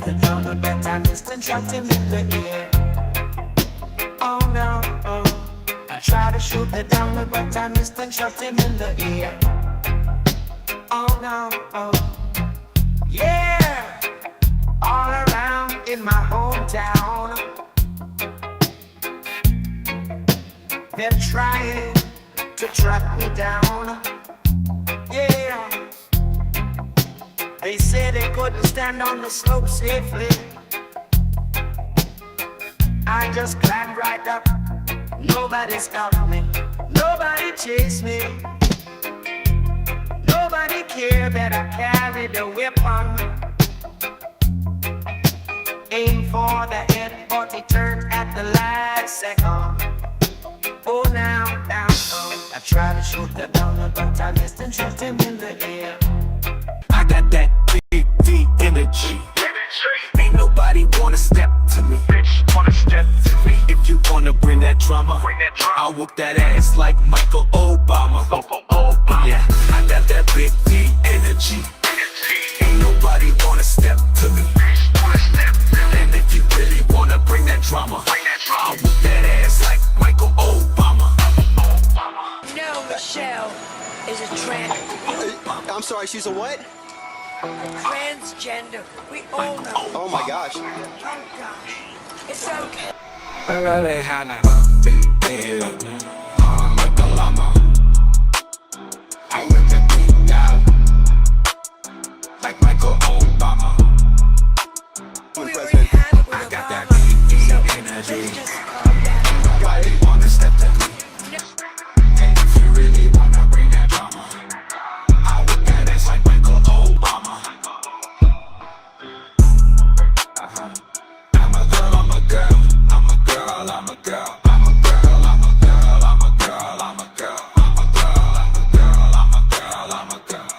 the drummer, but I missed and shot him in the ear. Oh no, oh. I tried to shoot the drummer, but I missed and shot him in the ear. Oh no, oh. Yeah, all around in my hometown, they're trying to track me down. Yeah, they say they couldn't stand on the slope safely. I just climbed right up. Nobody stopped me. Nobody chased me. Nobody cared that I carried a weapon. Aim for the head, but he turned at the last second. Oh, now, oh. I tried to shoot the donor, but I missed and shot him in the air. I got that big D energy. Ain't nobody wanna step to me. Bitch, wanna step to me. If you wanna bring that drama, I'll whoop that ass like Michael Obama. Yeah, I got that big D energy. Ain't nobody wanna step to me. And if you really wanna bring that drama, I'll whoop that ass like Michael Obama. No, Michelle is a trans. I'm sorry, she's a what? Transgender. We all know. Oh my gosh. It's okay. I whip that beat down like Michael Obama. I got that big energy. Nobody wanna step to me. And if you really wanna bring that drama, I whip that ass like Michael Obama. I'm a girl, I'm a girl, I'm a girl, I'm a girl, I'm a girl, I'm a girl, I'm a girl, I'm a girl.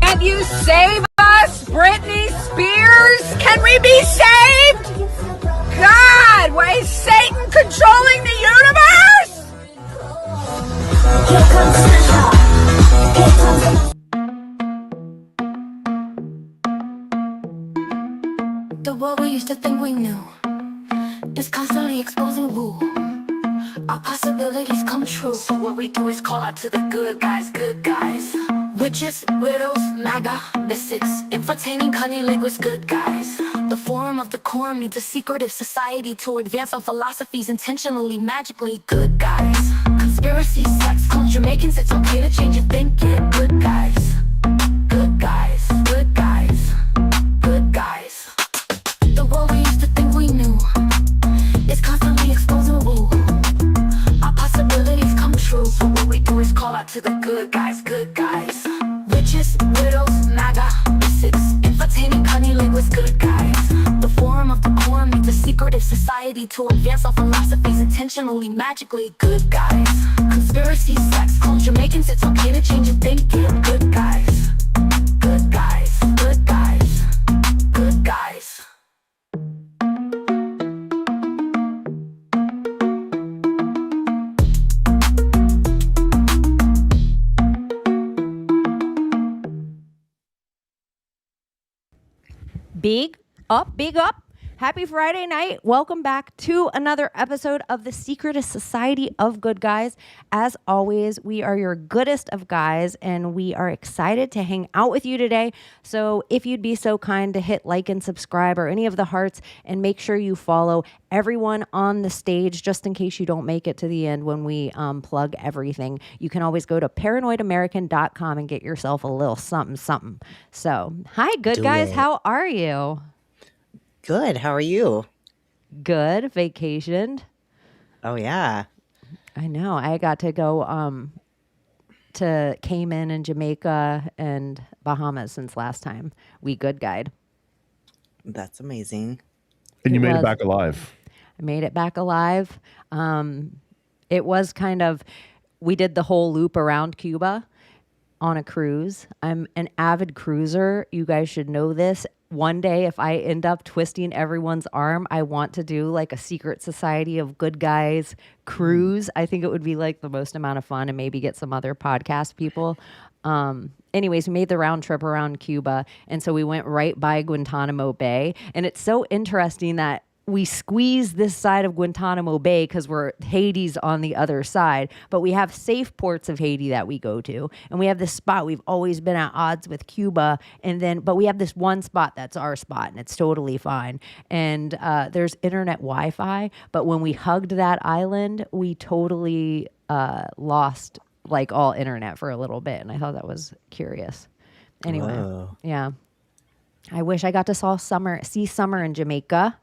Can you save us, Britney Spears? Can we be saved? God, why is Satan controlling the universe? The world we used to think we knew is constantly exposing woo. Our possibilities come true. So what we do is call out to the good guys, good guys. Witches, widows, MAGA, mystics, entertaining cunnilinguist good guys. The forum of the quorum needs a secretive society to advance our philosophies intentionally, magically good guys. Conspiracy, sex, culture, Jamaicans, it's okay to change your thinking. Good guys, good guys, good guys, good guys. The world we used to think we knew is constantly exposing woo. Our possibilities come true. So what we do is call out to the good guys, good guys. Witches, widows, MAGA, mystics, entertaining cunnilinguist good guys. The forum of the quorum needs a secretive society to advance our philosophies intentionally, magically good guys. Conspiracy, sex, culture, Jamaicans, it's okay to change your thinking. Good guys, good guys, good guys, good guys. Big up, big up. Happy Friday night. Welcome back to another episode of the Secretist Society of Good Guys. As always, we are your goodest of guys, and we are excited to hang out with you today. So if you'd be so kind to hit like and subscribe or any of the hearts, and make sure you follow everyone on the stage, just in case you don't make it to the end when we plug everything. You can always go to paranoidamerican.com and get yourself a little something, something. So, hi, good guys. How are you? Good. How are you? Good. Vacationed. Oh, yeah. I know. I got to go to Cayman and Jamaica and Bahamas since last time we good guide. That's amazing. And you made it back alive. I made it back alive. It was kind of, we did the whole loop around Cuba. on a cruise. I'm an avid cruiser. You guys should know this. One day, if I end up twisting everyone's arm, I want to do like a secret society of good guys cruise. I think it would be like the most amount of fun, and maybe get some other podcast people. Anyways, we made the round trip around Cuba. And so we went right by Guantanamo Bay. And it's so interesting that we squeeze this side of Guantanamo Bay because we're Haiti's on the other side, but we have safe ports of Haiti that we go to, and we have this spot we've always been at odds with Cuba, but we have this one spot that's our spot, and it's totally fine. And there's internet Wi-Fi, but when we hugged that island, we totally lost like all internet for a little bit, and I thought that was curious. Anyway, Whoa. yeah, I wish I got to see Summer in Jamaica.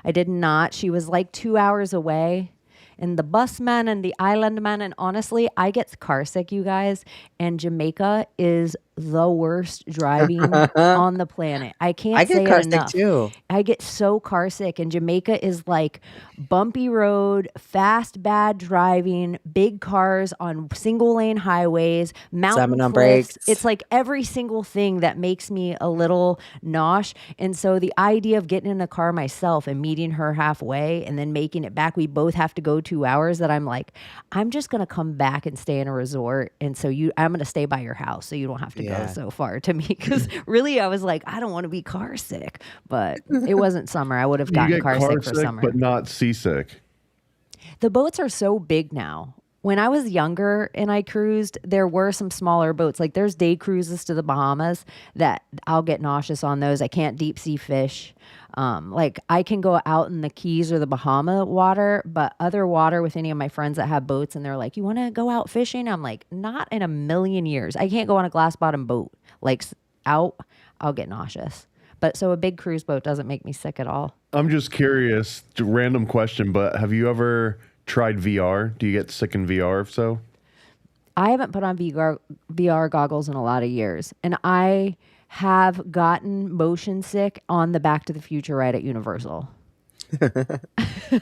I did not. She was like 2 hours away. And the busman and the island man. And honestly, I get car sick, you guys. And Jamaica is the worst driving on the planet. I can't I say get car it sick enough. too. I get so car sick. And Jamaica is like bumpy road, fast, bad driving, big cars on single lane highways, mountain Slamming on cliffs. brakes. It's like every single thing that makes me a little nauseous. And so the idea of getting in a car myself and meeting her halfway and then making it back, we both have to go 2 hours, that I'm like, I'm just going to come back and stay in a resort. And so I'm going to stay by your house so you don't have to go so far to me. Because really, I was like, I don't want to be car sick. But it wasn't summer. I would have You gotten get car sick for summer. but not seasick. The boats are so big now. When I was younger and I cruised, there were some smaller boats. Like there's day cruises to the Bahamas that I'll get nauseous on those. I can't deep sea fish. Like I can go out in the Keys or the Bahama water, but other water with any of my friends that have boats and they're like, you want to go out fishing? I'm like, not in a million years. I can't go on a glass bottom boat. Like out, I'll get nauseous. But so a big cruise boat doesn't make me sick at all. I'm just curious, random question, but have you ever tried VR? Do you get sick in VR if so? I haven't put on VR goggles in a lot of years. And I have gotten motion sick on the Back to the Future ride at Universal.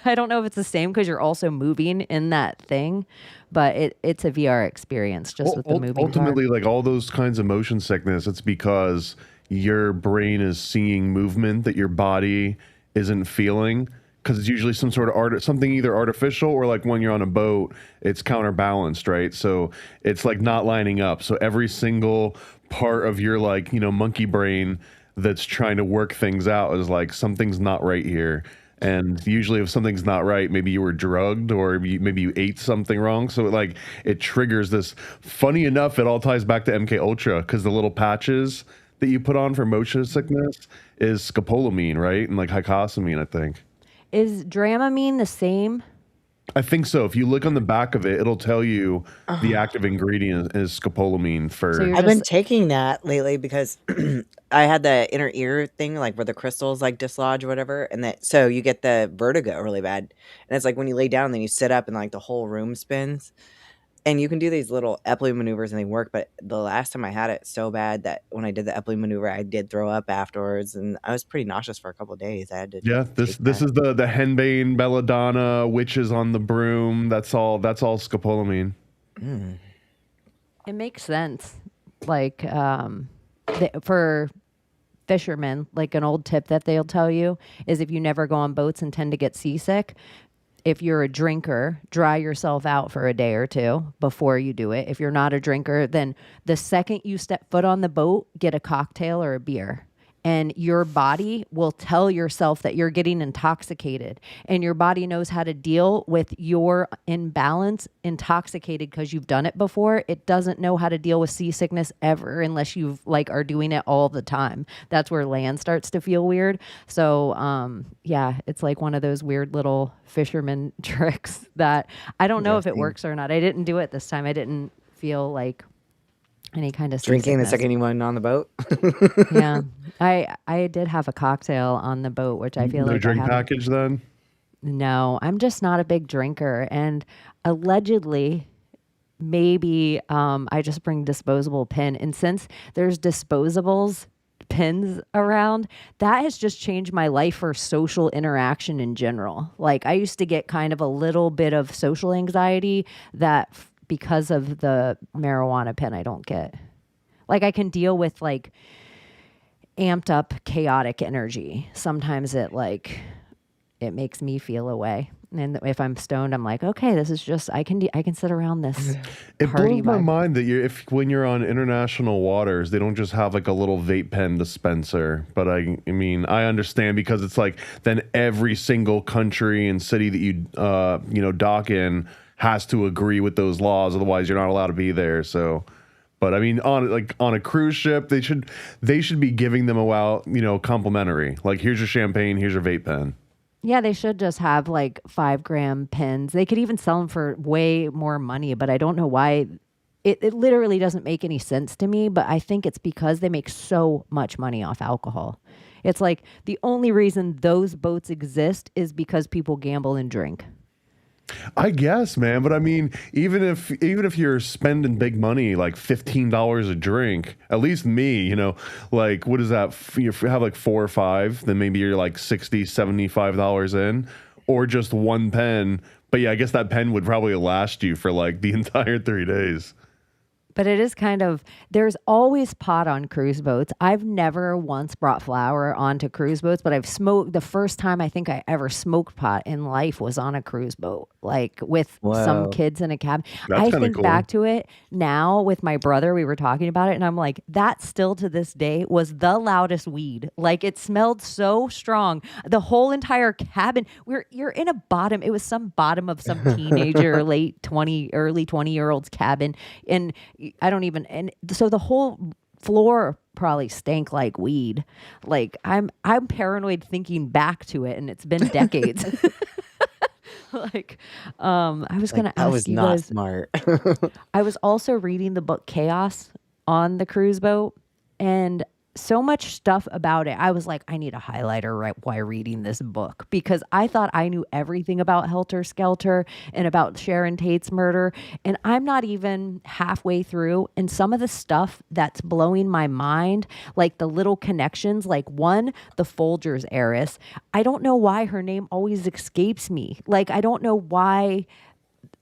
I don't know if it's the same because you're also moving in that thing, but it's a VR experience just with the moving Ultimately, part. like all those kinds of motion sickness, it's because your brain is seeing movement that your body isn't feeling. Because it's usually some sort of something either artificial or like when you're on a boat, it's counterbalanced, right? So it's like not lining up. So every single part of your like, monkey brain that's trying to work things out is like, something's not right here. And usually if something's not right, maybe you were drugged or maybe you ate something wrong. So it triggers this. Funny enough, it all ties back to MK Ultra because the little patches that you put on for motion sickness is scopolamine, right? And like hycosamine, I think. Is Dramamine the same? I think so. If you look on the back of it, it'll tell you the active ingredient is scopolamine for. So I've been taking that lately because I had the inner ear thing, like where the crystals like dislodge or whatever, and so you get the vertigo really bad. And it's like when you lay down, then you sit up and like the whole room spins. And you can do these little Epley maneuvers and they work, but the last time I had it so bad that when I did the Epley maneuver, I did throw up afterwards, and I was pretty nauseous for a couple of days. I had to this is the henbane, belladonna, witches on the broom. That's all scopolamine. It makes sense. Like for fishermen, like an old tip that they'll tell you is if you never go on boats and tend to get seasick, if you're a drinker, dry yourself out for a day or two before you do it. If you're not a drinker, then the second you step foot on the boat, get a cocktail or a beer. And your body will tell yourself that you're getting intoxicated. And your body knows how to deal with your imbalance, intoxicated, because you've done it before. It doesn't know how to deal with seasickness ever unless you are doing it all the time. That's where land starts to feel weird. So yeah, it's like one of those weird little fisherman tricks that I don't know if it works or not. I didn't do it this time. I didn't feel like any kind of drinking the seasickness. second you went on the boat. Yeah, I did have a cocktail on the boat, which I feel no like drink package then. No, I'm just not a big drinker, and allegedly, maybe I just bring disposable pen, and since there's disposables pins around, that has just changed my life for social interaction in general. Like I used to get kind of a little bit of social anxiety that because of the marijuana pen I don't get. Like I can deal with like amped up chaotic energy. Sometimes it makes me feel a way. And if I'm stoned, I'm like, okay, this is just I can sit around this. It party blows my vibe. mind that when you're on international waters, they don't just have like a little vape pen dispenser. But I mean, I understand because it's like then every single country and city that you dock in has to agree with those laws. Otherwise, you're not allowed to be there. So, but I mean, on a cruise ship, they should be giving them out, complimentary. Like, here's your champagne, here's your vape pen. Yeah, they should just have like 5-gram pens. They could even sell them for way more money, but I don't know why. It literally doesn't make any sense to me, but I think it's because they make so much money off alcohol. It's like the only reason those boats exist is because people gamble and drink. I guess, man, but I mean, even if you're spending big money, like $15 a drink, at least me, like what is that? If you have like 4 or 5, then maybe you're like $60, $75 in, or just one pen. But yeah, I guess that pen would probably last you for like the entire 3 days. But it is there's always pot on cruise boats. I've never once brought flour onto cruise boats, but I've smoked. The first time I think I ever smoked pot in life was on a cruise boat, like with some kids in a cabin. That's I think cool. back to it now with my brother, we were talking about it, and I'm like, that still to this day was the loudest weed. Like it smelled so strong. The whole entire cabin, you're in a bottom. It was some bottom of some teenager, late 20, early 20-year-old's cabin. And and so the whole floor probably stank like weed. Like I'm paranoid thinking back to it, and it's been decades. I was gonna ask that was you not guys. smart. I was also reading the book Chaos on the cruise boat, and so much stuff about it. I was like, I need a highlighter right while reading this book, because I thought I knew everything about Helter Skelter and about Sharon Tate's murder. And I'm not even halfway through. And some of the stuff that's blowing my mind, like the little connections, like one, the Folgers heiress. I don't know why her name always escapes me. Like, I don't know why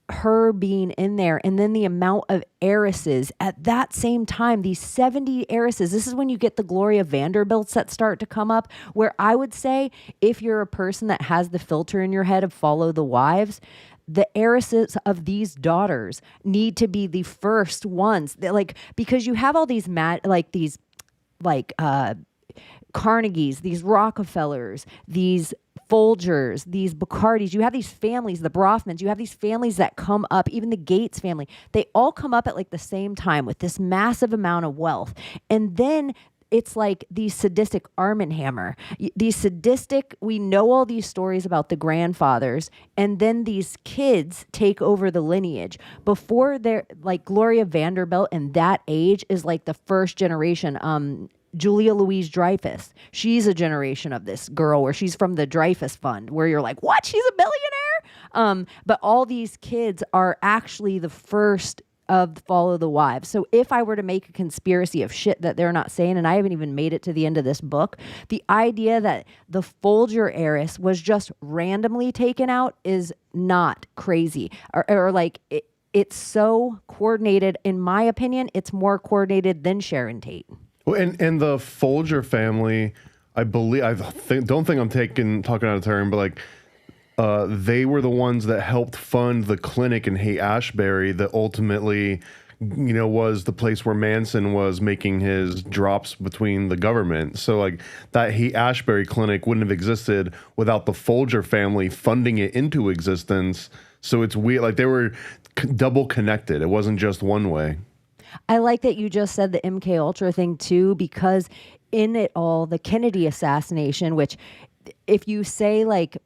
her being in there, and then the amount of heiresses at that same time, these 70 heiresses. This is when you get the Gloria Vanderbilts that start to come up, where I would say if you're a person that has the filter in your head of Follow the Wives, the heiresses of these daughters need to be the first ones that, like, because you have all these Carnegies, these Rockefellers, these Folgers, these Bacardis, you have these families, the Brofmans, you have these families that come up, even the Gates family, they all come up at like the same time with this massive amount of wealth. And then it's like these sadistic Arm & Hammer, we know all these stories about the grandfathers, and then these kids take over the lineage. Before they're like Gloria Vanderbilt and that age is like the first generation. Julia Louise Dreyfus, she's a generation of this girl where she's from the Dreyfus Fund, where you're like, what? She's a billionaire? But all these kids are actually the first of Follow the Wives. So if I were to make a conspiracy of shit that they're not saying, and I haven't even made it to the end of this book, the idea that the Folger heiress was just randomly taken out is not crazy. Or like, it's so coordinated. In my opinion, it's more coordinated than Sharon Tate. Well, and the Folger family, I don't think I'm talking out of turn, but like they were the ones that helped fund the clinic in Haight-Ashbury that ultimately, was the place where Manson was making his drops between the government. So like that Haight-Ashbury clinic wouldn't have existed without the Folger family funding it into existence. So it's weird, like they were double connected. It wasn't just one way. I like that you just said the MK Ultra thing too, because in it all, the Kennedy assassination, which if you say like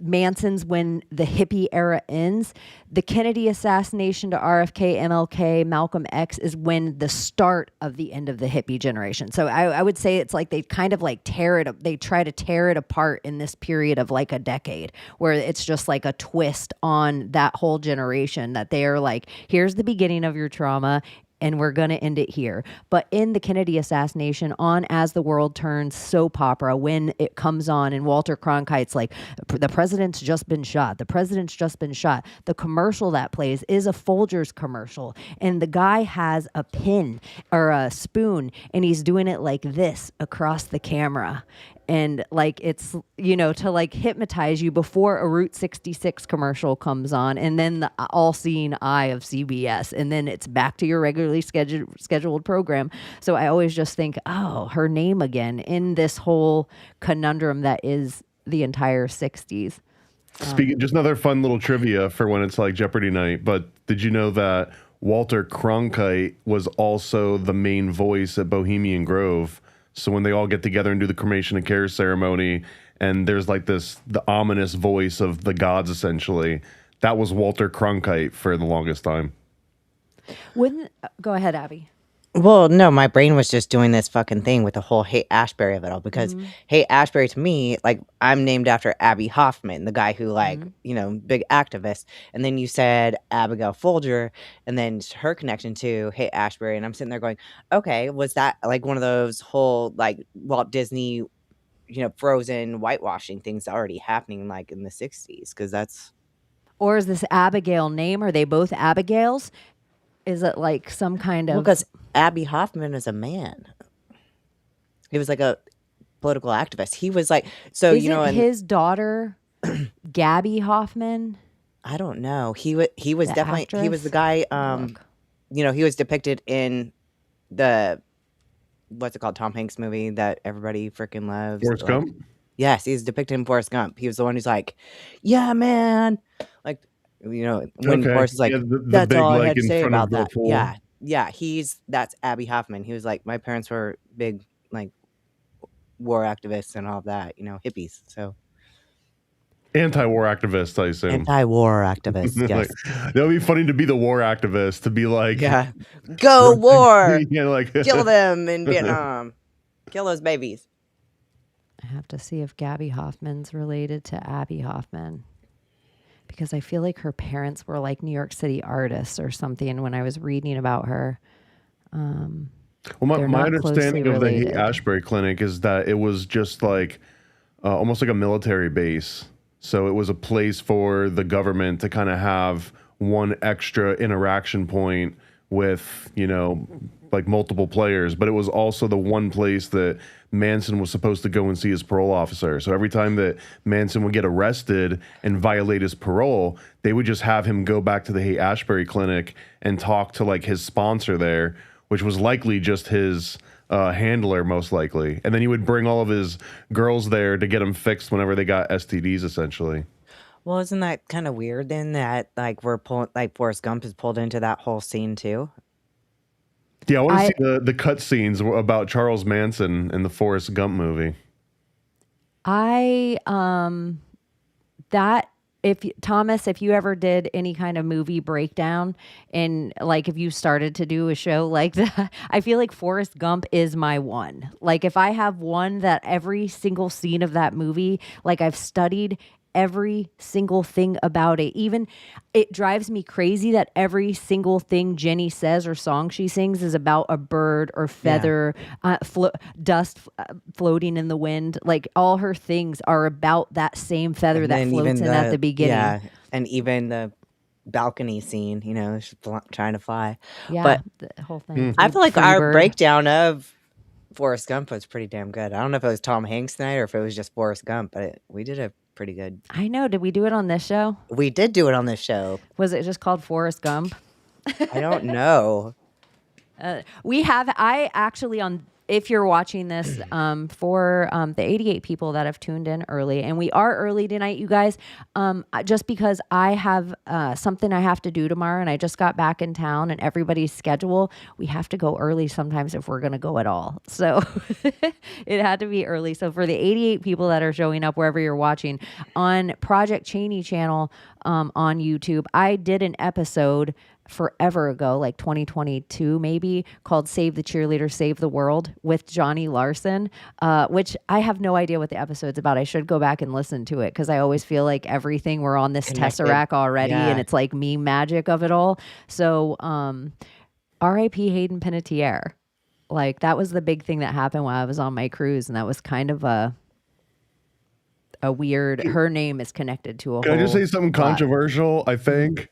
Manson's when the hippie era ends, the Kennedy assassination to RFK, MLK, Malcolm X is when the start of the end of the hippie generation. So I would say it's like they kind of like they try to tear it apart in this period of like a decade, where it's just like a twist on that whole generation, that they are like, here's the beginning of your trauma, and we're going to end it here. But in the Kennedy assassination, on As the World Turns soap opera, when it comes on and Walter Cronkite's like, the president's just been shot, the president's just been shot, the commercial that plays is a Folgers commercial, and the guy has a pin or a spoon and he's doing it like this across the camera. And like, it's, you know, to like hypnotize you before a Route 66 commercial comes on, and then the all-seeing eye of CBS, and then it's back to your regularly scheduled program. So I always just think, oh, her name again in this whole conundrum that is the entire 60s. Speaking, just another fun little trivia for when it's like Jeopardy night, but did you know that Walter Cronkite was also the main voice at Bohemian Grove? So when they all get together and do the cremation of care ceremony, and there's like the ominous voice of the gods, essentially, that was Walter Cronkite for the longest time. Go ahead, Abbie. Well, no, my brain was just doing this fucking thing with the whole Haight-Ashbury of it all, because Haight-Ashbury to me, like, I'm named after Abbie Hoffman, the guy who, like, you know, big activist. And then you said Abigail Folger, and then her connection to Haight-Ashbury, and I'm sitting there going, okay, was that like one of those whole like Walt Disney, you know, Frozen whitewashing things already happening like in the 60s? Because that's, Or is this Abigail name? Are they both Abigails? Is it like some kind of... because Abbie Hoffman is a man. He was like a political activist. He was like, so Isn't you know, and his daughter Gabby Hoffman? I don't know. He was definitely he was the actress? guy. Look. You know, he was depicted in the what's it called, Tom Hanks movie that everybody freaking loves. Forrest Like, Gump? yes, he's depicted in Forrest Gump. He was the one who's like, yeah, man. Like, you know, when Okay. Forrest is like, Yeah, the that's big, all I like, had to in say front of about the that. pool. Yeah, that's Abbie Hoffman. He was like, my parents were big, like, war activists and all that, you know, hippies. So Anti-war activist, I assume. anti-war activists, yes. Like, that would be funny to be the war activist, to be like, Yeah. Go war! yeah, like Kill them in Vietnam. Kill those babies. I have to see if Gabby Hoffman's related to Abbie Hoffman, because I feel like her parents were like New York City artists or something when I was reading about her. Well, They're my not closely understanding of the related. Ashbury Clinic is that it was just like almost like a military base. So it was a place for the government to kind of have one extra interaction point with, you know, like multiple players. But it was also the one place that Manson was supposed to go and see his parole officer. So every time that Manson would get arrested and violate his parole, they would just have him go back to the Haight-Ashbury Clinic and talk to like his sponsor there, which was likely just his handler, most likely. And then he would bring all of his girls there to get them fixed whenever they got STDs, essentially. Well, isn't that kind of weird then that like we're pulling, like Forrest Gump is pulled into that whole scene too? Yeah, I want to see the cut scenes about Charles Manson in the Forrest Gump movie. Thomas, if you ever did any kind of movie breakdown, and like if you started to do a show like that, I feel like Forrest Gump is my one. Like if I have one that every single scene of that movie, like I've studied every single thing about it. Even it drives me crazy that every single thing Jenny says or song she sings is about a bird or feather, dust floating in the wind. Like all her things are about that same feather And that then floats even in at the beginning. Yeah, and even the balcony scene, you know, she's trying to fly. Yeah, But the whole thing. I feel like our Freebird. breakdown of Forrest Gump was pretty damn good. I don't know if it was Tom Hanks tonight or if it was just Forrest Gump, but we did a pretty good. I know. Did we do it on this show? We did do it on this show. Was it just called Forrest Gump? I don't know. I actually if you're watching this for the 88 people that have tuned in early, and we are early tonight, you guys, just because I have something I have to do tomorrow, and I just got back in town, and everybody's schedule, we have to go early sometimes if we're going to go at all. So it had to be early. So for the 88 people that are showing up wherever you're watching on Project Chaney channel on YouTube, I did an episode forever ago, like 2022 maybe, called Save the Cheerleader, Save the World with Johnny Larson, which I have no idea what the episode's about. I should go back and listen to it because I always feel like everything we're on this Connected. tesseract already, Yeah. and it's like meme magic of it all. So R.I.P. Hayden Panettiere. Like, that was the big thing that happened while I was on my cruise, and that was kind of a weird. Her name is connected to a Can whole I just say something lot. controversial? I think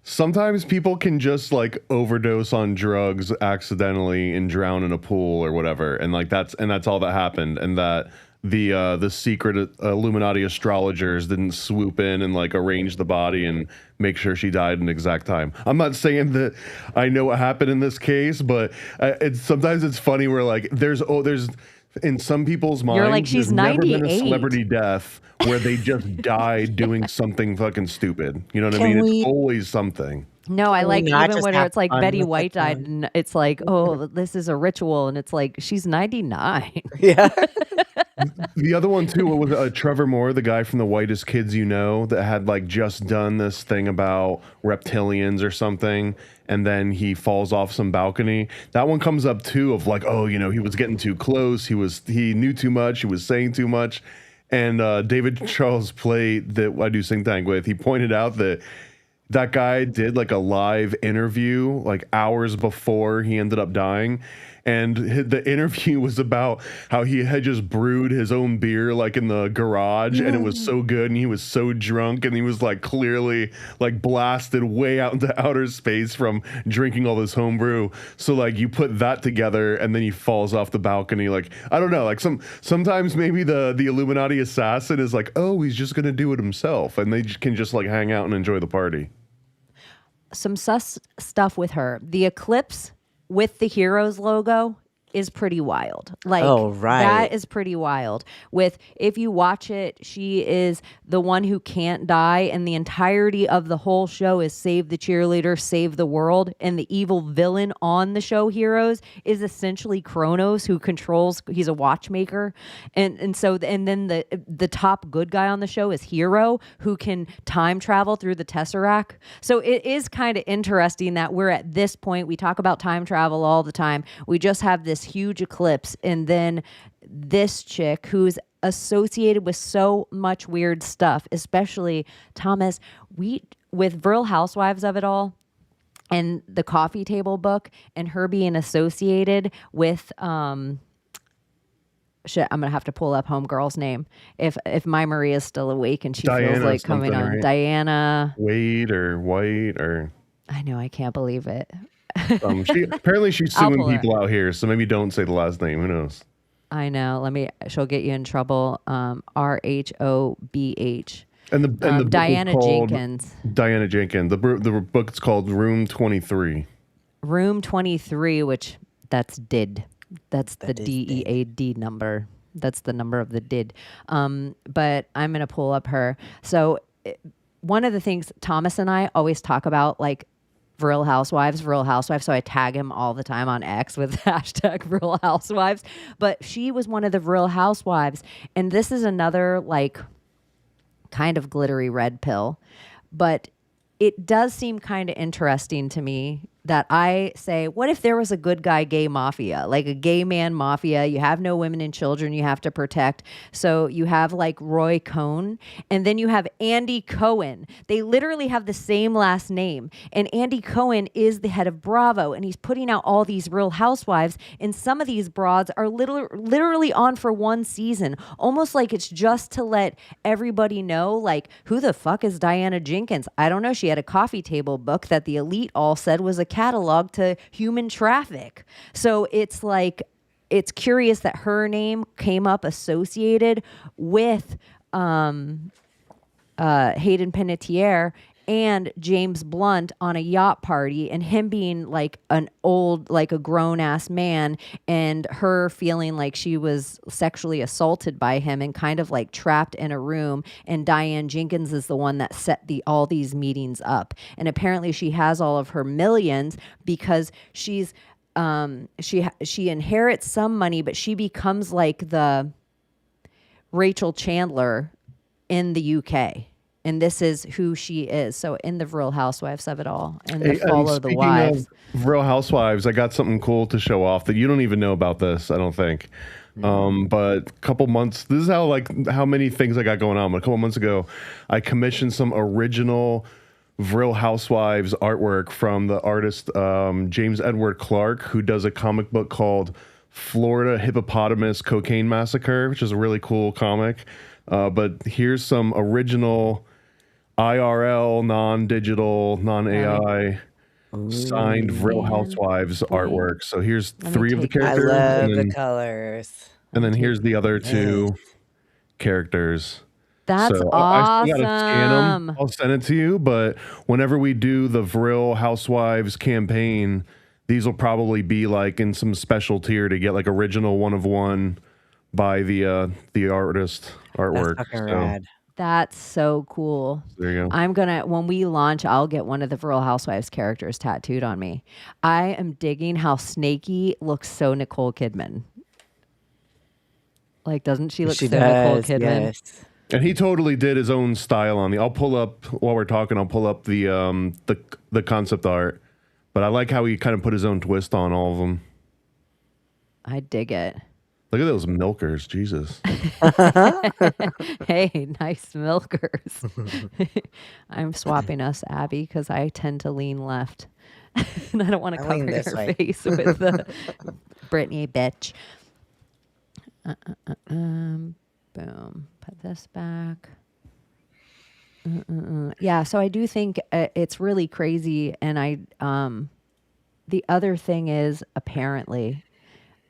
sometimes people can just like overdose on drugs accidentally and drown in a pool or whatever, and like that's all that happened, and that the secret Illuminati astrologers didn't swoop in and like arrange the body and make sure she died in exact time. I'm not saying that I know what happened in this case, but sometimes it's funny where like there's in some people's minds, You're like, she's there's never been a 98. celebrity death where they just died doing something fucking stupid. You know what I Can mean? we- It's always something. No, I Can we like not even just when have it's like fun Betty with White the died, fun? and it's like, oh, this is a ritual, and it's like she's 99. Yeah. The other one too was Trevor Moore, the guy from The Whitest Kids You Know, that had like just done this thing about reptilians or something, and then he falls off some balcony. That one comes up too, of like, oh, you know, he was getting too close, he knew too much, he was saying too much, and David Charles Plate, that I do Sing Tank with, he pointed out that guy did like a live interview like hours before he ended up dying, and the interview was about how he had just brewed his own beer like in the garage, and it was so good, and he was so drunk, and he was like clearly like blasted way out into outer space from drinking all this home brew. So like you put that together, and then he falls off the balcony. Like, I don't know, like sometimes maybe the Illuminati assassin is like, oh, he's just gonna do it himself, and they can just like hang out and enjoy the party. Some sus stuff with her. The eclipse with the Heroes logo is pretty wild. Like, Oh, right. that is pretty wild. With, if you watch it, she is the one who can't die, and the entirety of the whole show is save the cheerleader, save the world, and the evil villain on the show Heroes is essentially Kronos, who controls, he's a watchmaker, and then the top good guy on the show is Hero, who can time travel through the Tesseract. So it is kind of interesting that we're at this point, we talk about time travel all the time, we just have this huge eclipse, and then this chick who's associated with so much weird stuff, especially Thomas, with Real Housewives of it all, and the coffee table book, and her being associated with shit, I'm gonna have to pull up homegirl's name if my Maria's still awake and she Diana feels like coming something, on. right? Diana. Wade or White or I know, I can't believe it. apparently she's I'll suing pull her. people out here, so maybe don't say the last name. Who knows? I know. She'll get you in trouble. RHOBH. And the book was Diana called Jenkins. Diana Jenkins. The book's called Room 23. Room 23, which that's DID. That's the is DEAD number. That's the number of the DID. But I'm going to pull up her. So one of the things Thomas and I always talk about, like, Real Housewives. So I tag him all the time on X with hashtag Real Housewives. But she was one of the Real Housewives. And this is another, like, kind of glittery red pill. But it does seem kind of interesting to me that I say, what if there was a good guy gay mafia, like a gay man mafia? You have no women and children you have to protect. So you have like Roy Cohn, and then you have Andy Cohen. They literally have the same last name. And Andy Cohen is the head of Bravo, and he's putting out all these Real Housewives. And some of these broads are literally on for one season, almost like it's just to let everybody know, like, who the fuck is Diana Jenkins? I don't know. She had a coffee table book that the elite all said was a catalog to human traffic. So it's like, it's curious that her name came up associated with Hayden Panettiere and James Blunt on a yacht party, and him being like an old, like a grown ass man, and her feeling like she was sexually assaulted by him and kind of like trapped in a room. And Diane Jenkins is the one that set all these meetings up. And apparently she has all of her millions because she's she inherits some money, but she becomes like the Rachel Chandler in the UK. And this is who she is. So in the Real Housewives of it all, and the Follow the Wives. Of Real Housewives, I got something cool to show off that you don't even know about this, I don't think. But a couple months, this is how many things I got going on. But a couple months ago, I commissioned some original Real Housewives artwork from the artist James Edward Clark, who does a comic book called Florida Hippopotamus Cocaine Massacre, which is a really cool comic. But here's some original IRL, non-digital, non-AI signed Real Housewives artwork. So here's three of the I characters. love and the then, colors. and then here's the other two characters. That's So I still gotta scan awesome. them. I'll send it to you. But whenever we do the Vril Housewives campaign, these will probably be like in some special tier to get like original one of one by the artist artwork. That's fucking So rad. That's so cool. there you go. I'm gonna, when we launch, I'll get one of the Real Housewives characters tattooed on me. I am digging how Snakey looks so Nicole Kidman. Like, doesn't she look She so Nicole does, Kidman? yes. And he totally did his own style on the. I'll pull up while we're talking. I'll pull up the concept art, but I like how he kind of put his own twist on all of them. I dig it. Look at those milkers, Jesus! Hey, nice milkers. I'm swapping us, Abby, because I tend to lean left. And I don't want to I cover lean this your way. face with the Brittany bitch. Boom. Put this back. Yeah, so I do think it's really crazy. And the other thing is apparently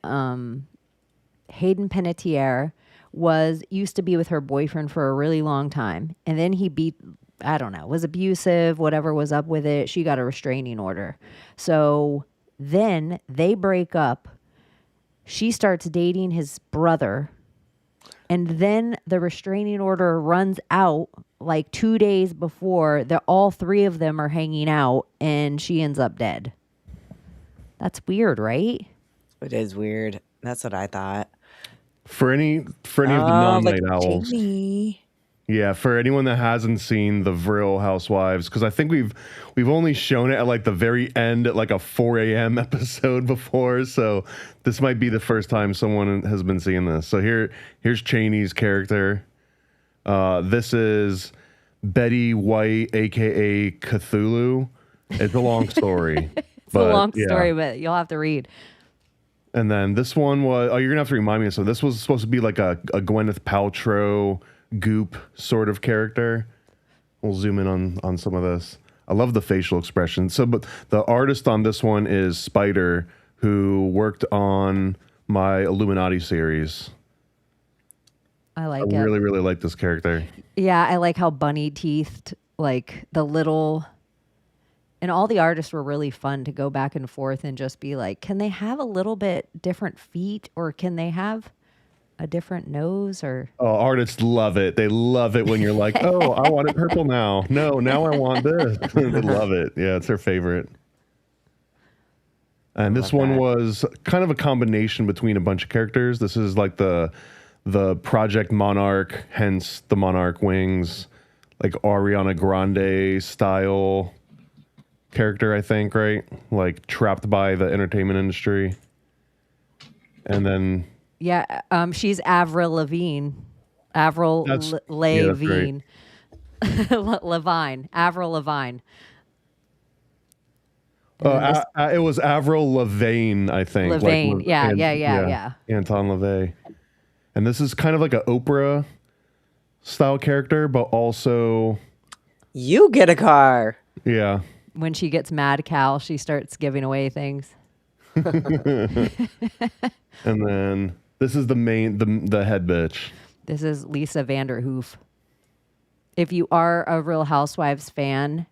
Hayden Panettiere used to be with her boyfriend for a really long time. And then he I don't know, was abusive, whatever was up with it. She got a restraining order. So then they break up. She starts dating his brother. And then the restraining order runs out like 2 days before all three of them are hanging out and she ends up dead. That's weird, right? It is weird. That's what I thought. For any of the non-night owls, Chaney. yeah. For anyone that hasn't seen the Vril Housewives, because I think we've only shown it at like the very end at like a 4 a.m. episode before, so this might be the first time someone has been seeing this. So here's Chaney's character. This is Betty White, aka Cthulhu. It's a long story. It's a long story, but you'll have to read. And then this one was, you're gonna have to remind me. So this was supposed to be like a Gwyneth Paltrow goop sort of character. We'll zoom in on some of this. I love the facial expression. So, but the artist on this one is Spider, who worked on my Illuminati series. I like I it. really, really like this character. Yeah, I like how bunny teethed, like the little, and all the artists were really fun to go back and forth and just be like, can they have a little bit different feet, or can they have a different nose, or Oh, artists love it. They love it when you're like, oh, I want it purple now. No, now I want this. They love it. Yeah, it's their favorite. And this one was kind of a combination between a bunch of characters. This is like the Project Monarch, hence the Monarch wings, like Ariana Grande style character, I think, right? Like trapped by the entertainment industry. And then yeah, she's Avril Lavigne, Avril That's- Lavigne, Levine, Avril Lavigne. it was Avril Lavigne, I think. Lavigne, yeah. Anton LaVey. And this is kind of like an Oprah style character, but also, You get a car. yeah. When she gets mad, Cal, she starts giving away things. And then this is the head bitch. This is Lisa Vanderhoof. If you are a Real Housewives fan,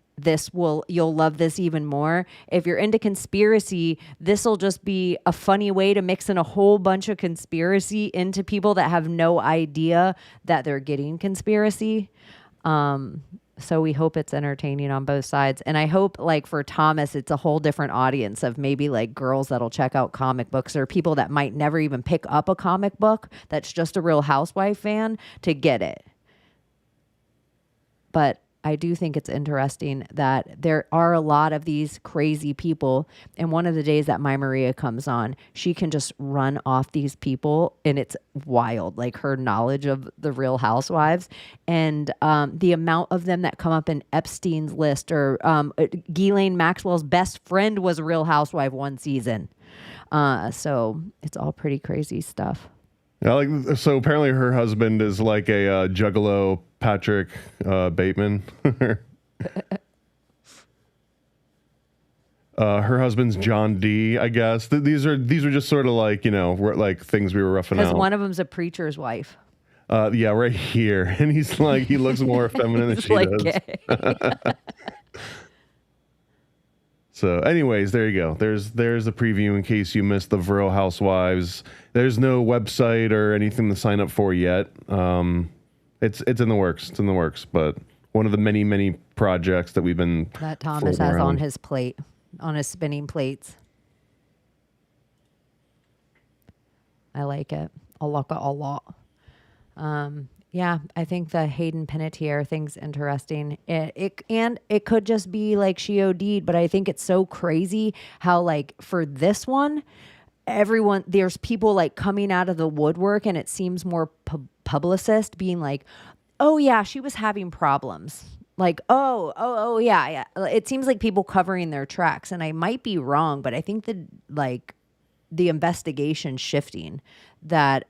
you'll love this even more. If you're into conspiracy, this will just be a funny way to mix in a whole bunch of conspiracy into people that have no idea that they're getting conspiracy. So we hope it's entertaining on both sides. And I hope, like, for Thomas, it's a whole different audience of maybe like girls that'll check out comic books, or people that might never even pick up a comic book that's just a Real Housewife fan to get it. But I do think it's interesting that there are a lot of these crazy people. And one of the days that My Maria comes on, she can just run off these people, and it's wild. Like her knowledge of the Real Housewives and the amount of them that come up in Epstein's list, or Ghislaine Maxwell's best friend was a Real Housewife one season. So it's all pretty crazy stuff. Yeah, like, so apparently her husband is like a juggalo Patrick Bateman. Her husband's John D, I guess. These are just sort of like, like things we were roughing out. Because one of them's a preacher's wife. Yeah, right here. And he's like, he looks more feminine than she does. Gay. So anyways, there you go. There's the preview in case you missed the Real Housewives. There's no website or anything to sign up for yet. It's in the works. It's in the works, but one of the many projects that we've been that Thomas has on his plate, on his spinning plates. I like it. I like it a lot. Yeah, I think the Hayden Panettiere thing's interesting. It could just be like she OD'd, but I think it's so crazy how, like, for this one, there's people like coming out of the woodwork, and it seems more publicist being like, oh yeah, she was having problems. Like, oh yeah. It seems like people covering their tracks, and I might be wrong, but I think the investigation shifting that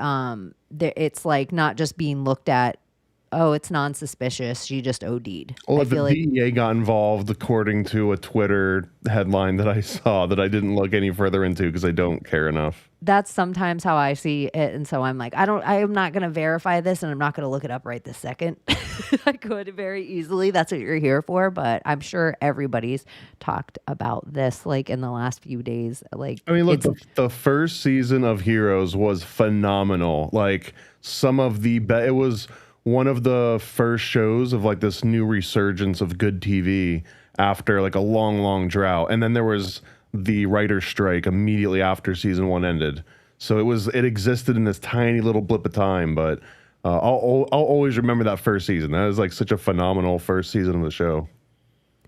it's like not just being looked at, oh, it's non-suspicious, she just OD'd. Well, the DEA got involved, according to a Twitter headline that I saw that I didn't look any further into because I don't care enough. That's sometimes how I see it, and so I'm like, I'm not going to verify this, and I'm not going to look it up right this second. I could very easily. That's what you're here for, but I'm sure everybody's talked about this like in the last few days. Like, I mean, look, the first season of Heroes was phenomenal. Like, some of the it was one of the first shows of like this new resurgence of good TV after like a long drought, and then there was the writer's strike immediately after season 1 ended. So it existed in this tiny little blip of time, but I'll always remember that first season. That was like such a phenomenal first season of the show.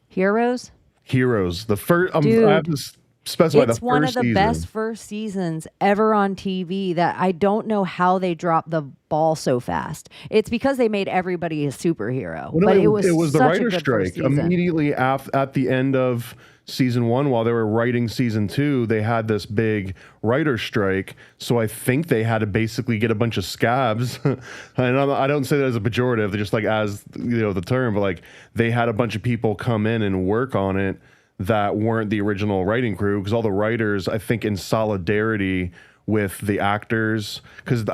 Heroes, the first. I have to specify it's one of the best first seasons ever on TV. That I don't know how they dropped the ball so fast. It's because they made everybody a superhero. Well, no, but it was the writer's strike season. Immediately at the end of season 1, while they were writing season 2, they had this big writer's strike. So I think they had to basically get a bunch of scabs. And I don't say that as a pejorative, they're just like, as the term, but like they had a bunch of people come in and work on it that weren't the original writing crew, because all the writers, I think, in solidarity with the actors, because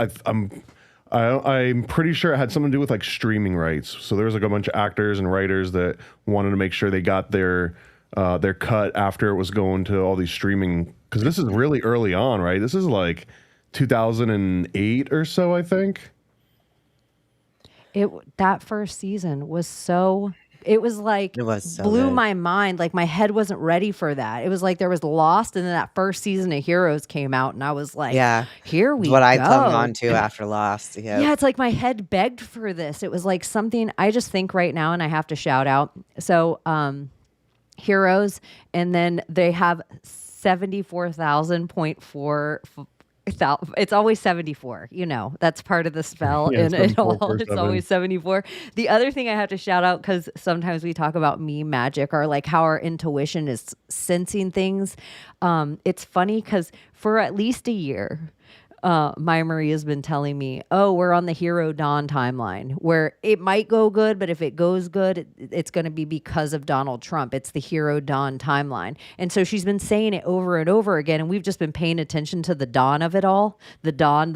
I'm pretty sure it had something to do with like streaming rights. So there was like a bunch of actors and writers that wanted to make sure they got their cut after it was going to all these streaming, because this is really early on, right? This is like 2008 or so, I think. That first season was so. It was like, It was so blew good. my mind. Like my head wasn't ready for that. It was like there was Lost, and then that first season of Heroes came out, and I was like, Yeah. here we It's what go. I clung on to after Lost. Yeah, it's like my head begged for this. It was like something I just think right now, and I have to shout out. So, Heroes, and then they have 74,000.4. It's always 74. That's part of the spell, Yeah, and it all. 74.7. It's always 74. The other thing I have to shout out, because sometimes we talk about meme magic, or like how our intuition is sensing things. It's funny because for at least a year, my Maria's been telling me, oh, we're on the Hero Dawn timeline, where it might go good, but if it goes good, it's going to be because of Donald Trump. It's the Hero Dawn timeline. And so she's been saying it over and over again, and we've just been paying attention to the dawn of it all. The dawn.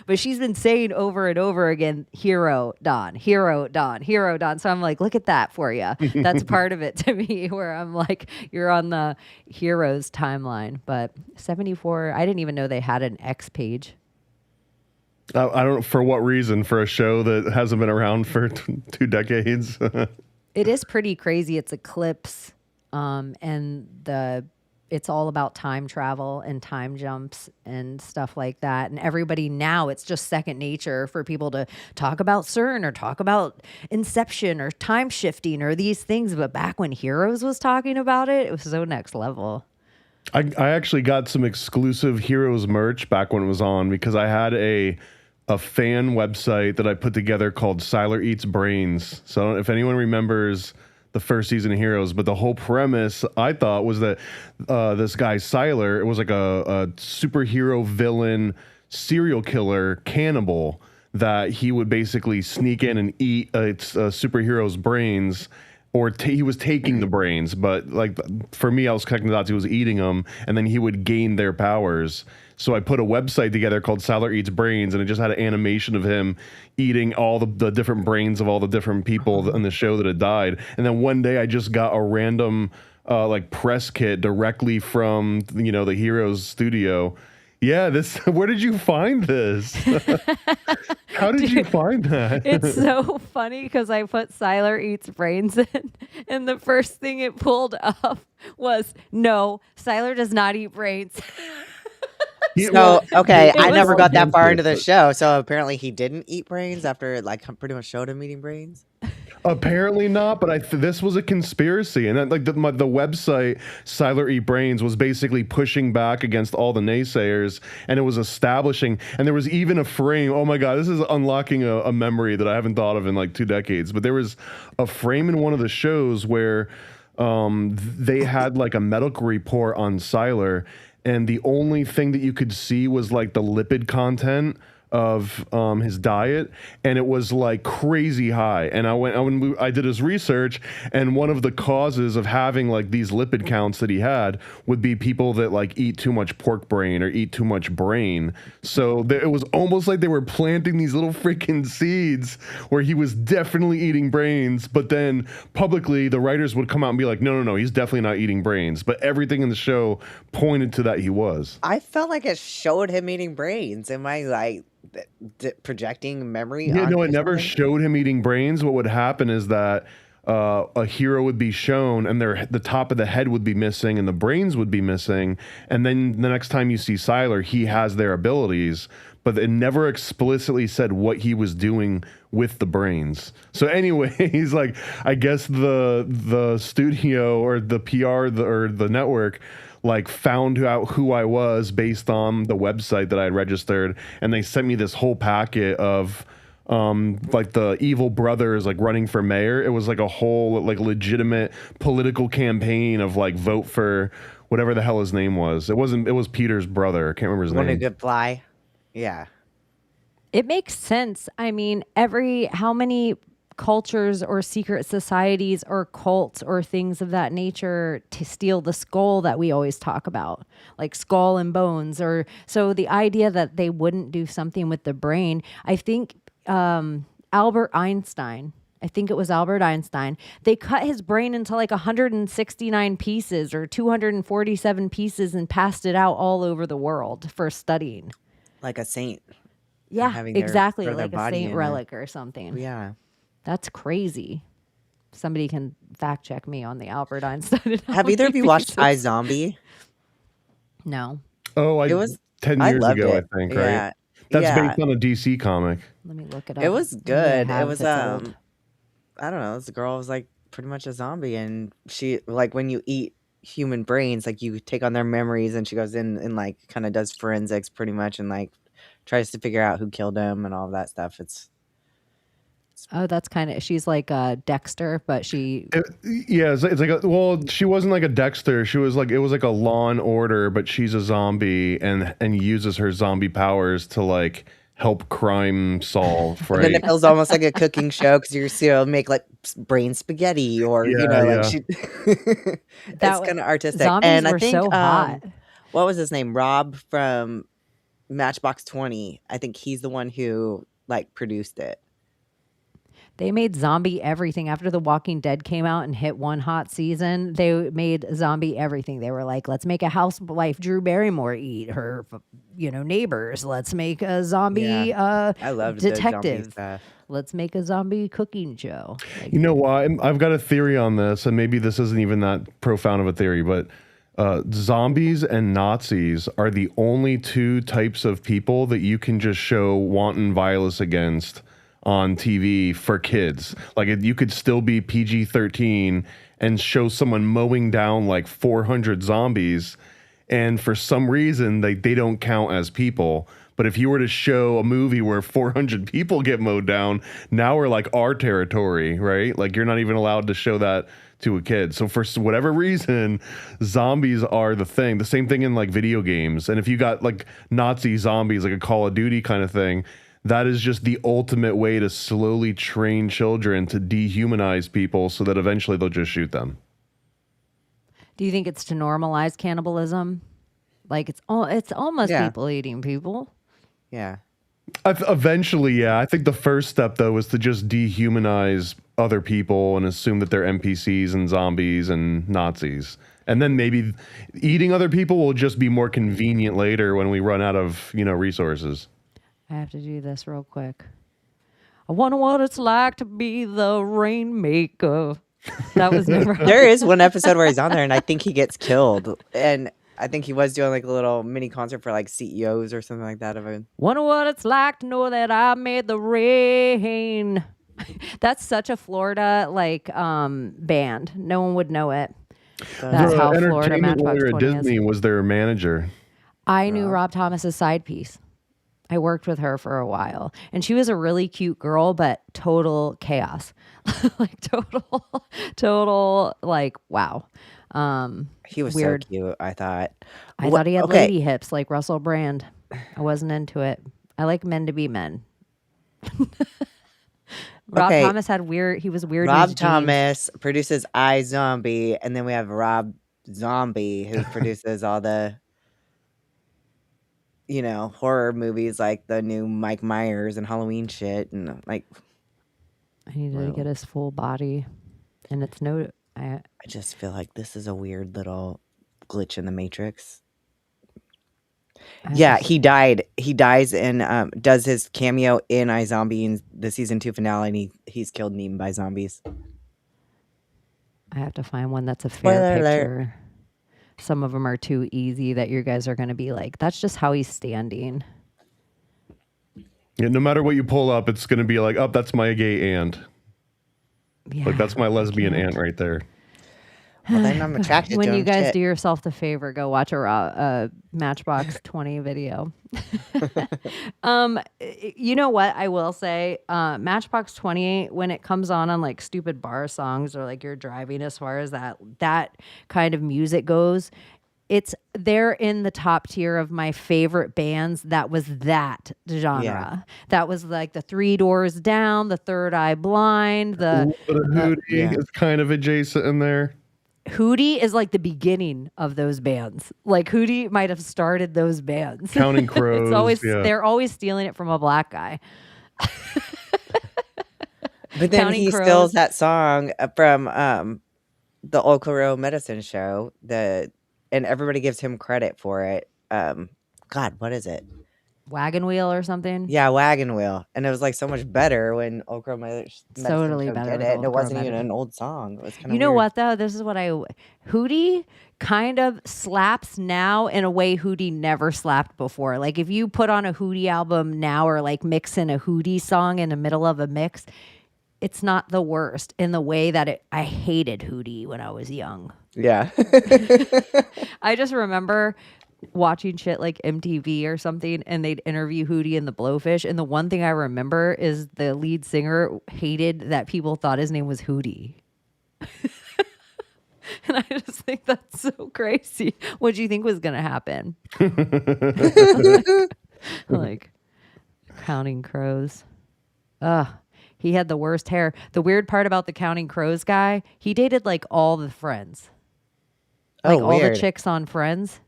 But she's been saying over and over again, Hero Dawn, Hero Dawn, Hero Dawn. So I'm like, look at that for you. That's part of it to me, where I'm like, you're on the Heroes timeline. But 74, I didn't even know they had an X page. I don't know for what reason, for a show that hasn't been around for 2 decades. It is pretty crazy. It's Eclipse, and the it's all about time travel and time jumps and stuff like that. And everybody now, it's just second nature for people to talk about CERN or talk about Inception or time shifting or these things. But back when Heroes was talking about it, it was so next level. I actually got some exclusive Heroes merch back when it was on because I had a fan website that I put together called Siler Eats Brains. So I don't know if anyone remembers the first season of Heroes, but the whole premise I thought was that this guy Siler, it was like a superhero villain serial killer cannibal that he would basically sneak in and eat a superhero's brains. Or he was taking the brains, but like for me, I was connecting the dots. He was eating them, and then he would gain their powers. So I put a website together called Siler Eats Brains, and it just had an animation of him eating all the different brains of all the different people on the show that had died. And then one day, I just got a random like press kit directly from the Heroes studio. Yeah, where did you find this? How did you find that? It's so funny because I put Siler Eats Brains in, and the first thing it pulled up was, no, Siler does not eat brains. So, okay, I was never got that against far it, into the but- show. So apparently he didn't eat brains after like pretty much showed him eating brains. Apparently not, but this was a conspiracy, and like the website Siler Eat Brains was basically pushing back against all the naysayers, and it was establishing, and there was even a frame. Oh my God, this is unlocking a memory that I haven't thought of in like 2 decades. But there was a frame in one of the shows where they had like a medical report on Siler, and the only thing that you could see was like the lipid content of his diet, and it was like crazy high. And I did his research, and one of the causes of having like these lipid counts that he had would be people that like eat too much pork brain or eat too much brain. So it was almost like they were planting these little freaking seeds where he was definitely eating brains, but then publicly the writers would come out and be like, no, he's definitely not eating brains. But everything in the show pointed to that he was. I felt like it showed him eating brains. Am I like projecting memory? Yeah, no, it onto never something? showed him eating brains. What would happen is that a hero would be shown, and the top of the head would be missing, and the brains would be missing. And then the next time you see Siler, he has their abilities, but it never explicitly said what he was doing with the brains. So anyway, he's like, I guess the studio or the PR or the network like found out who I was based on the website that I had registered, and they sent me this whole packet of like the evil brothers like running for mayor. It was like a whole like legitimate political campaign of like vote for whatever the hell his name was. It was Peter's brother. I can't remember his When a name. good fly. Yeah. It makes sense. I mean, how many cultures or secret societies or cults or things of that nature to steal the skull that we always talk about, like Skull and Bones? Or so the idea that they wouldn't do something with the brain. I think Albert Einstein, they cut his brain into like 169 pieces or 247 pieces and passed it out all over the world for studying. Like a saint. Yeah, having exactly. throw their Like a body saint in relic or something. Yeah. That's crazy. Somebody can fact check me on the Albert Einstein. Have either of you watched pieces. iZombie? No. Oh, It was 10 I years loved ago, it. I think, Yeah. right? That's Yeah. based on a DC comic. Let me look it up. It was Maybe I good. have It was if it's old. I don't know, this girl was like pretty much a zombie, and she like when you eat human brains, like you take on their memories, and she goes in and like kind of does forensics pretty much, and like tries to figure out who killed him and all of that stuff. Oh, that's kind of, she's like Dexter, but Yeah, it's like she wasn't like a Dexter. She was like, it was like a Law and Order, but she's a zombie and uses her zombie powers to like help crime solve. And then Right? it feels almost like a cooking show because you're still make like brain spaghetti or Yeah, like yeah. she. That It's kind of artistic. zombies And were I think so hot. what was his name? Rob from Matchbox 20. I think he's the one who like produced it. They made zombie everything. After The Walking Dead came out and hit one hot season, they made zombie everything. They were like, let's make a housewife Drew Barrymore eat her, neighbors. Let's make a zombie I loved the zombie detective. stuff. Let's make a zombie cooking show. Like, You know why? I've got a theory on this, and maybe this isn't even that profound of a theory, but Zombies and Nazis are the only two types of people that you can just show wanton violence against on TV for kids. Like you could still be PG-13 and show someone mowing down like 400 zombies, and for some reason they don't count as people. But if you were to show a movie where 400 people get mowed down, now we're like our territory, right? Like you're not even allowed to show that to a kid. So for whatever reason, zombies are the thing. The same thing in like video games. And if you got like Nazi zombies, like a Call of Duty kind of thing, that is just the ultimate way to slowly train children to dehumanize people so that eventually they'll just shoot them. Do you think it's to normalize cannibalism? Like it's almost people eating people. Yeah. Eventually, yeah. I think the first step, though, is to just dehumanize other people and assume that they're NPCs and zombies and Nazis. And then maybe eating other people will just be more convenient later when we run out of, resources. I have to do this real quick. I wonder what it's like to be the rainmaker. That was never. There is one episode where he's on there, and I think he gets killed. And I think he was doing like a little mini concert for like CEOs or something like that. Wonder what it's like to know that I made the rain. That's such a Florida band. No one would know it. That's how Florida Matchbox 20 at Disney was their manager. I knew Rob Thomas's side piece. I worked with her for a while, and she was a really cute girl, but total chaos. Like total, like, wow. He was weird. so cute, I thought. I thought he had lady hips like Russell Brand. I wasn't into it. I like men to be men. Rob Thomas he was weird. Rob Thomas produces iZombie, and then we have Rob Zombie who produces all the horror movies like the new Mike Myers and Halloween shit, and like I need to get his full body, and it's no. I just feel like this is a weird little glitch in the Matrix. Yeah, he died. He dies and does his cameo in iZombie in the season 2 finale, and he's killed and eaten by zombies. I have to find one that's a fair picture. Some of them are too easy that you guys are going to be like, that's just how he's standing. Yeah, no matter what you pull up, it's going to be like, oh, that's my gay aunt. Yeah, like, that's my lesbian aunt right there. Well, then I'm attracted when to you him. guys do yourself the favor, go watch a Matchbox 20 video. You know what I will say? Matchbox 20, when it comes on like stupid bar songs or like you're driving, as far as that kind of music goes, they're in the top tier of my favorite bands. That was that genre. Yeah. That was like the Three Doors Down, the Third Eye Blind, Hootie is kind of adjacent in there. Hootie is like the beginning of those bands. Like Hootie might have started those bands. Counting Crows. They're always stealing it from a black guy. But then he steals that song from the Old Claro Medicine Show, and everybody gives him credit for it. God, what is it? Wagon Wheel or something? Yeah, Wagon Wheel. And it was like so much better when Old Claro Medicine totally Show better did with it. Old And it Claro wasn't even Medicine. an old song. It was kind of You know what though? This is what Hootie kind of slaps now in a way Hootie never slapped before. Like if you put on a Hootie album now or like mix in a Hootie song in the middle of a mix, it's not the worst in the way that I hated Hootie when I was young. Yeah. I just remember watching shit like MTV or something, and they'd interview Hootie and the Blowfish, and the one thing I remember is the lead singer hated that people thought his name was Hootie. And I just think that's so crazy. What do you think was going to happen? Like Counting Crows. Ugh. He had the worst hair. The weird part about the Counting Crows guy, he dated like all the friends. Like all the chicks on Friends.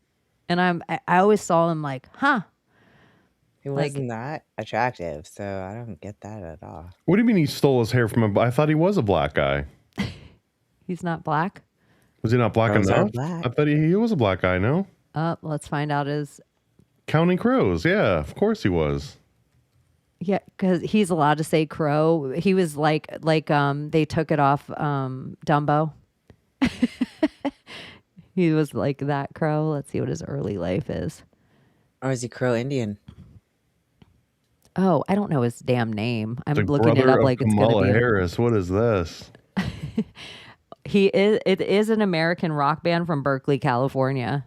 And I always saw him like, huh. He wasn't that attractive, so I don't get that at all. What do you mean he stole his hair from I thought he was a black guy. He's not black? Was he not black Crows are enough? black. I thought he was a black guy, no? Let's find out his... Counting Crows, yeah, of course he was. Yeah, because he's allowed to say crow. He was like they took it off Dumbo. He was like that crow. Let's see what his early life is. Or is he Crow Indian? Oh, I don't know his damn name. I'm Like looking it brother up of like it's going to Kamala be. Harris. What is this? It is an American rock band from Berkeley, California.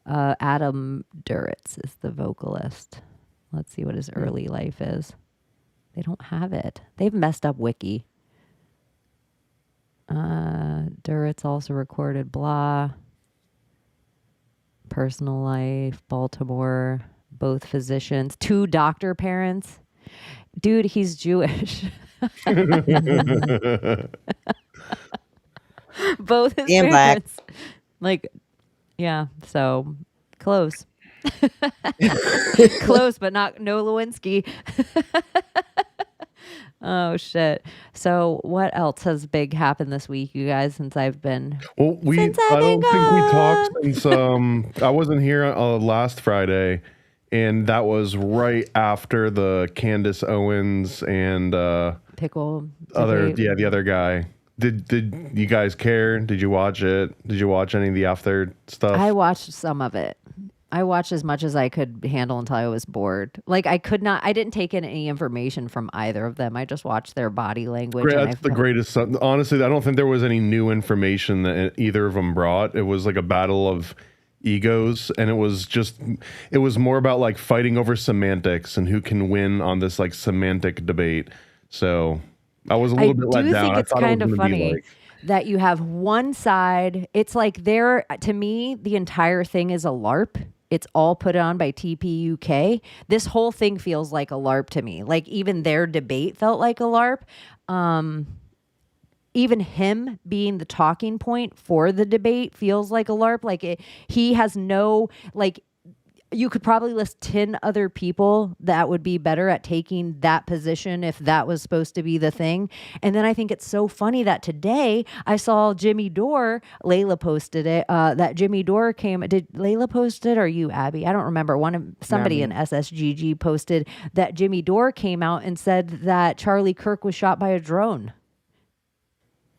Adam Duritz is the vocalist. Let's see what his early life is. They don't have it. They've messed up Wiki. Duritz also recorded blah. Personal life, Baltimore, both physicians, 2 doctor parents. Dude, he's Jewish. Both his And black. parents. Like, yeah, so close. Close, but no Lewinsky. Oh shit. So what else has big happened this week, you guys, since I've been Well, I don't think we talked since I wasn't here last Friday, and that was right after the Candace Owens and pickle the debate? other guy. Did you guys care? Did you watch it? Did you watch any of the after stuff? I watched some of it. I watched as much as I could handle until I was bored. Like I didn't take in any information from either of them. I just watched their body language. Great, and that's the greatest. Honestly, I don't think there was any new information that either of them brought. It was like a battle of egos, and it was more about like fighting over semantics and who can win on this like semantic debate. So I was a little bit let down. I do think it's kind of funny like, that you have one side. It's like to me, the entire thing is a LARP. It's all put on by TPUK. This whole thing feels like a LARP to me. Like even their debate felt like a LARP. Even him being the talking point for the debate feels like a LARP. Like he has no, like, you could probably list 10 other people that would be better at taking that position if that was supposed to be the thing. And then I think it's so funny that today I saw Jimmy Dore, Layla posted it, that Jimmy Dore did Layla post it or you, Abbie? I don't remember. Somebody in SSGG posted that Jimmy Dore came out and said that Charlie Kirk was shot by a drone.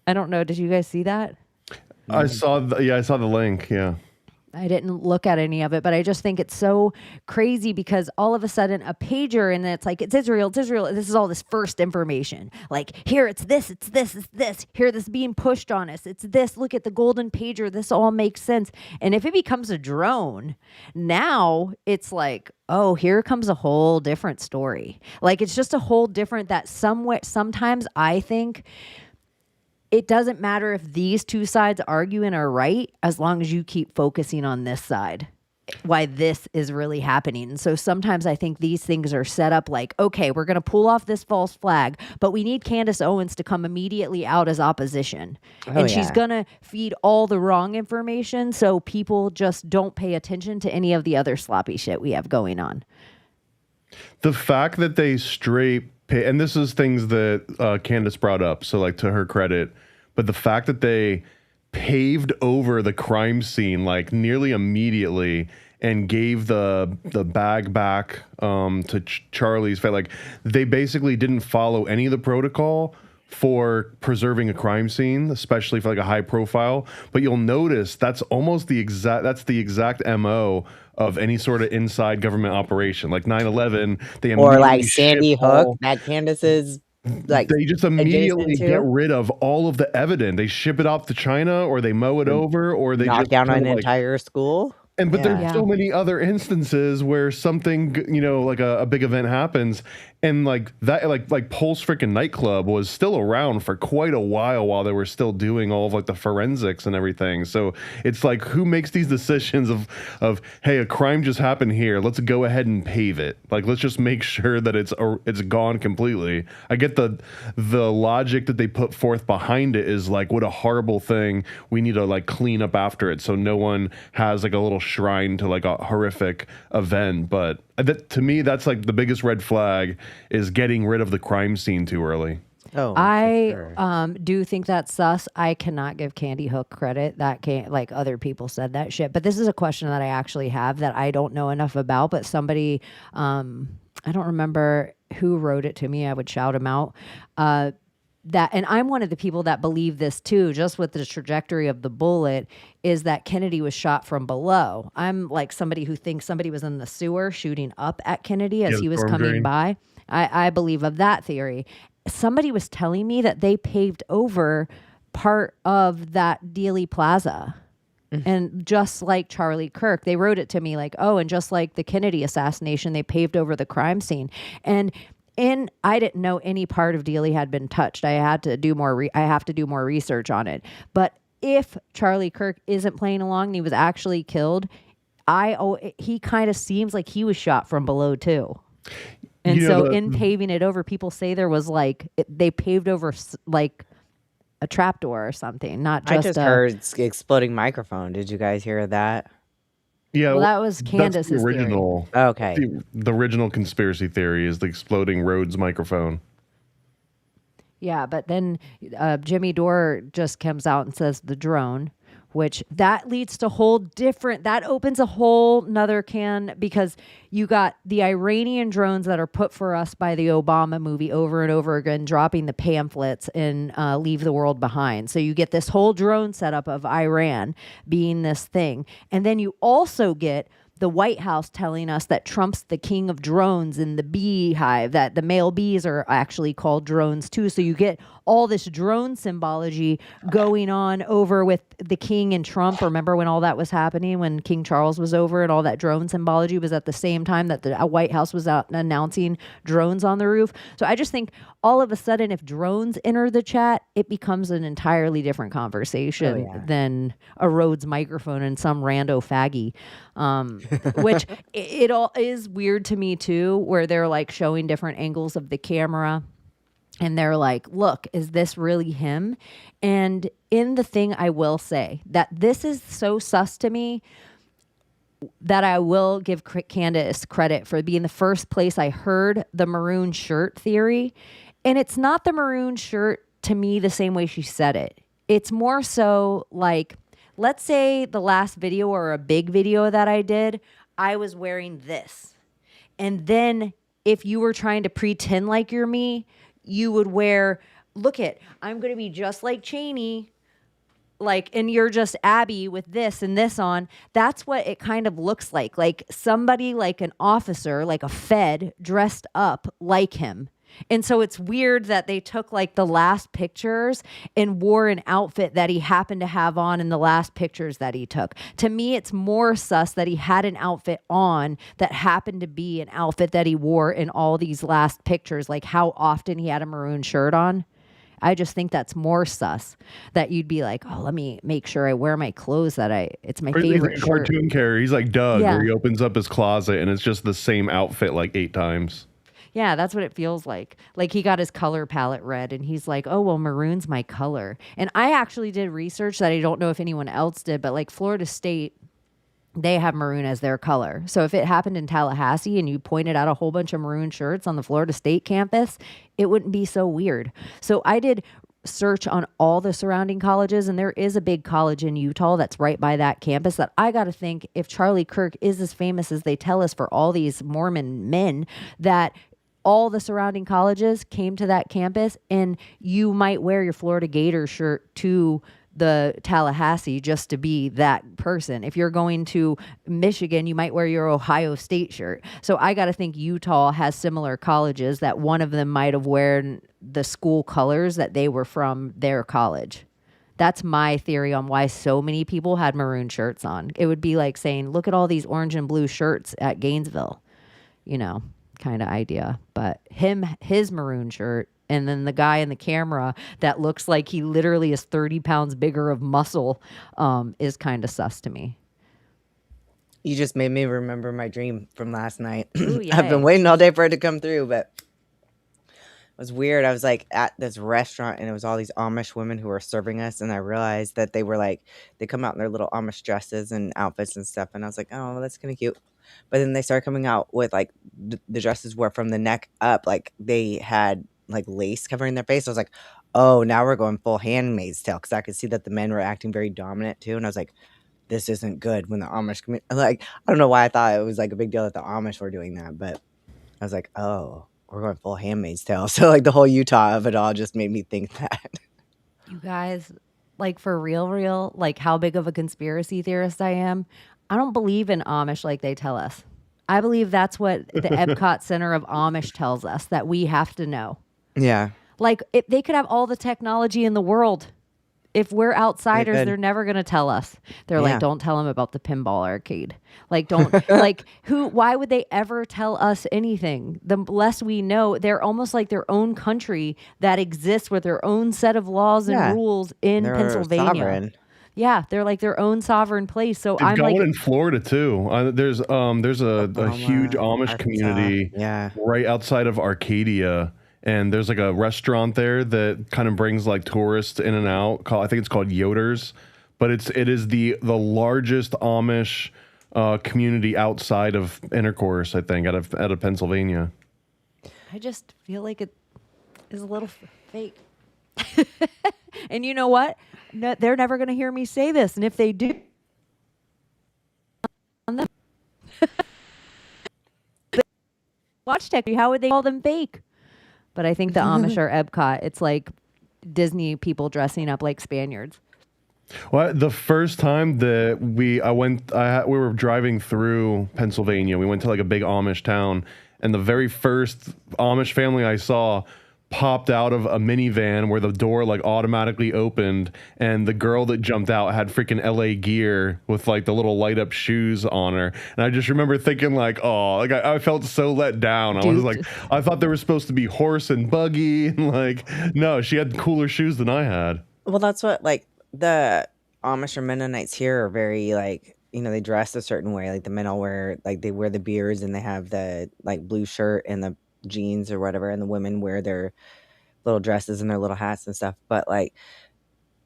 I don't know. Did you guys see that? I saw the link. Yeah. I didn't look at any of it, but I just think it's so crazy because all of a sudden a pager and it's like, it's Israel. This is all this first information. Like here, it's this. Here, this being pushed on us. It's this. Look at the golden pager. This all makes sense. And if it becomes a drone, now it's like, oh, here comes a whole different story. Like it's just a whole different sometimes I think it doesn't matter if these two sides argue and are right, as long as you keep focusing on this side, why this is really happening. And so sometimes I think these things are set up like, okay, we're going to pull off this false flag, but we need Candace Owens to come immediately out as opposition. And she's going to feed all the wrong information so people just don't pay attention to any of the other sloppy shit we have going on. The fact that they and this is things that Candace brought up, so like to her credit, but the fact that they paved over the crime scene like nearly immediately and gave the bag back to Charlie's face, like they basically didn't follow any of the protocol for preserving a crime scene, especially for like a high profile. But you'll notice that's the exact MO of any sort of inside government operation, like 9/11. Or like Sandy Hook, that Candace's like they just immediately get rid of all of the evidence. They ship it off to China, or they mow it over, or they knock just down an entire school. But there's so many other instances where something, like a big event happens, and like that, like Pulse freaking nightclub was still around for quite a while they were still doing all of like the forensics and everything. So it's like, who makes these decisions of hey, a crime just happened here, let's go ahead and pave it. Like, let's just make sure that it's gone completely. I get the logic that they put forth behind it is like, what a horrible thing. We need to like clean up after it so no one has like a little shrine to like a horrific event. But to me, that's like the biggest red flag, is getting rid of the crime scene too early. Oh, I do think that's sus. I cannot give Candy Hook credit. That can't, like, other people said that shit. But this is a question that I actually have that I don't know enough about. But somebody, I don't remember who wrote it to me. I would shout him out. that, and I'm one of the people that believe this too, just with the trajectory of the bullet, is that Kennedy was shot from below. I'm like somebody who thinks somebody was in the sewer shooting up at Kennedy as the he was storm coming drain. by. I believe of that theory. Somebody was telling me that they paved over part of that Dealey Plaza. And just like Charlie Kirk, they wrote it to me like, oh, and just like the Kennedy assassination, they paved over the crime scene. And I didn't know any part of Dealey had been touched. I had to do more. I have to do more research on it. But if Charlie Kirk isn't playing along and he was actually killed, he kind of seems like he was shot from below too. And so in paving it over, people say there was like they paved over like a trapdoor or something, not just. I just heard exploding microphone. Did you guys hear that? Yeah, Well, that was that's Candace's the original. Okay. The original conspiracy theory is the exploding Rhodes microphone. Yeah, but then Jimmy Dore just comes out and says the drone, which that leads to that opens a whole nother can, because you got the Iranian drones that are put for us by the Obama movie over and over again, dropping the pamphlets in Leave the World Behind. So you get this whole drone setup of Iran being this thing. And then you also get the White House telling us that Trump's the king of drones in the beehive, that the male bees are actually called drones too. So you get all this drone symbology going on over with the king and Trump. Remember when all that was happening, when King Charles was over, and all that drone symbology was at the same time that the White House was out announcing drones on the roof. So I just think all of a sudden, if drones enter the chat, it becomes an entirely different conversation than a Rhodes microphone and some rando faggy. Which it all is weird to me too, where they're like showing different angles of the camera. And they're like, look, is this really him? And in the thing, I will say that this is so sus to me that I will give Candace credit for being the first place I heard the maroon shirt theory. And it's not the maroon shirt to me the same way she said it. It's more so like, let's say the last video or a big video that I did, I was wearing this. And then if you were trying to pretend like you're me, you would wear, I'm going to be just like Chaney, like, and you're just Abbie with this and this on. That's what it kind of looks like somebody, like an officer, like a Fed dressed up like him. And so it's weird that they took like the last pictures and wore an outfit that he happened to have on in the last pictures that he took. To me, it's more sus that he had an outfit on that happened to be an outfit that he wore in all these last pictures, like how often he had a maroon shirt on. I just think that's more sus, that you'd be like, oh, let me make sure I wear my clothes it's my favorite He's shirt. like a cartoon character. He's like Doug, Yeah. where he opens up his closet and it's just the same outfit like 8 times. Yeah, that's what it feels like. Like he got his color palette red and he's like, oh, well, maroon's my color. And I actually did research that I don't know if anyone else did, but like Florida State, they have maroon as their color. So if it happened in Tallahassee and you pointed out a whole bunch of maroon shirts on the Florida State campus, it wouldn't be so weird. So I did search on all the surrounding colleges, and there is a big college in Utah that's right by that campus that I got to think, if Charlie Kirk is as famous as they tell us for all these Mormon men, that all the surrounding colleges came to that campus, and you might wear your Florida Gator shirt to the Tallahassee just to be that person. If you're going to Michigan, you might wear your Ohio State shirt. So I got to think Utah has similar colleges that one of them might have worn the school colors that they were from their college. That's my theory on why so many people had maroon shirts on. It would be like saying, look at all these orange and blue shirts at Gainesville, kind of idea. But his maroon shirt, and then the guy in the camera that looks like he literally is 30 pounds bigger of muscle, is kind of sus to me. You just made me remember my dream from last night. Ooh, I've yay. been waiting all day for it to come through, but it was weird. I was like at this restaurant and it was all these Amish women who were serving us, and I realized that they were like, they come out in their little Amish dresses and outfits and stuff, and I was like, oh, that's kind of cute. But then they started coming out with like the dresses were from the neck up, like they had like lace covering their face. I was like, oh, now we're going full Handmaid's Tale, because I could see that the men were acting very dominant too, and I was like, this isn't good. When the Amish like, I don't know why I thought it was like a big deal that the Amish were doing that, but I was like, oh, we're going full Handmaid's Tale. So like the whole Utah of it all just made me think that. You guys, like for real, like how big of a conspiracy theorist I am. I don't believe in Amish like they tell us. I believe that's what the Epcot Center of Amish tells us that we have to know. Yeah. Like if they could have all the technology in the world. If we're outsiders, could. they're never going to tell us. They're Yeah. like, don't tell them about the pinball arcade. Like, don't, why would they ever tell us anything? The less we know, they're almost like their own country that exists with their own set of laws and Yeah. rules in They're Pennsylvania. sovereign. Yeah, they're like their own sovereign place. So They've I'm got like, one in Florida too. There's a huge Amish Arkansas. community Yeah. right outside of Arcadia, and there's like a restaurant there that kind of brings like tourists in and out. I think it's called Yoder's, but it is the largest Amish community outside of Intercourse. I think out of Pennsylvania. I just feel like it is a little fake. And you know what? No, they're never going to hear me say this. And if they do, watch tech, how would they call them fake? But I think the Amish are Epcot. It's like Disney people dressing up like Spaniards. Well, the first time that we were driving through Pennsylvania. We went to like a big Amish town, and the very first Amish family I saw popped out of a minivan where the door like automatically opened, and the girl that jumped out had freaking LA gear with like the little light up shoes on her. And I just remember thinking like, oh, like I felt so let down. I was like, I thought they were supposed to be horse and buggy, and like, no, she had cooler shoes than I had. Well, that's what like the Amish or Mennonites here are very like, they dress a certain way. Like the men all wear, like they wear the beards and they have the like blue shirt and the jeans or whatever, and the women wear their little dresses and their little hats and stuff. But like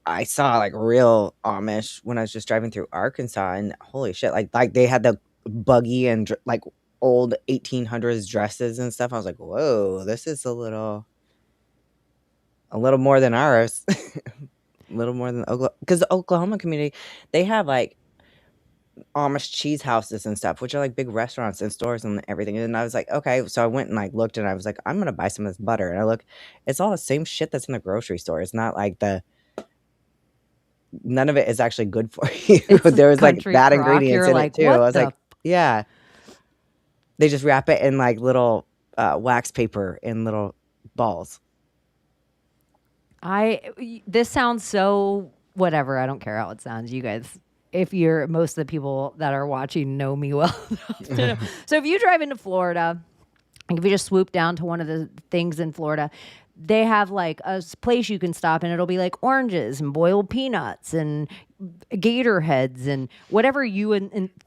I saw like real Amish when I was just driving through Arkansas, and holy shit, like they had the buggy and like old 1800s dresses and stuff. I was like, whoa, this is a little more than ours. A little more than Oklahoma, because the Oklahoma community, they have like Amish cheese houses and stuff, which are like big restaurants and stores and everything. And I was like, okay, so I went and like looked, and I was like, I'm gonna buy some of this butter. And I look, it's all the same shit that's in the grocery store. It's not like none of it is actually good for you. There was like country bad crock. ingredients You're in like, it too. what I was the like, yeah. They just wrap it in like little wax paper in little balls. This sounds so whatever. I don't care how it sounds. You guys, most of the people that are watching know me well enough to know. So if you drive into Florida, if you just swoop down to one of the things in Florida, they have like a place you can stop, and it'll be like oranges and boiled peanuts and gator heads and whatever you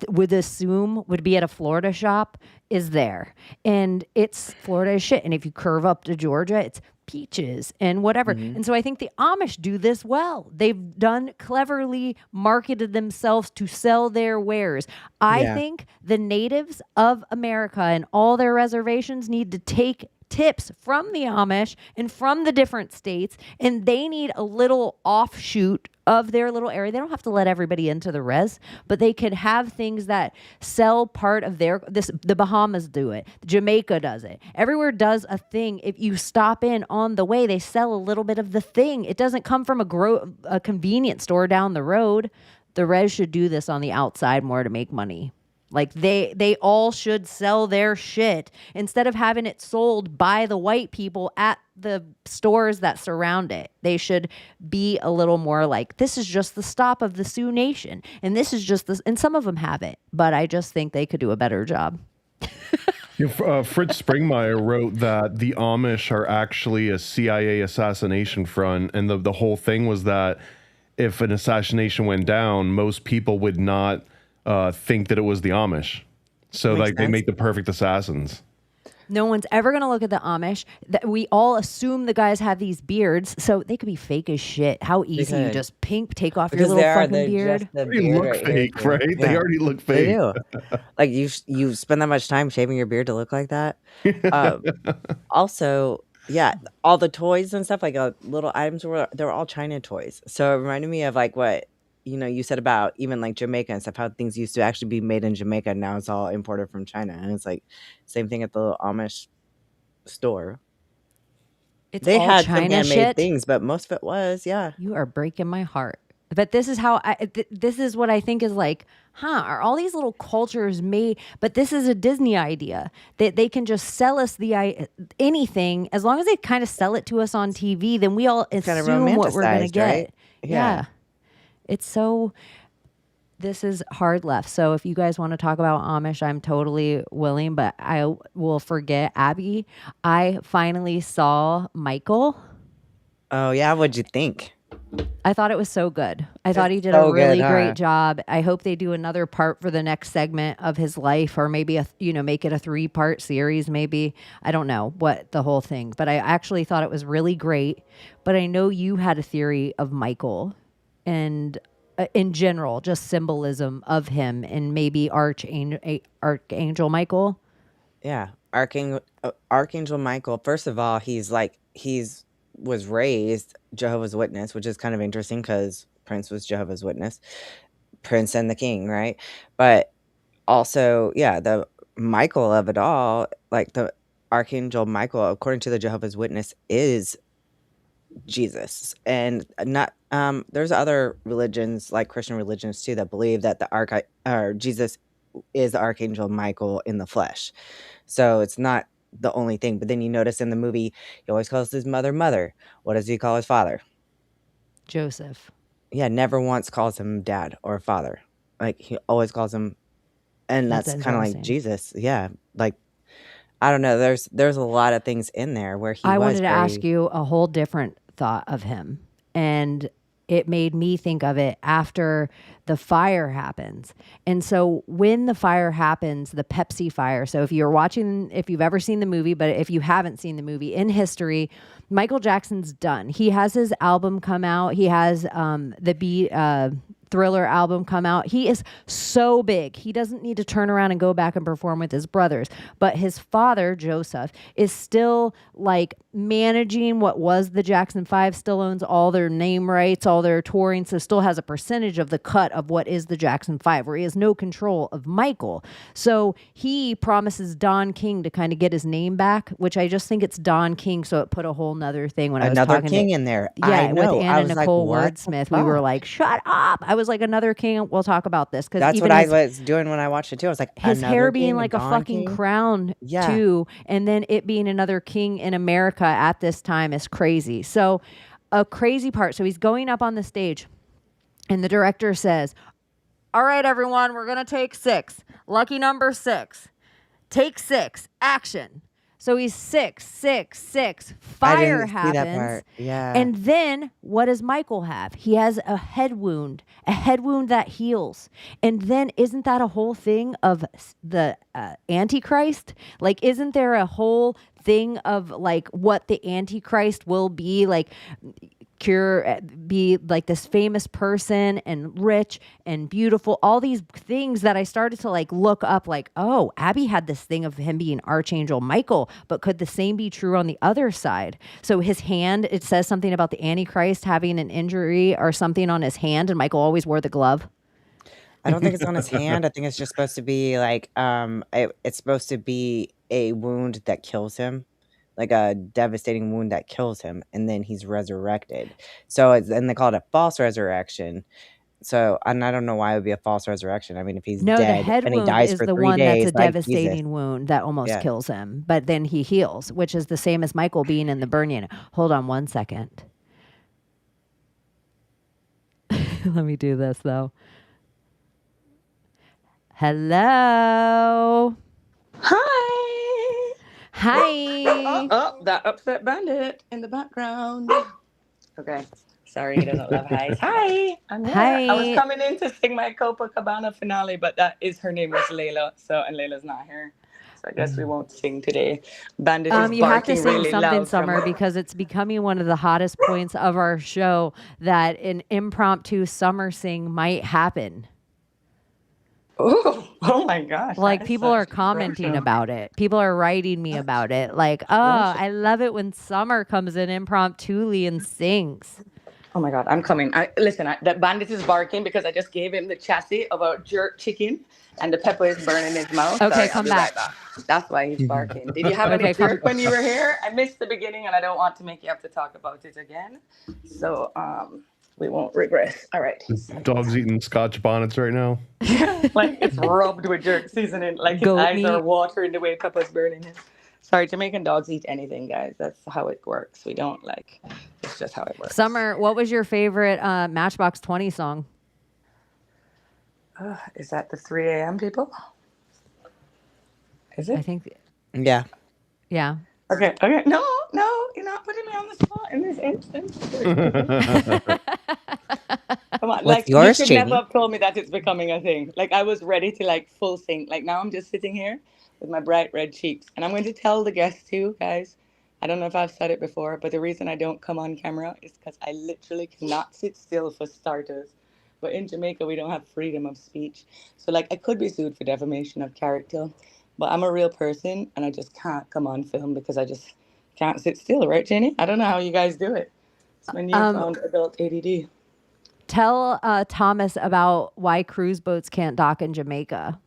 would assume would be at a Florida shop is there. And it's Florida as shit. And if you curve up to Georgia, it's peaches and whatever. And so I think the Amish do this well. They've done cleverly marketed themselves to sell their wares. I think the natives of America and all their reservations need to take tips from the Amish and from the different states, and they need a little offshoot of their little area. They don't have to let everybody into the res, but they could have things that sell part of the Bahamas do it. Jamaica does it. Everywhere does a thing. If you stop in on the way, they sell a little bit of the thing. It doesn't come from a convenience store down the road. The res should do this on the outside more to make money. Like they all should sell their shit instead of having it sold by the white people at the stores that surround it. They should be a little more like, this is just the stop of the Sioux Nation. And this is just this. And some of them have it, but I just think they could do a better job. Fritz Springmeier wrote that the Amish are actually a CIA assassination front. And the whole thing was that if an assassination went down, most people would not think that it was the Amish. So like they make the perfect assassins. No one's ever going to look at the Amish. We all assume the guys have these beards, so they could be fake as shit. How easy you just take off your little fucking beard. They already look fake, right? Yeah. They already look fake. They do. Like you spend that much time shaving your beard to look like that. Also, yeah, all the toys and stuff, like little items they're all China toys. So it reminded me of like what you said about even like Jamaica and stuff, how things used to actually be made in Jamaica, and now it's all imported from China. And it's like same thing at the little Amish store. It's They all had some China handmade shit. things, but most of it was, yeah. You are breaking my heart. But this is how this is what I think is like, are all these little cultures made? But this is a Disney idea that they can just sell us anything as long as they kind of sell it to us on TV. Then we all Kind of assume what we're gonna romanticized, get. right? Yeah. It's so. This is hard left. So if you guys want to talk about Amish, I'm totally willing. But I will forget Abbie. I finally saw Michael. Oh yeah, what'd you think? I thought it was so good. I thought he did so a really good, huh? great job. I hope they do another part for the next segment of his life, or maybe make it a 3-part series. Maybe I don't know what the whole thing, but I actually thought it was really great. But I know you had a theory of Michael, and in general, just symbolism of him, and maybe Archangel Michael. Yeah, Archangel Michael. First of all, was raised Jehovah's Witness, which is kind of interesting because Prince was Jehovah's Witness, Prince and the King, right? But also, yeah, the Michael of it all, like the Archangel Michael, according to the Jehovah's Witness, is Jesus. And not there's other religions, like Christian religions too, that believe that Jesus is the Archangel Michael in the flesh. So it's not the only thing. But then you notice in the movie, he always calls his mother mother. What does he call his father? Joseph. Yeah, never once calls him dad or father. Like he always calls him, and that's kind of like interesting. Jesus. Yeah, like I don't know. There's a lot of things in there where I wanted to ask you a whole different thought of him, and it made me think of it after the fire happens. And so when the fire happens, the Pepsi fire. So if you've ever seen the movie, but if you haven't seen the movie, in history, Michael Jackson's done. He has his album come out. He has the Beat Thriller album come out. He is so big. He doesn't need to turn around and go back and perform with his brothers. But his father, Joseph, is still like managing what was the Jackson 5, still owns all their name rights, all their touring, so still has a percentage of the cut of what is the Jackson 5, where he has no control of Michael. So he promises Don King to kind of get his name back, which I just think it's Don King, so it put a whole nother thing when I was another talking king to, in there. yeah, I know. with I Anna was like, Nicole what the Wordsmith, we were fuck? like, shut up. I was like, another king. We'll talk about this, because That's even what I his, was doing when I watched it too. I was like, his another hair being king, like a Don fucking King? crown Yeah. too, and then it being another king in America at this time is crazy. So a crazy part. So he's going up on the stage, and the director says, all right, everyone, we're going to take 6. Lucky number 6. Take 6. Action. So he's 6, 6, 6. Fire I didn't see that happens. part. Yeah. And then what does Michael have? He has a head wound that heals. And then isn't that a whole thing of the Antichrist? Like, isn't there a whole thing of like what the Antichrist will be like? Be like this famous person and rich and beautiful, all these things that I started to like look up, like, oh, Abbie had this thing of him being Archangel Michael, but could the same be true on the other side? So his hand, it says something about the Antichrist having an injury or something on his hand, and Michael always wore the glove. I don't think it's on his hand. I think it's just supposed to be like it's supposed to be a wound that kills him, like a devastating wound that kills him, and then he's resurrected. So and they call it a false resurrection. So and I don't know why it would be a false resurrection. I mean, if he's No, the dead head and he wound dies is for the 3 one that's days, a like Jesus. devastating wound that almost Yeah. kills him, but then he heals, which is the same as Michael being in the burning. Hold on one second. Let me do this though. Hello. Hi. Hi. Oh, that upset bandit in the background. Okay. Sorry, he doesn't love highs. Hi. I'm here. I Hi. was coming in to sing my Copacabana finale, but her name was Layla. So, and Layla's not here. So I guess we won't sing today. Bandit is You have to barking sing really something, loud from- Summer, because it's becoming one of the hottest points of our show that an impromptu summer sing might happen. Oh my gosh. Like, that is people are such commenting pressure. about it. People are writing me about it. Like, oh, I love it when Summer comes in impromptu and sings. Oh my God, I'm coming. That bandit is barking because I just gave him the chassis of a jerk chicken and the pepper is burning his mouth. Okay, Sorry, I'll come be back. right back. That's why he's barking. Did you have any Okay, come. jerk when you were here? I missed the beginning and I don't want to make you have to talk about it again. So we won't regress. All right. Dog's eating Scotch bonnets right now. Like it's rubbed with jerk seasoning. Like his Goat eyes are meat. watering the way pepper's burning his. Sorry, Jamaican dogs eat anything, guys. That's how it works. We don't like. It's just how it works. Summer, what was your favorite Matchbox 20 song? Is that the 3 a.m. people? Is it? I think, Yeah. yeah. Okay. No, you're not putting me on the spot in this instance. Come on, What's like yours, you should never Chaney? have told me that it's becoming a thing. Like I was ready to like full sing. Like now I'm just sitting here with my bright red cheeks, and I'm going to tell the guests too, guys. I don't know if I've said it before, but the reason I don't come on camera is because I literally cannot sit still for starters. But in Jamaica, we don't have freedom of speech, so like I could be sued for defamation of character. But I'm a real person, and I just can't come on film because I just can't sit still, right, Jenny? I don't know how you guys do it. It's my newfound adult ADD. Tell Thomas about why cruise boats can't dock in Jamaica.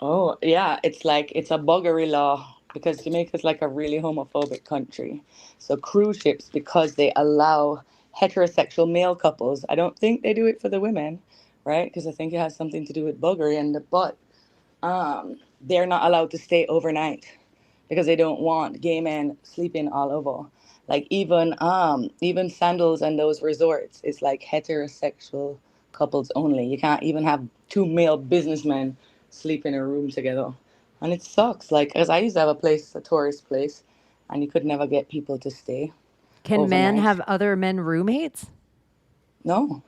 Oh, yeah, it's like it's a buggery law because Jamaica's like a really homophobic country. So cruise ships, because they allow heterosexual male couples, I don't think they do it for the women, right? Because I think it has something to do with buggery and the butt. They're not allowed to stay overnight because they don't want gay men sleeping all over. Like even sandals and those resorts is like heterosexual couples only. You can't even have two male businessmen sleep in a room together. And it sucks. Like, cause I used to have a place, a tourist place, and you could never get people to stay Can men overnight. have other men roommates? No.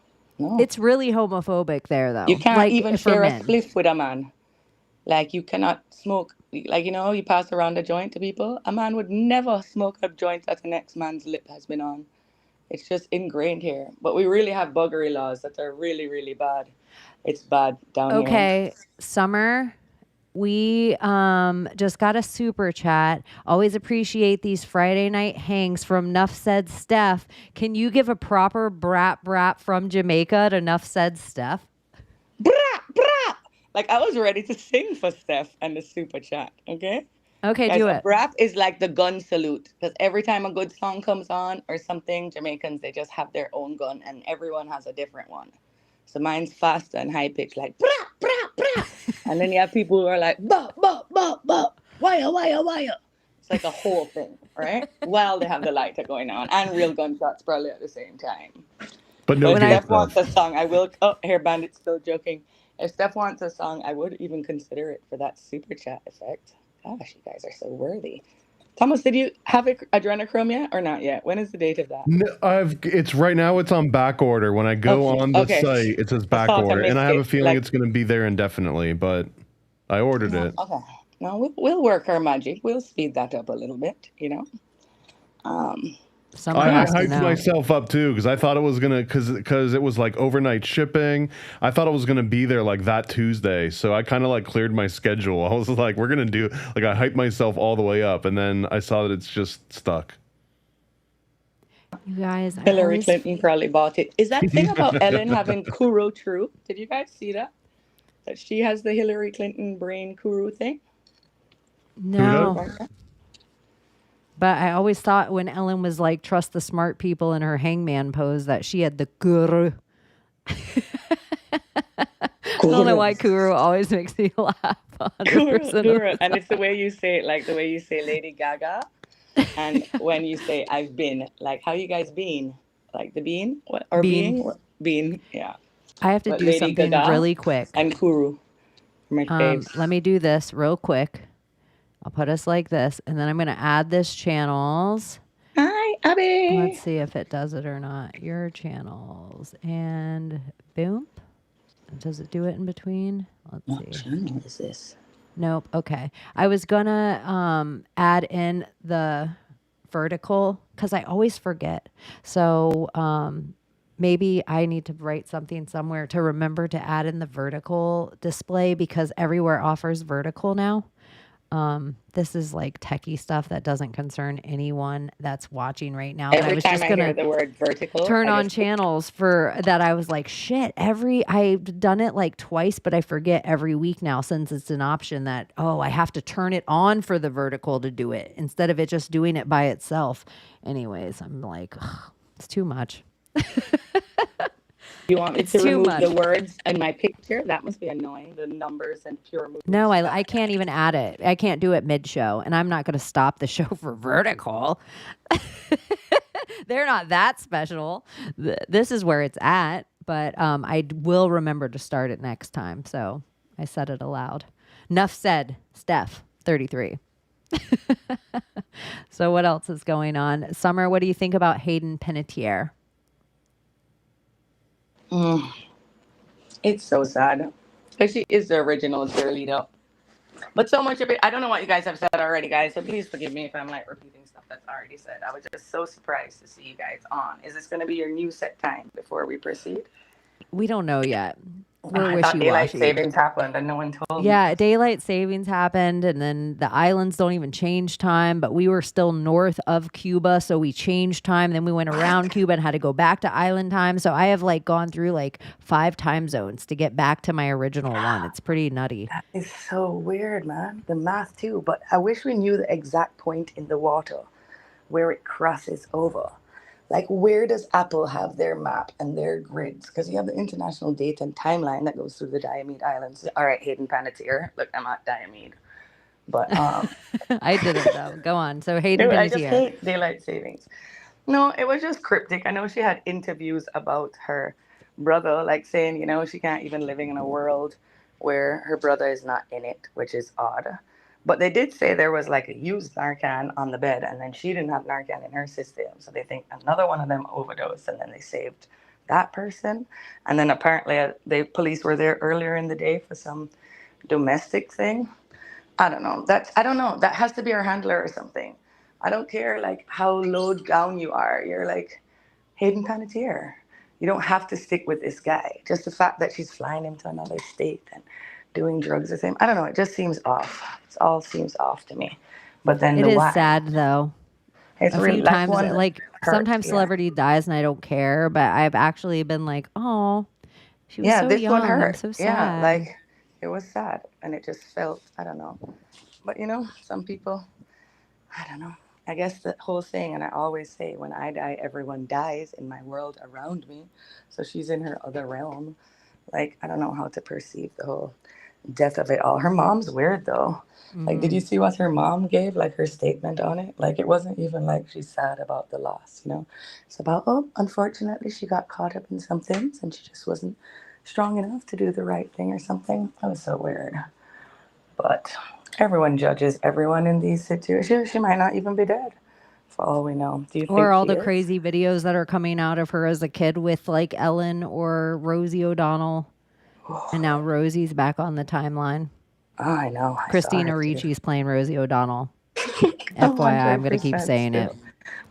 It's really homophobic there, though. You can't like even for share a men. spliff with a man. Like you cannot smoke. Like you pass around a joint to people. A man would never smoke a joint that the next man's lip has been on. It's just ingrained here. But we really have buggery laws that are really, really bad. It's bad down here. Okay, Summer, we just got a super chat. Always appreciate these Friday night hangs from Nuff Said Steph. Can you give a proper brap from Jamaica to Nuff Said Steph? Brah, brah. Like I was ready to sing for Steph and the super chat. Okay. Okay, Guys, do a it. brap is like the gun salute because every time a good song comes on or something, Jamaicans they just have their own gun and everyone has a different one. So mine's fast and high pitched, like brap, brap, brap. And then you have people who are like ba ba ba ba wire wire wire. It's like a whole thing, right? While they have the lighter going on and real gunshots probably at the same time. But no But if gay Steph stuff. wants a song, I will. Oh, here, Bandit's still joking. If Steph wants a song, I would even consider it for that super chat effect. Gosh, you guys are so worthy. Thomas, did you have adrenochrome yet or not yet? When is the date of that? No, it's right now. It's on back order. When I go on the Okay. site, it says back thought I order, and missed I have it. a feeling Like- it's going to be there indefinitely. But I ordered it. Okay. No, we'll work our magic. We'll speed that up a little bit, Summer I has to hyped know. myself up too because I thought it was gonna because it was like overnight shipping. I thought it was gonna be there like that Tuesday, so I kind of like cleared my schedule. I was like, we're gonna do like I hyped myself all the way up, and then I saw that it's just stuck. You guys, Hillary Clinton probably bought it. Is that thing about Ellen having Kuru true? Did you guys see that? That she has the Hillary Clinton brain Kuru thing? No. But I always thought when Ellen was like, trust the smart people in her hangman pose, that she had the guru. I don't know why Kuru always makes me laugh. 100% of Kuru. the And it's the way you say it, like the way you say Lady Gaga. And when you say I've been, like how you guys been? Like the bean? What, or Bean. being? What, bean, yeah. I have to But do Lady something Gaga really quick. And Kuru. My faves. Let me do this real quick. I'll put us like this, and then I'm going to add this channels. Hi, Abbie. Let's see if it does it or not. Your channels. And boom. Does it do it in between? Let's What see. channel is this? Nope. Okay. I was going to add in the vertical because I always forget. So maybe I need to write something somewhere to remember to add in the vertical display because everywhere offers vertical now. This is like techie stuff that doesn't concern anyone that's watching right now. But I Every was time just I hear gonna the word vertical, turn I on just channels for that. I was like, shit, I've done it like twice, but I forget every week now since it's an option that, oh, I have to turn it on for the vertical to do it instead of it just doing it by itself. Anyways, I'm like, ugh, it's too much. you want me It's to too remove much. the words in my picture? That must be annoying. The numbers and pure moves. No, I can't even add it. I can't do it mid show, and I'm not going to stop the show for vertical. They're not that special. This is where it's at, but I will remember to start it next time. So I said it aloud. Enough said. Steph, 33. So what else is going on? Summer, what do you think about Hayden Panettiere? It's so sad. Because she is the original cheerleader. But so much of it, I don't know what you guys have said already, guys. So please forgive me if I'm like repeating stuff that's already said. I was just so surprised to see you guys on. Is this going to be your new set time before we proceed? We don't know yet. We're I thought daylight wishy-washy. savings happened and no one told me. Yeah, daylight savings happened, and then the islands don't even change time, but we were still north of Cuba, so we changed time. Then we went around Cuba and had to go back to island time. So I have like gone through like 5 time zones to get back to my original one. It's pretty nutty. That is so weird, man. The math too. But I wish we knew the exact point in the water where it crosses over. Like, where does Apple have their map and their grids? Because you have the international date and timeline that goes through the Diomede Islands. All right, Hayden Panettiere. Look, I'm at Diomede. But I didn't though. Go on. So Hayden I just Panettiere. hate daylight savings. No, it was just cryptic. I know she had interviews about her brother, like saying, she can't even living in a world where her brother is not in it, which is odd. But they did say there was like a used Narcan on the bed, and then she didn't have Narcan in her system. So they think another one of them overdosed, and then they saved that person. And then apparently the police were there earlier in the day for some domestic thing. I don't know. I don't know. That has to be her handler or something. I don't care like how low down you are. You're like Hayden Panettiere. You don't have to stick with this guy. Just the fact that she's flying him to another state and doing drugs with him. I don't know. It just seems off. It all seems off to me. But then It is why? sad though. It's A really few that's times, one that like hurt, sometimes yeah. celebrity dies and I don't care, but I've actually been like, oh, she was Yeah, so this young. one I'm hurt. so sad. Yeah, like it was sad, and it just felt. I don't know. But some people. I don't know. I guess the whole thing, and I always say, when I die, everyone dies in my world around me. So she's in her other realm. Like, I don't know how to perceive the whole death of it all. Her mom's weird, though. Like, did you see what her mom gave, like her statement on it? Like, it wasn't even like she's sad about the loss. It's about, oh, unfortunately, she got caught up in some things and she just wasn't strong enough to do the right thing or something. That was so weird. But everyone judges everyone in these situations. She might not even be dead, for all we know. Do you think Or all she the is? crazy videos that are coming out of her as a kid with like Ellen or Rosie O'Donnell. And now Rosie's back on the timeline. Oh, I know. I saw Christina her too. Ricci's playing Rosie O'Donnell. FYI, I'm going to keep 100% saying it. still.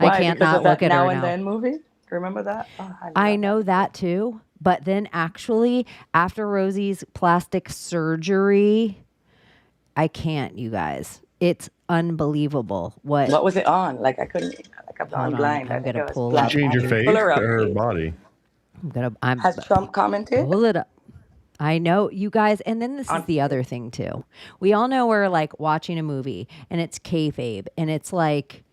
I Why? can't Because not of that look at Now her and now. Then movie? Remember that? Oh, I love know that too. But then actually, after Rosie's plastic surgery, I can't, you guys. It's unbelievable. What was it on? Like, I couldn't. Like, I've gone Hold on, blind. I'm I think gonna it was pull Black up. Change your Magic. face Pull her up, or her please. body? I'm Has Trump commented? pull it up. I know, you guys, and then this is the other thing too. We all know we're like watching a movie and it's kayfabe and it's like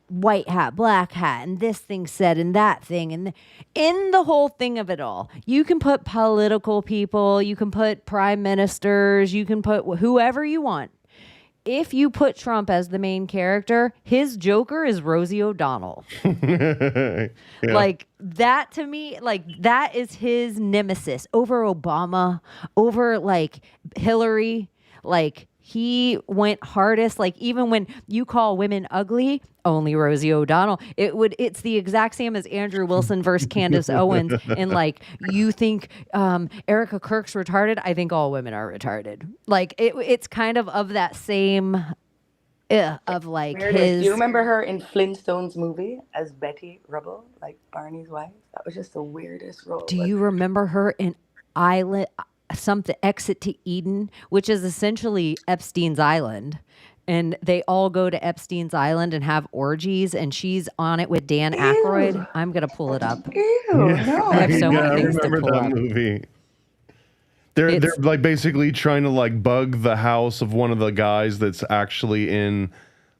white hat, black hat, and this thing said and that thing. And in the whole thing of it all, you can put political people, you can put prime ministers, you can put whoever you want. If you put Trump as the main character, his Joker is Rosie O'Donnell. Yeah. Like that to me, like that is his nemesis over Obama, over like Hillary. Like he went hardest. Like even when you call women ugly, only Rosie O'Donnell. It's the exact same as Andrew Wilson versus Candace Owens. And like you think Erica Kirk's retarded, I think all women are retarded. Like it's kind of that same of like Do you remember her in Flintstones movie as Betty Rubble, like Barney's wife? That was just the weirdest role. Do you remember her in something Exit to Eden, which is essentially Epstein's Island. And they all go to Epstein's Island and have orgies, and she's on it with Dan Aykroyd. I'm gonna pull it up. Ew, no. I have so Yeah, many I things to remember pull that up. movie. They're It's- like basically trying to like bug the house of one of the guys that's actually in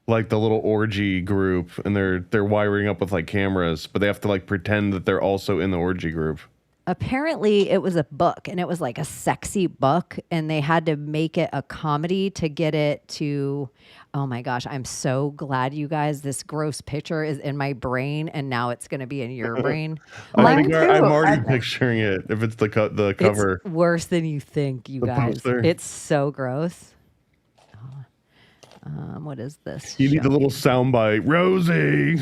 like the little orgy group, and they're wiring up with like cameras, but they have to like pretend that they're also in the orgy group. Apparently it was a book, and it was like a sexy book, and they had to make it a comedy to get it to, oh my gosh, I'm so glad you guys, this gross picture is in my brain, and now it's going to be in your brain. I'm too. already picturing it. If it's the cover, It's worse than you think, you The guys. poster. It's so gross. What is this? you need the little soundbite, Rosie.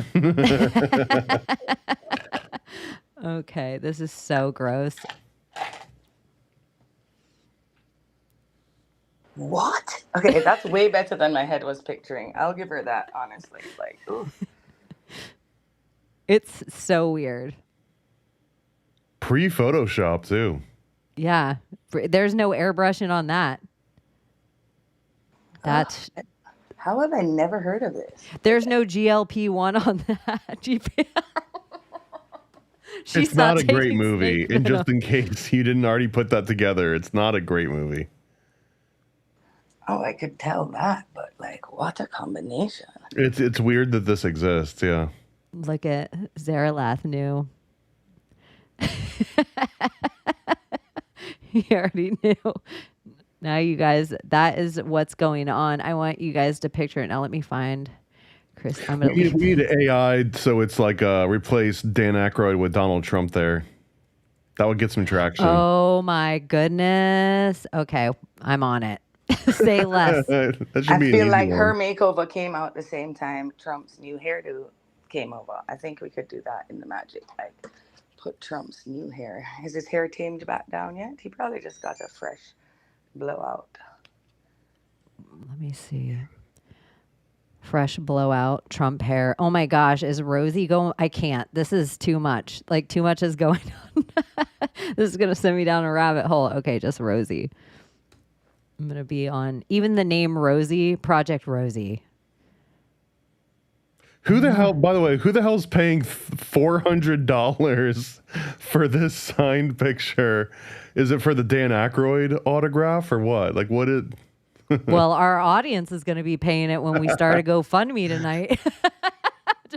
Okay, this is so gross. What? Okay, that's way better than my head was picturing. I'll give her that, honestly. Like, ooh. It's so weird. Pre-Photoshop too. Yeah, there's no airbrushing on that. That's How have I never heard of this? there's no GLP-1 on that. It's not a great taking movie. snake And venom. just in case you didn't already put that together, it's not a great movie. Oh, I could tell that, but like, what a combination. It's weird that this exists. Yeah. Look at Zaralath knew. He already knew. Now you guys, that is what's going on. I want you guys to picture it. Now let me find Chris. I'm gonna We need AI so it's like replace Dan Aykroyd with Donald Trump there. That would get some traction. Oh my goodness. Okay, I'm on it. Say less. That should I be an feel easy like her one. makeover came out the same time Trump's new hairdo came over. I think we could do that in the magic. Like, put Trump's new hair. Is his hair tamed back down yet? He probably just got a fresh blowout. Let me see. Fresh blowout, Trump hair. Oh my gosh, is Rosie going? I can't. This is too much. Like, too much is going on. This is going to send me down a rabbit hole. Okay, just Rosie. I'm going to be on even the name Rosie, Project Rosie. Who the hell, by the way, who the hell's paying $400 for this signed picture? Is it for the Dan Aykroyd autograph or what? Like, what it? Well, our audience is going to be paying it when we start a GoFundMe tonight.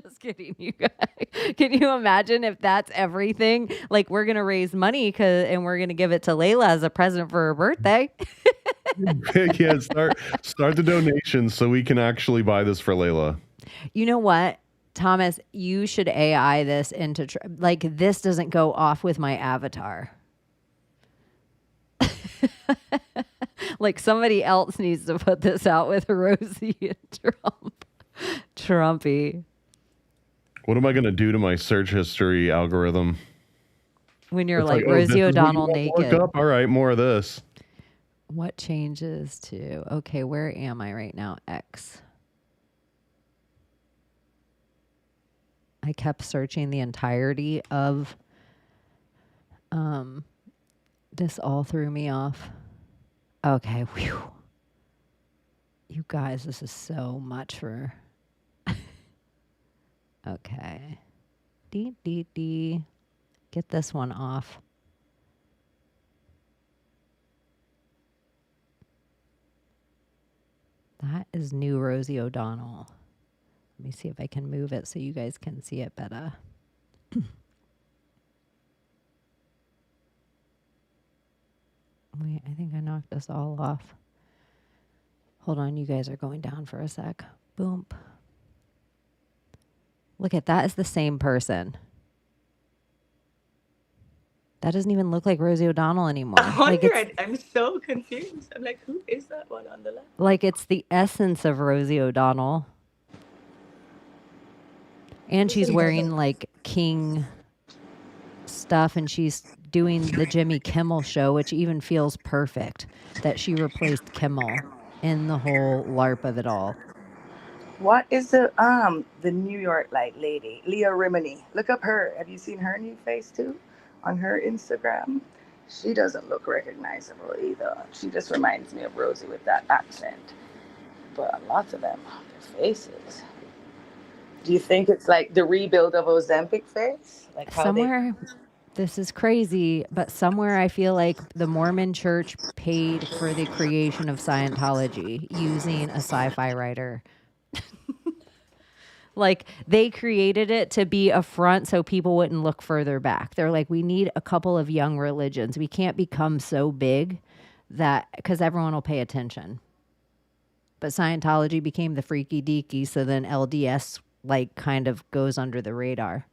Just kidding, you guys. Can you imagine if that's everything? Like, we're going to raise money and we're going to give it to Layla as a present for her birthday. Yeah, start the donations so we can actually buy this for Layla. You know what, Thomas? You should AI this into like this doesn't go off with my avatar. Like somebody else needs to put this out with Rosie and Trump. Trumpy. What am I going to do to my search history algorithm? When you're It's like oh, this Rosie is what you O'Donnell wanna look naked. up? All right, more of this. What changes to? Okay, where am I right now? X. I kept searching the entirety of this all threw me off. Okay, whew. You guys, this is so much for okay. D. Get this one off. That is new Rosie O'Donnell. Let me see if I can move it so you guys can see it better. Wait, I think I knocked this all off. Hold on, you guys are going down for a sec. Boom. Look at that is the same person. That doesn't even look like Rosie O'Donnell anymore. Like I'm so confused. I'm like, who is that one on the left? like it's the essence of Rosie O'Donnell. And she's wearing like King stuff, and she's doing the Jimmy Kimmel show, which even feels perfect that she replaced Kimmel in the whole LARP of it all. What is the New York like lady, Leah Remini? Look up her. Have you seen her new face too? On her Instagram, She doesn't look recognizable either. She just reminds me of Rosie with that accent. But lots of them, their faces. Do you think it's like the rebuild of Ozempic face? Like how they. Somewhere, this is crazy, but somewhere I feel like the Mormon church paid for the creation of Scientology using a sci-fi writer. Like they created it to be a front so people wouldn't look further back. They're like, we need a couple of young religions. We can't become so big that because everyone will pay attention. But Scientology became the freaky deaky, so then LDS like kind of goes under the radar.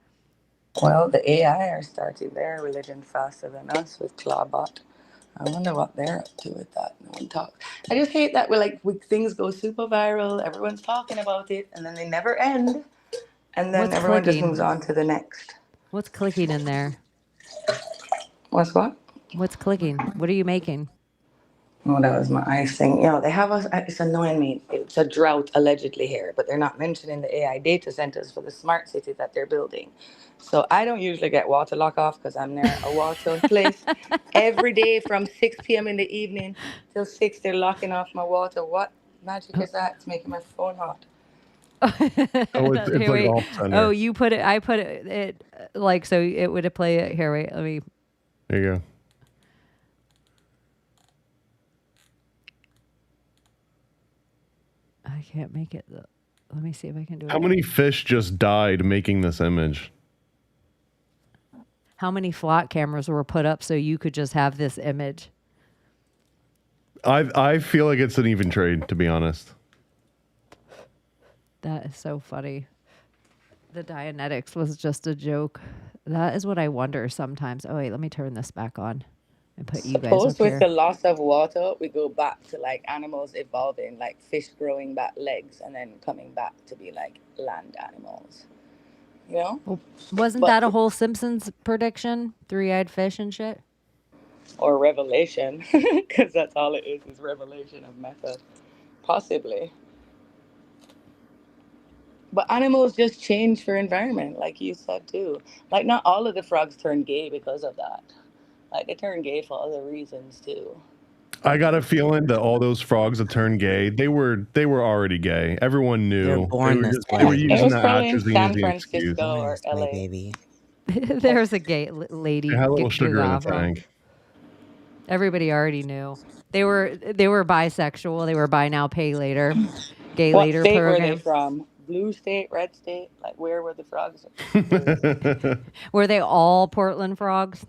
Well, the AI are starting their religion faster than us with Clawbot. I wonder what they're up to with that. No one talks. I just hate that things go super viral. Everyone's talking about it, and then they never end. And then What's everyone just clicking? moves on to the next. What's clicking in there? What's what? What's clicking? What are you making? Oh, that was my ice thing. You know, they have us. It's annoying me. It's a drought allegedly here, but they're not mentioning the AI data centers for the smart city that they're building. So I don't usually get water lock off because I'm near a water place. Every day from 6 p.m. in the evening till 6, they're locking off my water. What magic is that? It's making my phone hot. Oh, it's Here, like wait. off center. Oh, you put it. I put it like so. It would play it here. Wait, let me. There you go. I can't make it. Let me see if I can do it. How many fish just died making this image? How many flock cameras were put up so you could just have this image? I feel like it's an even trade, to be honest. That is so funny. The Dianetics was just a joke. That is what I wonder sometimes. Oh wait, let me turn this back on and put you guys up Suppose with here. the loss of water, we go back to like animals evolving, like fish growing back legs and then coming back to be like land animals. You know? Well, wasn't But- that a whole Simpsons prediction? Three-eyed fish and shit? Or revelation, because that's all it is revelation of method. Possibly. But animals just change for environment, like you said too. Like not all of the frogs turn gay because of that. Like they turn gay for other reasons too. I got a feeling that all those frogs that turned gay, they were already gay. Everyone knew. They're born this They were way. It using was the probably in atrazine as San the excuse. Francisco or Yes, my LA. baby. There's a gay lady. They had a little Get sugar in the off 'em. tank. Everybody already knew. They were bisexual. They were buy now, pay later. Gay What later state were they program. from? Blue state, red state? Like where were the frogs? Were they all Portland frogs?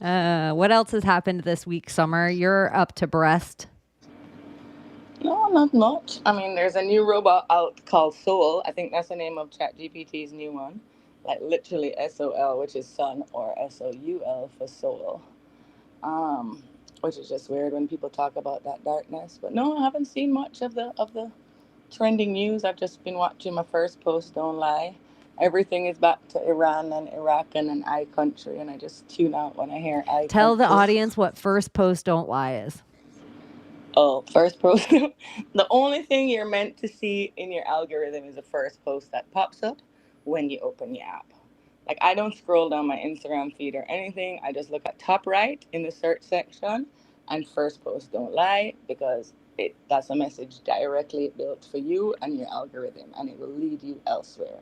What else has happened this week, Summer? You're up to breast. No, not much. I mean, there's a new robot out called Soul. I think that's the name of ChatGPT's new one. Like literally SOL, which is sun, or SOUL for soul. Which is just weird when people talk about that darkness. But no, I haven't seen much of the trending news. I've just been watching my first post, don't lie. Everything is back to Iran and Iraq and an I country, and I just tune out when I hear I Tell the country. audience what first post don't lie is. Oh, first post. The only thing you're meant to see in your algorithm is the first post that pops up when you open your app. Like I don't scroll down my Instagram feed or anything. I just look at top right in the search section and first post don't lie, because that's a message directly built for you and your algorithm, and it will lead you elsewhere.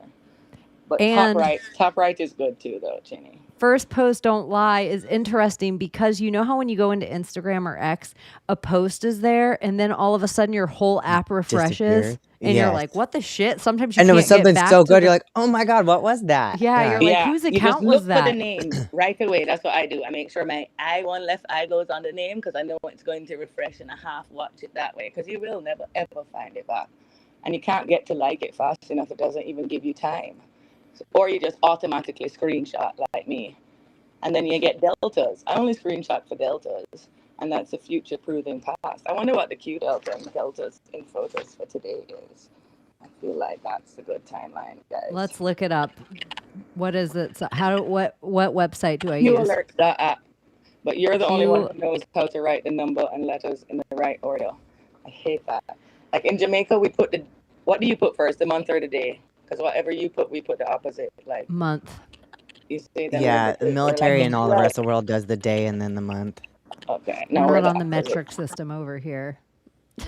But And- top right is good too though, Chaney. First post don't lie is interesting because you know how when you go into Instagram or X, a post is there and then all of a sudden your whole app refreshes Disappears. and you're Yes. like, what the shit? Sometimes you And can't it was get something back so to good. the- You're like, oh my God, what was that? Yeah, you're like, whose you account just look was that? for the name right away. That's what I do. I make sure my one left eye goes on the name, because I know it's going to refresh and I half watch it that way, because you will never ever find it back, and you can't get to like it fast enough. It doesn't even give you time, or you just automatically screenshot like me, and then you get deltas. I only screenshot for deltas, and that's a future proving past. I wonder what the Q delta and deltas in photos for today is. I feel like that's a good timeline, guys. Let's look it up. What is it? So what website do I You use? alert that app, but you're the only Q- one who knows how to write the number and letters in the right order. I hate that. Like in Jamaica, we put what do you put first, the month or the day? Because whatever you put, we put the opposite. Like Month. You say them Yeah, the limited. They're like military and all the right. rest of the world does the day and then the month. Okay, We're now we're not on the opposite. metric system over here. I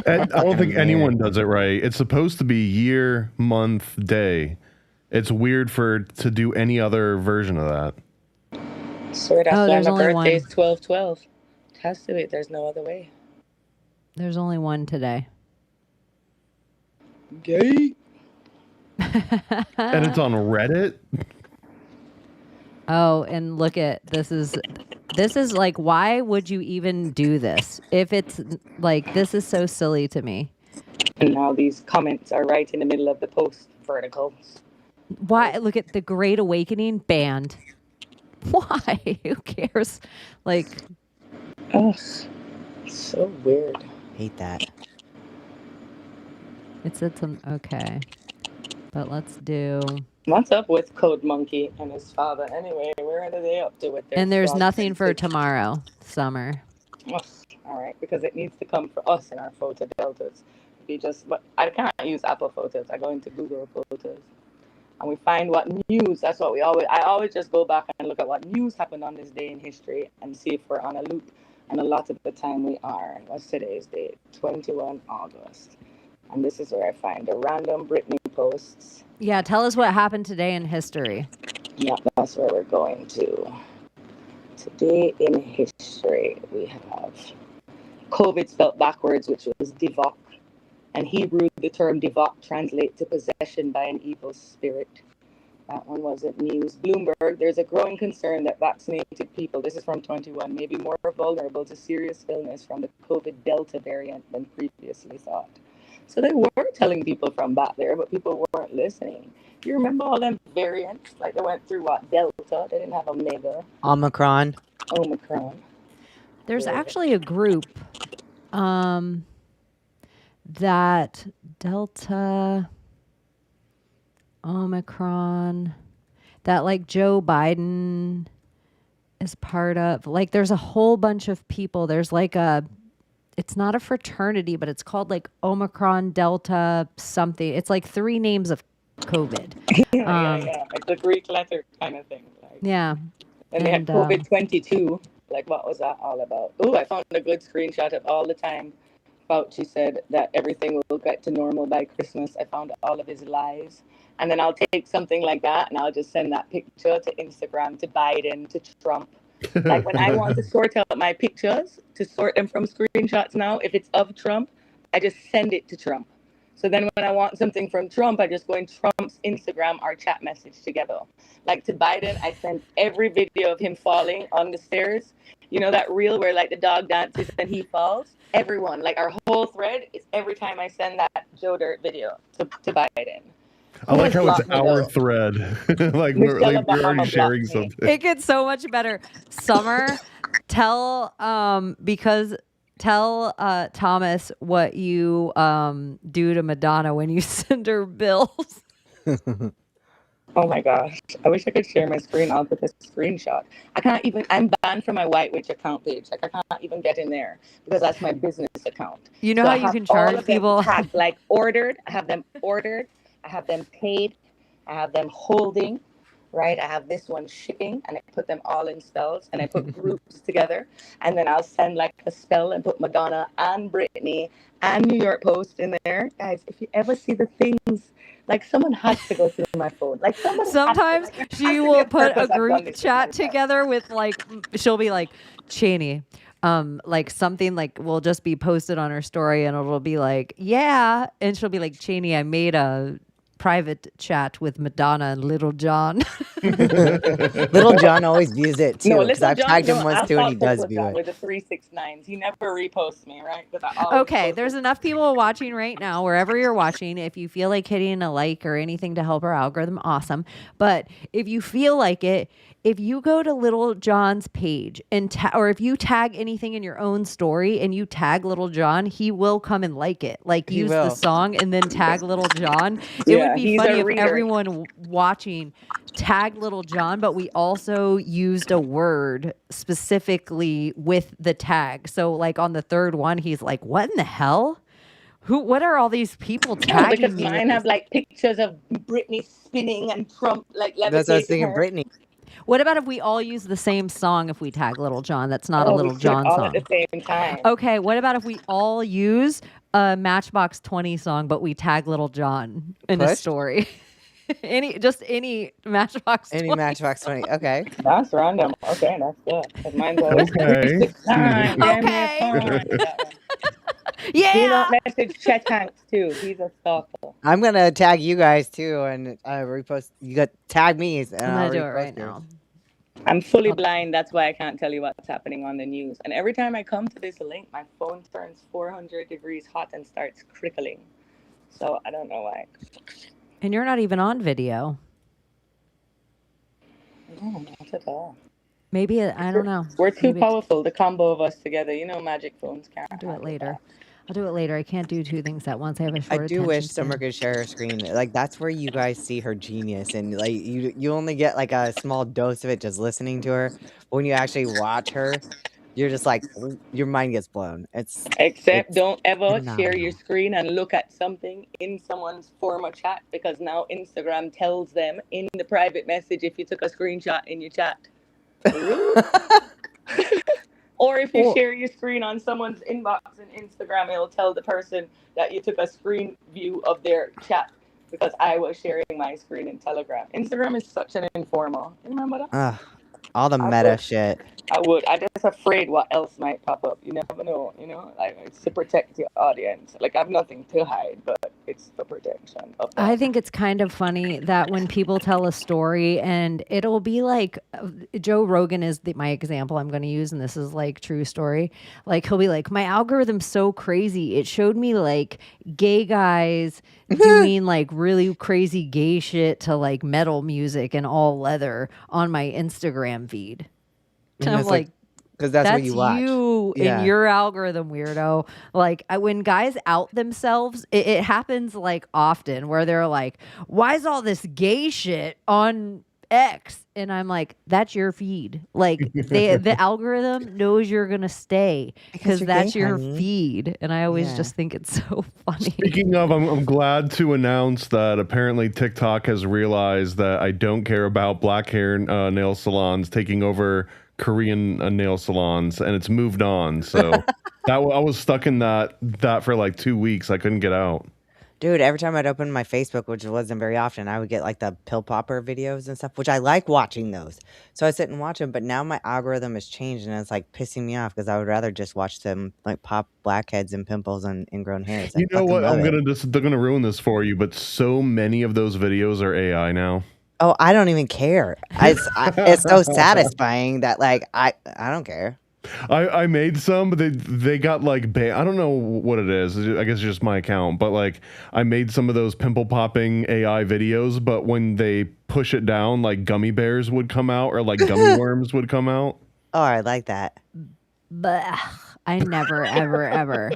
don't think Fucking anyone weird. does it right. It's supposed to be year, month, day. It's weird to do any other version of that. So that's Oh, why there's my only birthday is one. 12/12. It has to be. There's no other way. There's only one today. Gay. And it's on Reddit. Oh, and look at this is like, why would you even do this? If it's like, this is so silly to me. And now these comments are right in the middle of the post verticals. Why? Look at the Great Awakening banned. Why? Who cares? Like, Oh, so weird. Hate that. it said some, okay. But let's do, What's up with Code Monkey and his father? Anyway, where are they up to with their and there's frog nothing for sensitive- tomorrow, Summer. Oh, all right, because it needs to come for us in our photo deltas. But I can't use Apple Photos. I go into Google Photos, and we find what news. That's what I always just go back and look at what news happened on this day in history and see if we're on a loop. And a lot of the time we are. What's today's date? 21 August. And this is where I find the random Britney posts. Yeah, tell us what happened today in history. Yeah, that's where we're going to. Today in history, we have COVID spelled backwards, which was Divok. And Hebrew, the term Divok translates to possession by an evil spirit. That one wasn't news. Bloomberg, there's a growing concern that vaccinated people, this is from 21, may be more vulnerable to serious illness from the COVID Delta variant than previously thought. So they were telling people from back there, but people weren't listening. You remember all them variants? Like they went through what? Delta. They didn't have Omega. Omicron. There's actually a group that Delta, Omicron, that like Joe Biden is part of. Like there's a whole bunch of people. There's like it's not a fraternity, but it's called like Omicron, Delta, something. It's like 3 names of COVID. Yeah. Like the Greek letter kind of thing. Like. Yeah. And they had COVID 22. Like, what was that all about? Oh, I found a good screenshot of all the time Fauci said that everything will get to normal by Christmas. I found all of his lies. And then I'll take something like that and I'll just send that picture to Instagram, to Biden, to Trump. Like when I want to sort out my pictures, to sort them from screenshots now, if it's of Trump, I just send it to Trump. So then when I want something from Trump, I just go in Trump's Instagram or chat message together. Like to Biden, I send every video of him falling on the stairs. You know that reel where like the dog dances and he falls? Everyone, like our whole thread is every time I send that Joe Dirt video to Biden. I like how it's our thread. like we're already sharing something. It gets so much better. Summer, tell Thomas what you do to Madonna when you send her bills. Oh my gosh. I wish I could share my screen. I'll put this screenshot. I'm banned from my White Witch account page. Like I can't even get in there because that's my business account. You know how you can charge people? Tagged, like ordered. I have them ordered. I have them paid. I have them holding. Right? I have this one shipping and I put them all in spells and I put groups together and then I'll send like a spell and put Madonna and Britney and New York Post in there. Guys, if you ever see the things, like someone has to go through my phone. Like sometimes she will put a group chat together with like, she'll be like, Chaney, like something like will just be posted on her story and it'll be like, yeah. And she'll be like, Chaney, I made a private chat with Madonna and Little John. Little John always views it too. No, because I've tagged him once too and he does view it. With the 369s. He never reposts me, right? Okay, there's enough people watching right now, wherever you're watching. If you feel like hitting a like or anything to help our algorithm, awesome. But if you feel like it, if you go to Little John's page and or if you tag anything in your own story and you tag Little John, he will come and like it. Like use the song and then tag Little John. It would be funny if everyone watching tagged Little John, but we also used a word specifically with the tag. So like on the third one, he's like, what in the hell? What are all these people No, tagging because me with? mine have like pictures of Britney spinning and Trump like That's what I was levitating thinking, her. Brittany. What about if we all use the same song if we tag Little John? That's not a Oh, we Little should John all at song. the same time. Okay, what about if we all use a Matchbox 20 song, but we tag Little John in a Push? story? any Matchbox 20. Any Matchbox 20. Okay. That's random. Okay, that's good. 'Cause mine's always Okay. 369. Damn near Okay. fine. That one. Do Yeah. not message Chet Hanks too. He's a stalker. I'm gonna tag you guys too and repost. You got tag me. And I'm I'll gonna do it repost right yours. now. I'm fully blind. That's why I can't tell you what's happening on the news. And every time I come to this link, my phone turns 400 degrees hot and starts crickling. So I don't know why. And you're not even on video. No, not at all. Maybe I don't know. We're too Maybe powerful, the combo of us together. You know, magic phones can't. I'll do it handle later. that. I'll do it later. I can't do two things at once. I have a short I do attention wish span. Summer could share her screen. Like that's where you guys see her genius, and like you only get like a small dose of it just listening to her. But when you actually watch her, you're just like your mind gets blown. Except don't ever share phenomenal. your screen and look at something in someone's former chat, because now Instagram tells them in the private message if you took a screenshot in your chat. Or if you share your screen on someone's inbox in Instagram, it'll tell the person that you took a screen view of their chat, because I was sharing my screen in Telegram. Instagram is such an informal. You remember that? Ugh, all the I meta would. shit. I would. I'm just afraid what else might pop up. You never know, like it's to protect your audience. Like I've nothing to hide, but it's the protection of that. I think it's kind of funny that when people tell a story and it'll be like Joe Rogan is my example I'm going to use, and this is like true story. Like he'll be like, my algorithm's so crazy. It showed me like gay guys doing like really crazy gay shit to like metal music and all leather on my Instagram feed. And I'm it's like, because that's what you watch. you Yeah. in your algorithm, weirdo. Like when guys out themselves, it happens like often where they're like, why is all this gay shit on X? And I'm like, that's your feed. Like the algorithm knows you're going to stay because you're that's gay, your honey. feed. And I always Yeah. just think it's so funny. Speaking of, I'm glad to announce that apparently TikTok has realized that I don't care about black hair nail salons taking over Korean nail salons, and it's moved on. So I was stuck in that for like 2 weeks. I couldn't get out. Dude, every time I'd open my Facebook, which wasn't very often, I would get like the pill popper videos and stuff, which I like watching those. So I sit and watch them, but now my algorithm has changed and it's like pissing me off because I would rather just watch them like pop blackheads and pimples and ingrown hairs. You know what? They're gonna ruin this for you, but so many of those videos are AI now. Oh, I don't even care. It's so satisfying that like I don't care. I made some, but they got like banned. I don't know what it is. I guess it's just my account, but like I made some of those pimple popping AI videos, but when they push it down, like gummy bears would come out or like gummy worms would come out. Oh, I like that. But I never, ever, ever.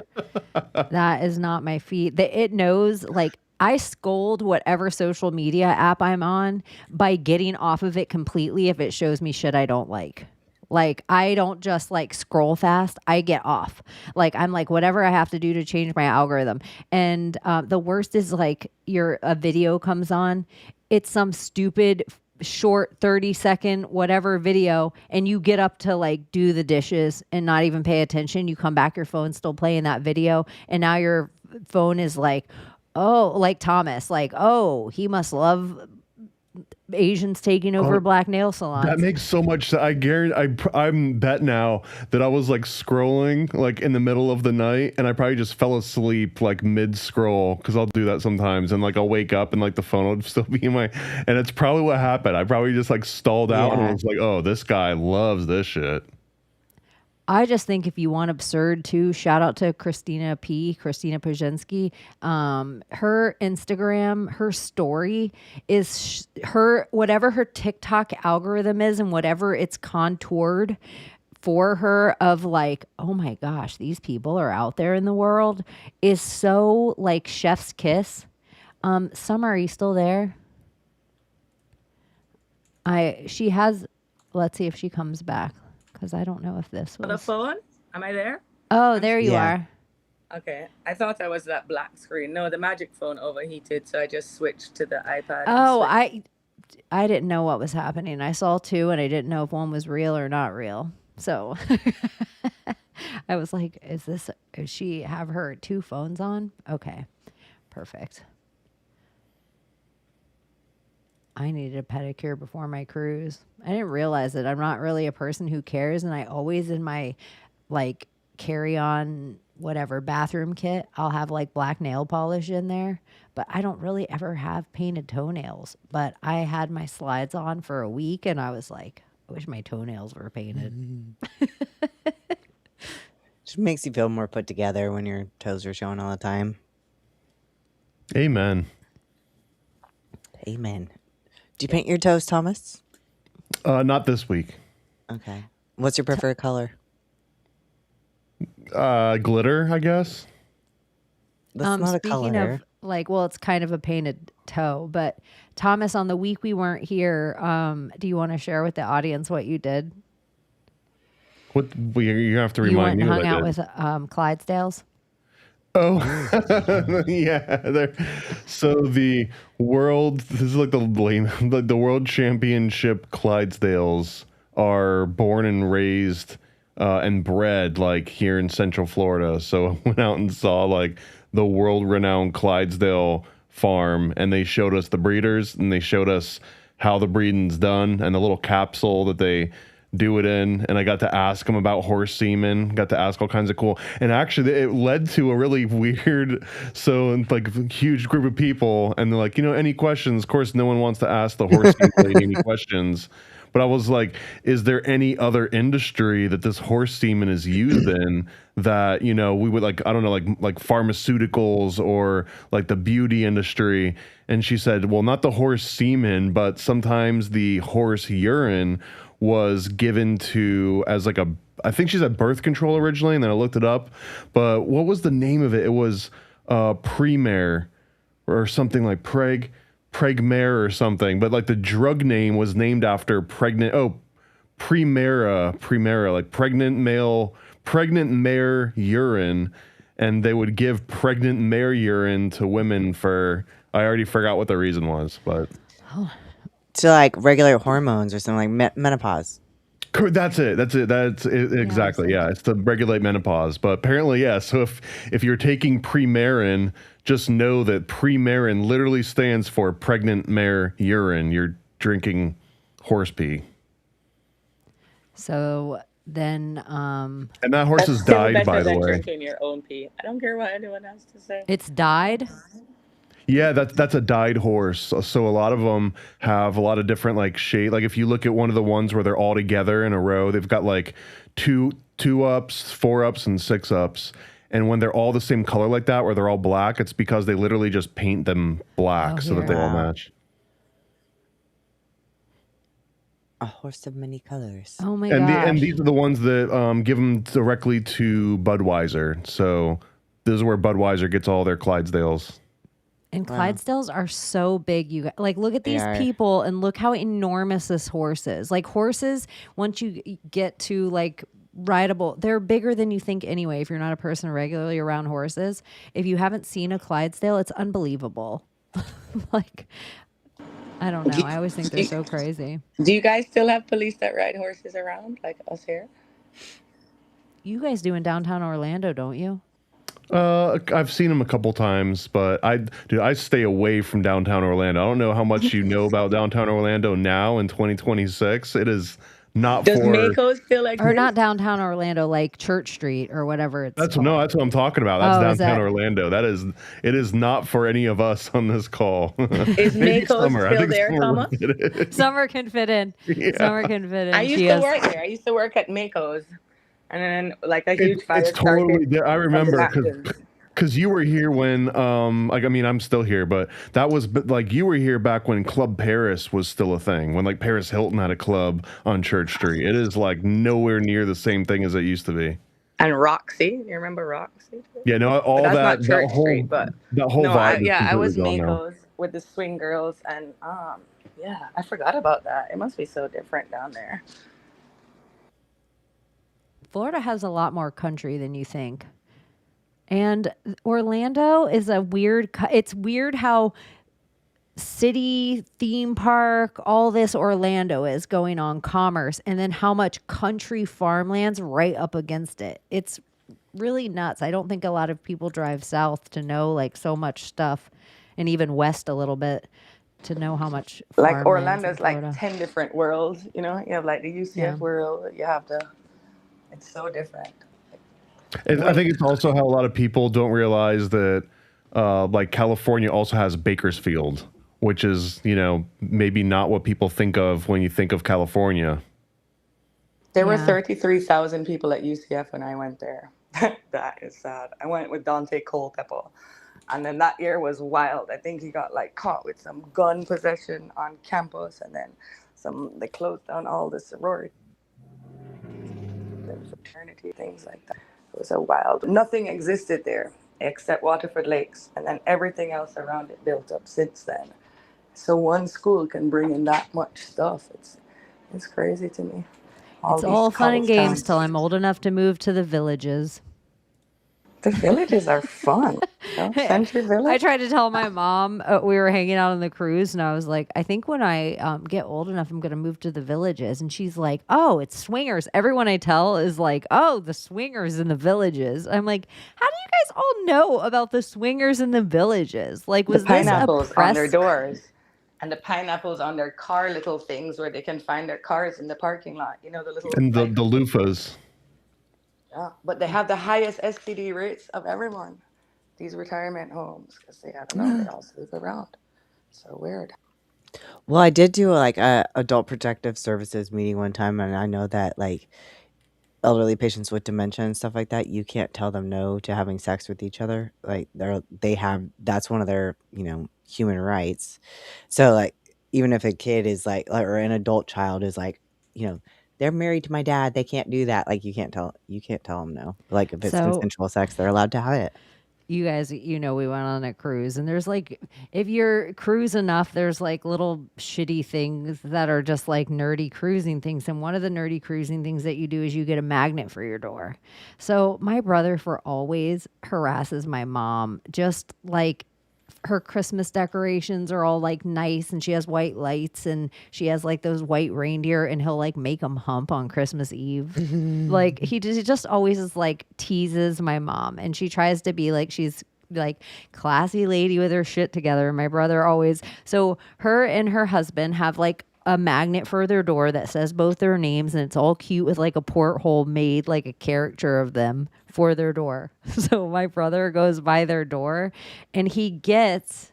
That is not my feed. It knows, like, I scold whatever social media app I'm on by getting off of it completely if it shows me shit I don't like. Like, I don't just like scroll fast. I get off. Like, I'm like, whatever I have to do to change my algorithm. And the worst is like a video comes on. It's some stupid short 30-second whatever video, and you get up to like do the dishes and not even pay attention. You come back, your phone's still playing that video, and now your phone is like, oh, like Thomas, like, oh, he must love Asians taking over black nail salons. That makes so much sense. I guarantee. I'm bet now that I was like scrolling like in the middle of the night, and I probably just fell asleep like mid scroll, because I'll do that sometimes, and like I'll wake up and like the phone will still be in my, and it's probably what happened. I probably just like stalled out and was like, oh, this guy loves this shit. I just think if you want absurd too, shout out to Christina Pajensky. Her Instagram, her story is whatever her TikTok algorithm is and whatever it's contoured for her of like, oh my gosh, these people are out there in the world, is so like chef's kiss. Summer, are you still there? She has, let's see if she comes back. Because I don't know if this was... On the phone? Am I there? Oh, there you are. Okay, I thought I was that black screen. No, the magic phone overheated, so I just switched to the iPad. Oh, I didn't know what was happening. I saw two, and I didn't know if one was real or not real. So I was like, Is she have her two phones on? Okay, perfect. I needed a pedicure before my cruise. I didn't realize that I'm not really a person who cares, and I always in my like carry-on whatever bathroom kit, I'll have like black nail polish in there, but I don't really ever have painted toenails. But I had my slides on for a week, and I was like, I wish my toenails were painted. Just makes you feel more put together when your toes are showing all the time. Amen. Amen. Do you paint your toes, Thomas? Not this week. Okay. What's your preferred color? Glitter, I guess. That's not a Speaking color. of like, well, it's kind of a painted toe, but Thomas, on the week we weren't here, do you want to share with the audience what you did? What you have to You went remind and me. hung What I out did. with Clydesdales. Oh, yeah. So the world, this is like the lame, the world championship Clydesdales are born and raised and bred like here in Central Florida. So I went out and saw like the world renowned Clydesdale farm, and they showed us the breeders, and they showed us how the breeding's done and the little capsule that they do it in. And I got to ask them about horse semen, got to ask all kinds of cool, and actually it led to a really weird, so like huge group of people, and they're like, any questions? Of course, no one wants to ask the horse semen lady any questions. But I was like, is there any other industry that this horse semen is used in that, we would like, I don't know, like pharmaceuticals or like the beauty industry? And she said, well, not the horse semen, but sometimes the horse urine was given to as like I think she said birth control originally, and then I looked it up. But what was the name of it? It was Premare or something like Pregmare or something, but like the drug name was named after Premera, like pregnant mare urine, and they would give pregnant mare urine to women for, I already forgot what the reason was, but To like regular hormones or something like menopause. That's it. Exactly. Yeah, it's to regulate menopause. But apparently, yeah. So if you're taking Premarin, just know that Premarin literally stands for pregnant mare urine. You're drinking horse pee. So then, and that horse has Still died, better by the than way. drinking your own pee. I don't care what anyone has to say. it's died. Yeah, that's a dyed horse. So a lot of them have a lot of different like shade. Like if you look at one of the ones where they're all together in a row, they've got like two ups, 4 ups, and 6 ups. And when they're all the same color like that, where they're all black, it's because they literally just paint them black so that they all match. A horse of many colors. Oh my And gosh. and these are the ones that give them directly to Budweiser. So this is where Budweiser gets all their Clydesdales. And Clydesdales are so big. You guys, like, look at these people and look how enormous this horse is. Like horses, once you get to like rideable, they're bigger than you think anyway. If you're not a person regularly around horses, if you haven't seen a Clydesdale, it's unbelievable. Like, I don't know. I always think they're so crazy. Do you guys still have police that ride horses around like us here? You guys do in downtown Orlando, don't you? I've seen them a couple times, but I stay away from downtown Orlando. I don't know how much you know about downtown Orlando now in 2026. It is not Does for. Mako's feel like Or this? not downtown Orlando, like Church Street or whatever it's That's called. that's what I'm talking about. That's Oh, is downtown that- Orlando. It is not for any of us on this call. Is Maybe Mako's Summer. I still think there, Summer Thomas? did it. Summer can fit in. Yeah. Summer can fit in. I used to work there. I used to work at Mako's, and then like a huge fire It's totally. started. I remember Napkins. because you were here when like I mean I'm still here, but that was like you were here back when Club Paris was still a thing, when like Paris Hilton had a club on Church Street. It is like nowhere near the same thing as it used to be. And Roxy, you remember Roxy? Yeah, no, all But that's that not Church that whole Street, but that whole no, vibe. I was completely gone now. Mako's with the swing girls, and yeah, I forgot about that. It must be so different down there. Florida has a lot more country than you think. And Orlando is a weird, it's weird how city, theme park, all this Orlando is going on commerce, and then how much country farmland's right up against it. It's really nuts. I don't think a lot of people drive south to know like so much stuff, and even west a little bit to know how much Like farmland's in Orlando's like Florida. 10 different worlds, you know? You have like the Yeah. UCF world, you have the, it's so different. I think it's also how a lot of people don't realize that, like California also has Bakersfield, which is, you know, maybe not what people think of when you think of California. There were Yeah. 33,000 people at UCF when I went there. That is sad. I went with Dante Culpepper. And then that year was wild. I think he got like caught with some gun possession on campus, and then they closed down all the sorority and fraternity, things like that. It was a wild. Nothing existed there except Waterford Lakes, and then everything else around it built up since then. So one school can bring in that much stuff. It's crazy to me. It's these all fun and college games towns. till I'm old enough to move to the villages. The villages are fun. You know? Century Village. I tried to tell my mom we were hanging out on the cruise, and I was like, I think when I get old enough, I'm going to move to the villages. And she's like, oh, it's swingers. Everyone I tell is like, oh, the swingers in the villages. I'm like, how do you guys all know about the swingers in the villages? Like, was the pineapples this a press? on their doors, and the pineapples on their car little things where they can find their cars in the parking lot. You know, the little And the like, loofahs. yeah, but they have the highest STD rates of everyone. These retirement homes, because they, I don't know, they all sleep around. So weird. Well, I did do like a adult protective services meeting one time, and I know that like elderly patients with dementia and stuff like that, you can't tell them no to having sex with each other. Like that's one of their, you know, human rights. So like even if a kid is like or an adult child is like, you know, they're married to my dad, they can't do that. Like you can't tell them no. Like if it's So- consensual sex, they're allowed to have it. You guys, you know, we went on a cruise, and there's like, if you're cruise enough, there's like little shitty things that are just like nerdy cruising things. And one of the nerdy cruising things that you do is you get a magnet for your door. So my brother for always harasses my mom, just like her Christmas decorations are all like nice, and she has white lights, and she has like those white reindeer, and he'll like make them hump on Christmas Eve. Like he just always is like teases my mom, and she tries to be like she's like classy lady with her shit together. And my brother always, so her and her husband have like a magnet for their door that says both their names, and it's all cute with like a porthole made like a caricature of them for their door. So my brother goes by their door and he gets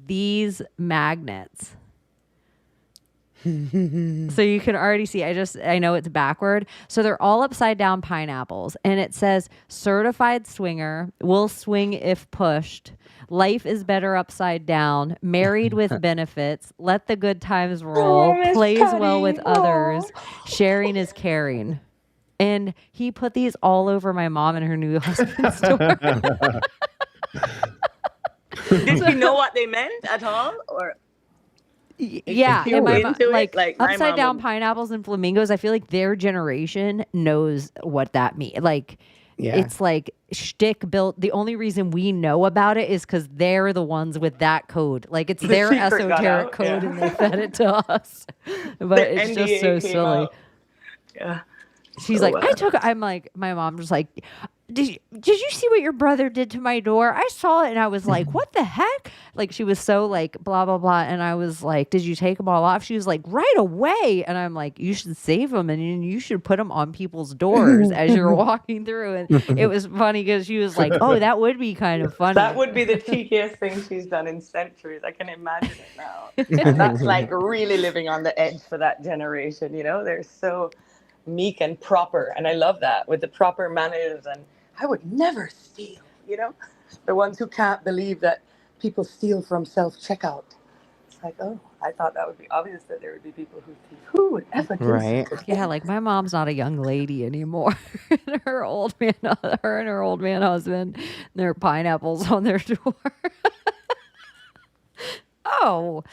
these magnets. So you can already see, I know it's backward. So they're all upside down pineapples, and it says certified swinger, will swing if pushed. Life is better upside down. Married with benefits. Let the good times roll. Miss Plays well Patty. with others. Sharing is caring. And he put these all over my mom and her new husband's door. Did you know what they meant at all? Or Yeah, you and my into it? Like, my upside mom down would- pineapples and flamingos. I feel like their generation knows what that means. Like, Yeah. it's like shtick built. The only reason we know about it is because they're the ones with that code. Like, it's their secret got esoteric out, code, yeah. and they fed it to us. But The it's just NDA so came silly. out. Yeah. She's So, like, I'm like, my mom just like, did you see what your brother did to my door? I saw it, and I was like, what the heck? Like, she was so like, blah, blah, blah. And I was like, did you take them all off? She was like, right away. And I'm like, you should save them, and you should put them on people's doors as you're walking through. And it was funny because she was like, oh, that would be kind of funny. That would be the cheekiest thing she's done in centuries. I can imagine it now. And that's like really living on the edge for that generation, you know? They're so meek and proper. And I love that, with the proper manners. And I would never steal, you know? The ones who can't believe that people steal from self-checkout. It's like, oh, I thought that would be obvious that there would be people who thief. Who would ever do Right. such a Yeah, thing? like my mom's not a young lady anymore. Her and her old man husband, their pineapples on their door. Oh.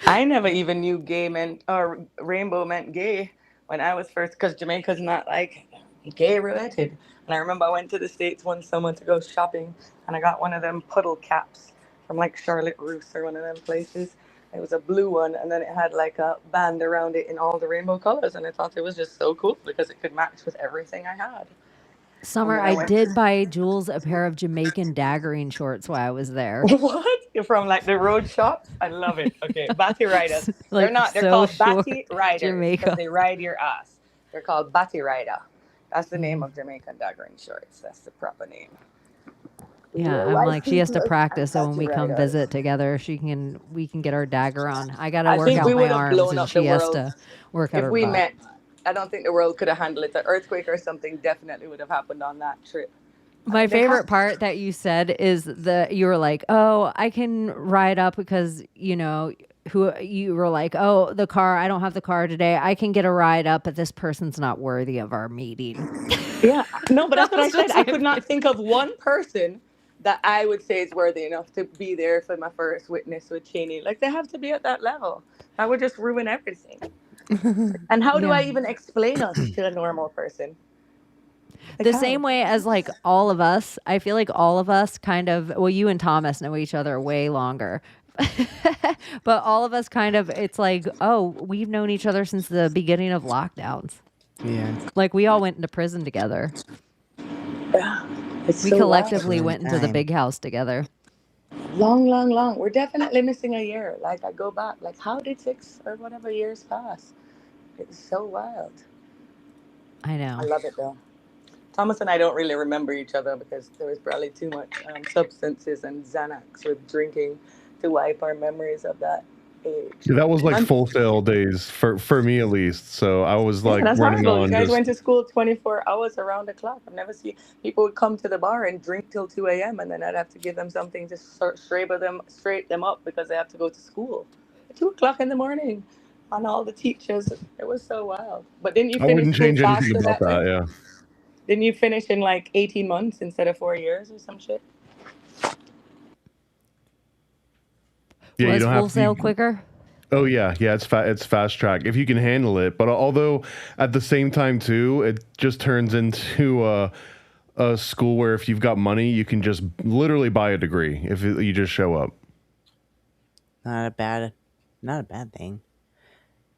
I never even knew gay meant, or rainbow meant gay when I was first, because Jamaica's not like gay related. And I remember I went to the States one summer to go shopping, and I got one of them puddle caps from like Charlotte Russe or one of them places. It was a blue one, and then it had like a band around it in all the rainbow colors, and I thought it was just so cool because it could match with everything I had. And Summer, then I I went did buy Jules a pair of Jamaican daggering shorts while I was there. what? You're from like the road shops? I love it. Okay, Batty Riders. They're Like not. They're so called short Batty Riders because Jamaica. they ride your ass. They're called Batty Rider. That's the name Mm. of Jamaican daggering shorts. That's the proper name. We Yeah, were I'm white like she has to people practice and so when Batty we come Riders. visit together, we can get our dagger on. I gotta I work think we out my would have arms blown and up the she has world to work out if her we butt. met. I don't think the world could have handled it. An earthquake or something definitely would have happened on that trip. I My mean, they have favorite part that you said is you were like, "Oh, I can ride up because, who you were like, "Oh, the car, I don't have the car today. I can get a ride up, but this person's not worthy of our meeting." Yeah, no, but that's That what I was said. just I my could not think of one person that I would say is worthy enough to be there for my first witness with Chaney. Like they have to be at that level. That would just ruin everything. And how do Yeah. I even explain us to a normal person? Like The how? same way as like all of us, I feel like all of us kind of, well, you and Thomas know each other way longer. But all of us kind of, it's like, oh, we've known each other since the beginning of lockdowns. Yeah. Like we all went into prison together. Yeah, it's We so wild. collectively went into the Time. big house together. Long, long, long. We're definitely missing a year. Like I go back. Like how did 6 or whatever years pass? It's so wild. I I know. love it though. Thomas and I don't really remember each other because there was probably too much substances and Xanax with drinking to wipe our memories of that age. Yeah, that was like I'm, Full Sail days for me at least. So I was yeah, like that's running horrible. You on guys just went to school 24 hours around the clock. I've never seen people would come to the bar and drink till 2 a.m. and then I'd have to give them something to straight them up because they have to go to school at 2 o'clock in the morning. On all the teachers, it was so wild. But didn't you I finish wouldn't school change anything faster about that way? that. Yeah. Didn't you finish in like 18 months instead of 4 years or some shit? Yeah, you Was don't Full have Sail to. quicker? Oh yeah, yeah, it's fast track if you can handle it. But although at the same time too, it just turns into a school where if you've got money, you can just literally buy a degree if you just show up. Not a bad thing.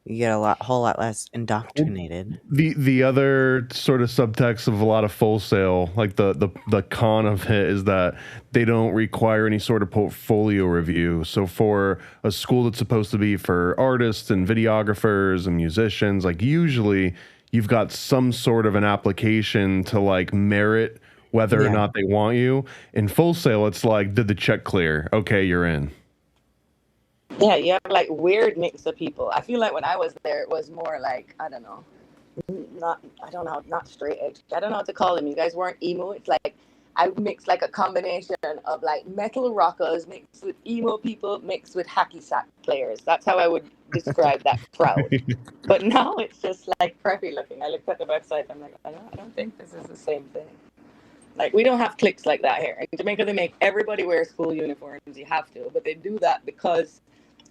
You get whole lot less indoctrinated. The other sort of subtext of a lot of Full Sail, like the con of it, is that they don't require any sort of portfolio review. So for a school that's supposed to be for artists and videographers and musicians, like usually you've got some sort of an application to like merit whether or Yeah. not they want you. In Full Sail, it's like, did the check clear? Okay, you're in. Yeah, you have like weird mix of people. I feel like when I was there, it was more like I don't know, not straight edge. I don't know what to call them. You guys weren't emo. It's like I mixed like a combination of like metal rockers mixed with emo people mixed with hacky sack players. That's how I would describe that crowd. But now it's just like preppy looking. I looked at the website. I'm like, I don't think this is the same thing. Like we don't have cliques like that here in Jamaica. They make everybody wear school uniforms. You have to, but they do that because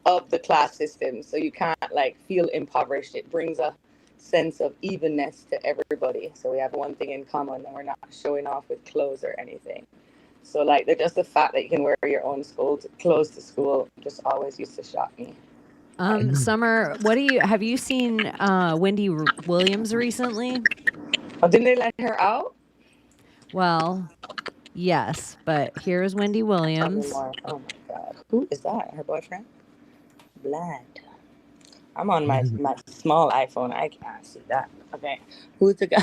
of the class system, so you can't like feel impoverished. It brings a sense of evenness to everybody, so we have one thing in common and we're not showing off with clothes or anything. So like just the fact that you can wear your own clothes to school just always used to shock me. Summer, have you seen Wendy Williams recently? Oh, didn't they let her out? Well, yes, but here's Wendy Tell me Williams. more. Oh my god, who is that? Her boyfriend? Blood. I'm on my small iPhone. I can't see that. Okay, who's the guy?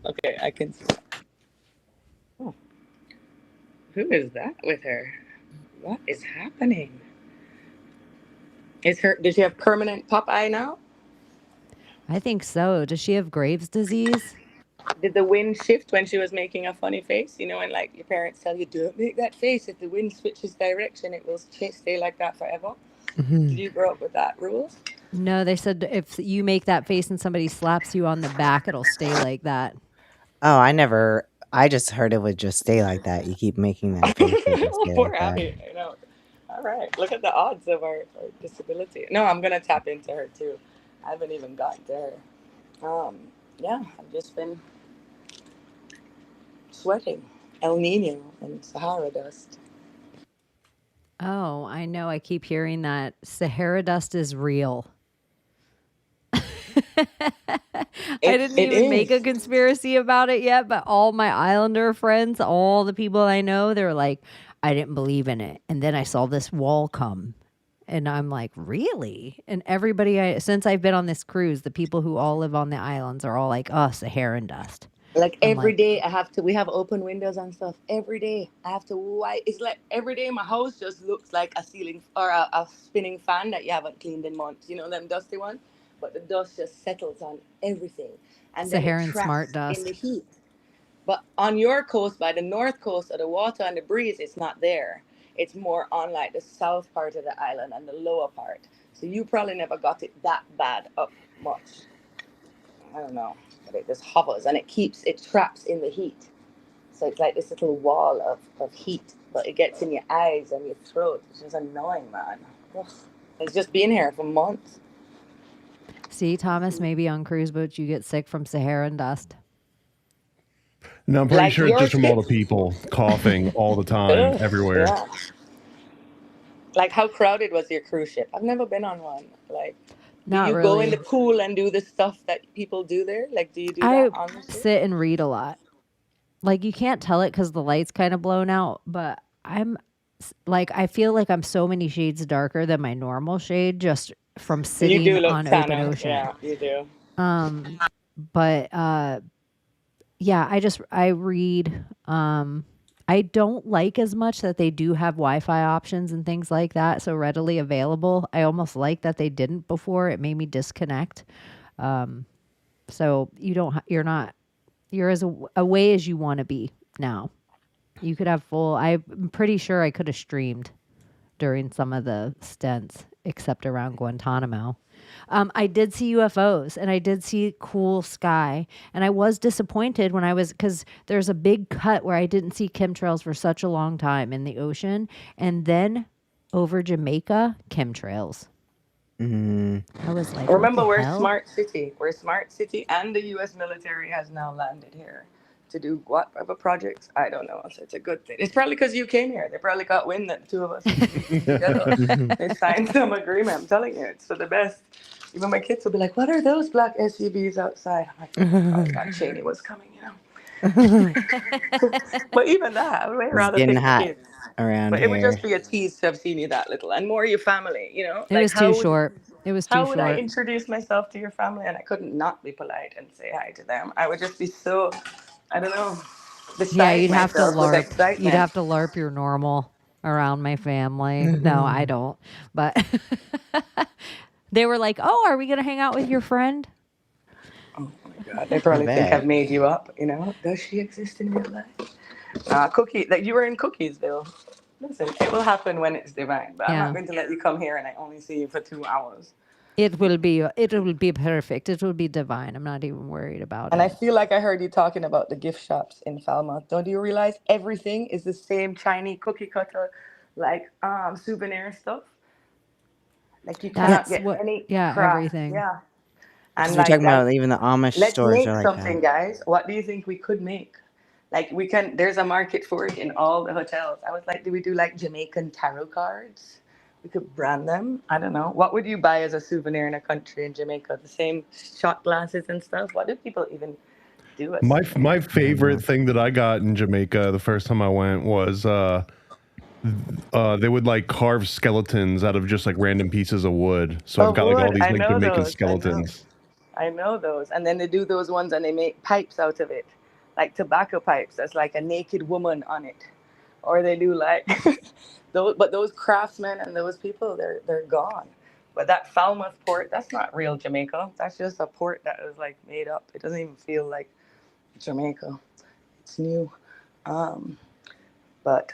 Okay, I can see. Oh. Who is that with her? What is happening? Did she have permanent pop eye now? I think so. Does she have Graves' disease? Did the wind shift when she was making a funny face? You know, when like your parents tell you, don't make that face. If the wind switches direction, it will stay like that forever. Did you grow up with that rule? No, they said if you make that face and somebody slaps you on the back, it'll stay like that. Oh, I just heard it would just stay like that. You keep making that face. It would stay Poor like that. Abbie. I know. All right. Look at the odds of our disability. No, I'm going to tap into her too. I haven't even gotten to her. Yeah, I've just been sweating. El Nino and Sahara dust. Oh, I know. I keep hearing that Sahara dust is real. I didn't It even make a is. conspiracy about it yet, but all my Islander friends, all the people I know, they're like, I didn't believe in it. And then I saw this wall come. And I'm like, really? And everybody, since I've been on this cruise, the people who all live on the islands are all like, oh, Saharan dust. Like I'm every like, day we have open windows and stuff. Every day I have to wipe. It's like every day my house just looks like a ceiling or a spinning fan that you haven't cleaned in months. You know, them dusty ones? But the dust just settles on everything. And then it Saharan smart traps in the dust. heat. But on your coast, by the north coast of the water and the breeze, it's not there. It's more on like the south part of the island and the lower part. So you probably never got it that bad up much. I don't know. But it just hovers and it traps in the heat. So it's like this little wall of heat, but it gets in your eyes and your throat. It's just annoying, man. Ugh. It's just been here for months. See, Thomas, maybe on cruise boats you get sick from Saharan dust. No, I'm pretty Like sure it's your just from all the kids. people coughing all the time, Ugh, everywhere. yeah. Like how crowded was your cruise ship? I've never been on one. Like, do Not you go in the really. pool and do the stuff that people do there? Like, do you do I that on the ship? sit and read a lot. Like you can't tell it because the light's kind of blown out, but like I feel like I'm so many shades darker than my normal shade just from You sitting do look on open tanner. ocean. Yeah, you do. But yeah, I read. I don't like as much that they do have Wi-Fi options and things like that so readily available. I almost like that they didn't before. It made me disconnect. So you're as away as you want to be now. You could have full. I'm pretty sure I could have streamed during some of the stints, except around Guantanamo. I did see UFOs and I did see cool sky. And I was disappointed when because there's a big cut where I didn't see chemtrails for such a long time in the ocean. And then over Jamaica, chemtrails. I was like, what the Remember, we're hell? smart city. We're smart city, and the U.S. military has now landed here to do whatever projects. I don't know. So it's a good thing. It's probably because you came here. They probably got wind that the two of us would be together. They signed some agreement. I'm telling you, it's for the best. Even my kids will be like, "What are those black SUVs outside?" I'm like, "Oh, that Chaney was coming, you know." But even that, I would way It's rather getting pick the hot kids. around But it would just here. be a tease to have seen you that little, and more your family. You know, It like was too short. It was too how would I short. introduce myself to your family and I couldn't not be polite and say hi to them? I would just be so, I don't know, Yeah, beside you'd have to myself with LARP. You'd excitement. have to LARP your normal around my family. No, I don't. But they were like, "Oh, are we going to hang out with your friend?" Oh my God, they I probably think I've bet. made you up. You know, does she exist in real life? Cookie, that you were in Cookiesville. Listen, it will happen when it's divine. But I'm not Yeah. going to let you come here and I only see you for 2 hours. It will be perfect. It will be divine. I'm not even worried about And I it. feel like I heard you talking about the gift shops in Falmouth. Don't you realize everything is the same Chinese cookie cutter, like souvenir stuff? Like you Yeah. cannot That's get what any yeah, craft. everything. Yeah. And Because we're like talking that, about even the Amish let's stores are make like that. something, guys. What do you think we could make? Like we can. There's a market for it in all the hotels. I was like, do we do like Jamaican tarot cards? We could brand them. I don't know. What would you buy as a souvenir in a country in Jamaica? The same shot glasses and stuff. What do people even do as souvenirs? My I don't know. favorite thing that I got in Jamaica the first time I went was they would like carve skeletons out of just like random pieces of wood. So I've Of got like all wood. these I like know Jamaican those. I know. skeletons. I know those. And then they do those ones and they make pipes out of it, like tobacco pipes. That's like a naked woman on it. Or they do like those, but those craftsmen and those people, they're gone. But that Falmouth port, that's not real Jamaica. That's just a port that was like made up. It doesn't even feel like Jamaica. It's new. Um, but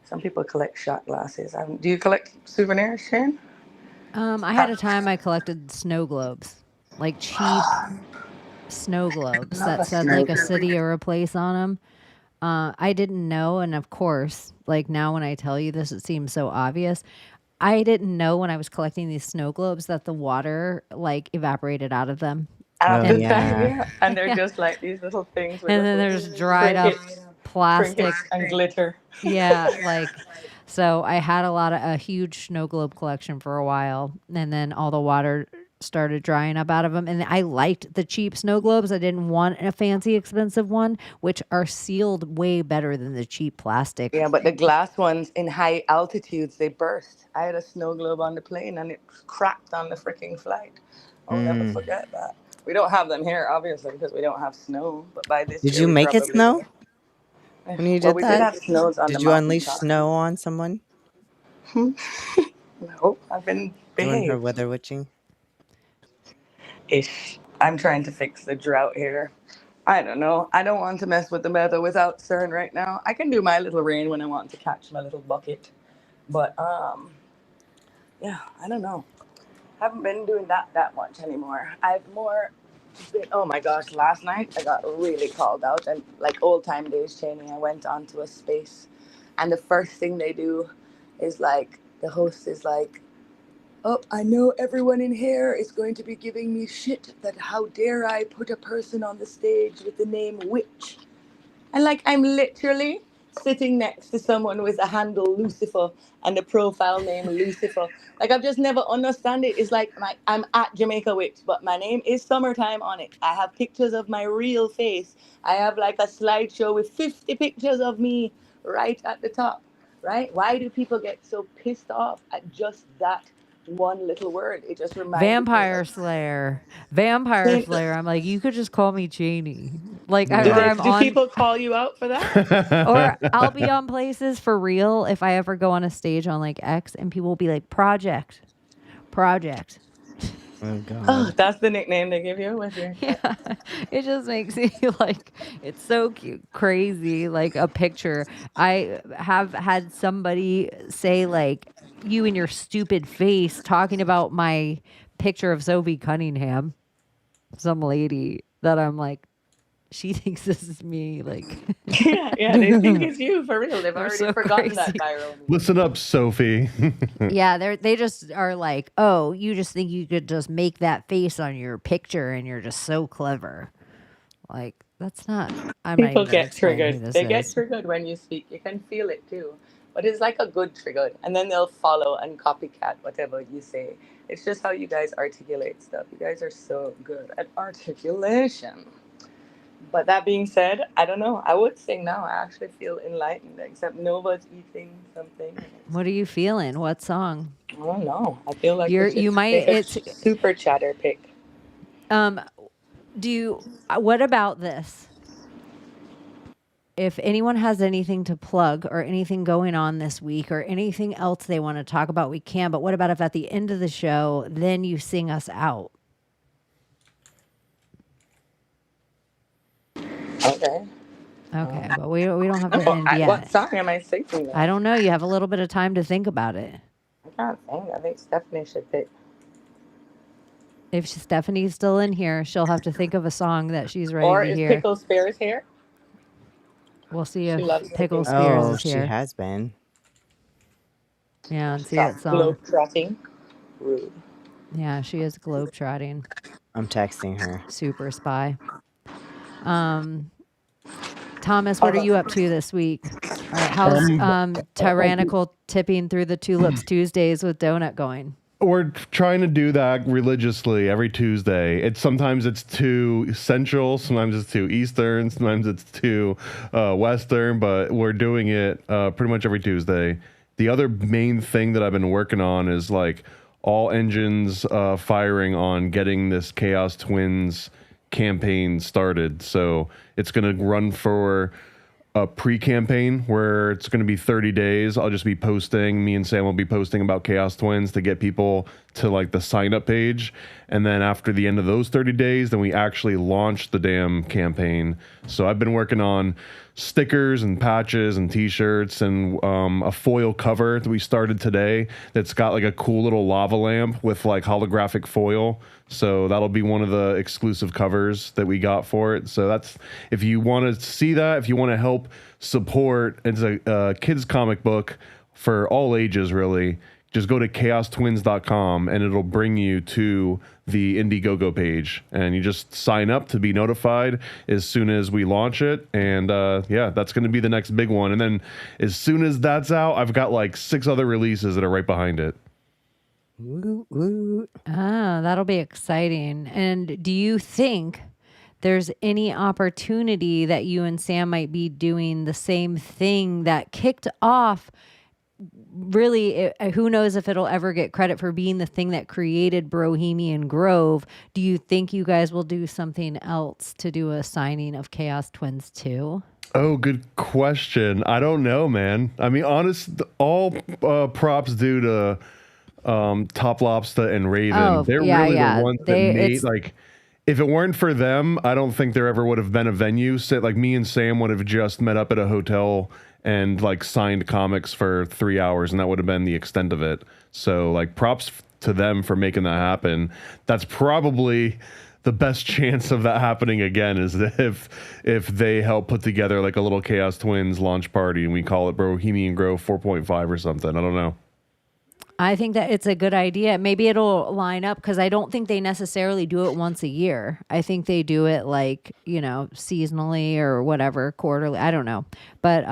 some people collect shot glasses. Do you collect souvenirs, Shane? I had a time I collected snow globes. Like cheap snow globes Love that a said snow like a globe. city or a place on them. I didn't know, and of course, like now when I tell you this, it seems so obvious. I didn't know when I was collecting these snow globes that the water like evaporated out of them, Half Oh the and time, yeah. yeah. And they're yeah, just like these little things with and then little there's dried up crickets. plastic. Trinkets and glitter. Yeah, like so I had a huge snow globe collection for a while, and then all the water started drying up out of them, and I liked the cheap snow globes. I didn't want a fancy expensive one, which are sealed way better than the cheap plastic. Yeah, but the glass ones in high altitudes, they burst. I had a snow globe on the plane and it cracked on the freaking flight. I'll never forget that. We don't have them here, obviously, because we don't have snow. But by this Did year, you we make it probably snow will. when you Well, did we did that? have snows on the Did you unleash mountaintop. snow on someone? No, I've been Doing her behaved. weather witching? Ish. I'm trying to fix the drought here. I don't know. I don't want to mess with the weather without CERN right now. I can do my little rain when I want to catch my little bucket. But yeah, I don't know. Haven't been doing that much anymore. I've more been, oh my gosh, last night I got really called out, and like old time days, Chaney, I went onto a space and the first thing they do is like the host is like, oh, I know everyone in here is going to be giving me shit that how dare I put a person on the stage with the name Witch. And like I'm literally sitting next to someone with a handle Lucifer and a profile name Lucifer. Like I've just never understand it. It's like I'm at Jamaica Witch, but my name is Summertime on it. I have pictures of my real face. I have like a slideshow with 50 pictures of me right at the top. Right? Why do people get so pissed off at just that one little word? It just reminds Vampire me Slayer. I'm like, you could just call me Chaney. Like, Yeah. do, or they, I'm do on, people call you out for that? or I'll be on places for real if I ever go on a stage on like X, and people will be like, Project. Oh God. Oh, that's the nickname they give you with your Yeah, it just makes me like it's so cute, crazy. Like a picture. I have had somebody say like you and your stupid face talking about my picture of Sophie Cunningham. Some lady that I'm like, she thinks this is me. Like, yeah, they think it's you for real. They've already so forgotten that crazy. viral meme. Listen up, Sophie. Yeah, they just are like, oh, you just think you could just make that face on your picture, and you're just so clever. Like that's not. I'm not People even gonna get explain who triggered. this They get is. triggered when you speak. You can feel it too. But it's like a good trigger. And then they'll follow and copycat whatever you say. It's just how you guys articulate stuff. You guys are so good at articulation. But that being said, I don't know. I would sing now. I actually feel enlightened, except Nova's eating something. What are you feeling? What song? I don't know. I feel like You're we should you might take a it's super chatter pick. do you what about this? If anyone has anything to plug or anything going on this week or anything else they want to talk about, we can. But what about if at the end of the show, then you sing us out? Okay. Okay, but we don't have to end What yet. song am I singing? I don't know. You have a little bit of time to think about it. I can't sing. I think Stephanie should pick. If Stephanie's still in here, she'll have to think of a song that she's ready Or to is hear. Pickle Spears here? We'll see She loves if Pickle cooking. Spears Oh, is she here. has been. Yeah, and see Stop that song. globe-trotting. Rude. Yeah, she is globetrotting. I'm texting her. Super spy. Thomas, what are you up to this week? All right, how's tyrannical tipping through the Tulips Tuesdays with Donut going? We're trying to do that religiously every Tuesday. Sometimes it's too central, sometimes it's too eastern, sometimes it's too western, but we're doing it pretty much every Tuesday. The other main thing that I've been working on is like all engines firing on getting this Chaos Twins campaign started. So it's going to run for a pre-campaign where it's going to be 30 days. I'll just be posting, me and Sam will be posting about Chaos Twins to get people to like the sign up page. And then after the end of those 30 days, then we actually launch the damn campaign. So I've been working on stickers and patches and t-shirts and a foil cover that we started today that's got like a cool little lava lamp with like holographic foil. So that'll be one of the exclusive covers that we got for it. So that's, if you want to see that, if you want to help support, it's a kids comic book for all ages, really. just go to chaostwins.com and it'll bring you to the Indiegogo page, and you just sign up to be notified as soon as we launch it. And yeah, that's going to be the next big one. And then as soon as that's out, I've got like 6 other releases that are right behind it. Ah, that'll be exciting. And do you think there's any opportunity that you and Sam might be doing the same thing that kicked off? Really, who knows if it'll ever get credit for being the thing that created Bohemian Grove. Do you think you guys will do something else to do a signing of Chaos Twins 2? Oh, good question. I don't know, man. I mean, all props due to Top Lobster and Raven. Oh, They're yeah, really yeah. the ones that made, like, if it weren't for them, I don't think there ever would have been a venue. Like, me and Sam would have just met up at a hotel and like signed comics for 3 hours, and that would have been the extent of it. So like, props to them for making that happen. That's probably the best chance of that happening again, is if they help put together like a little Chaos Twins launch party and we call it Bohemian Grove 4.5 or something. I don't know. I think that it's a good idea. Maybe it'll line up, because I don't think they necessarily do it once a year. I think they do it like, seasonally or whatever, quarterly. I don't know. But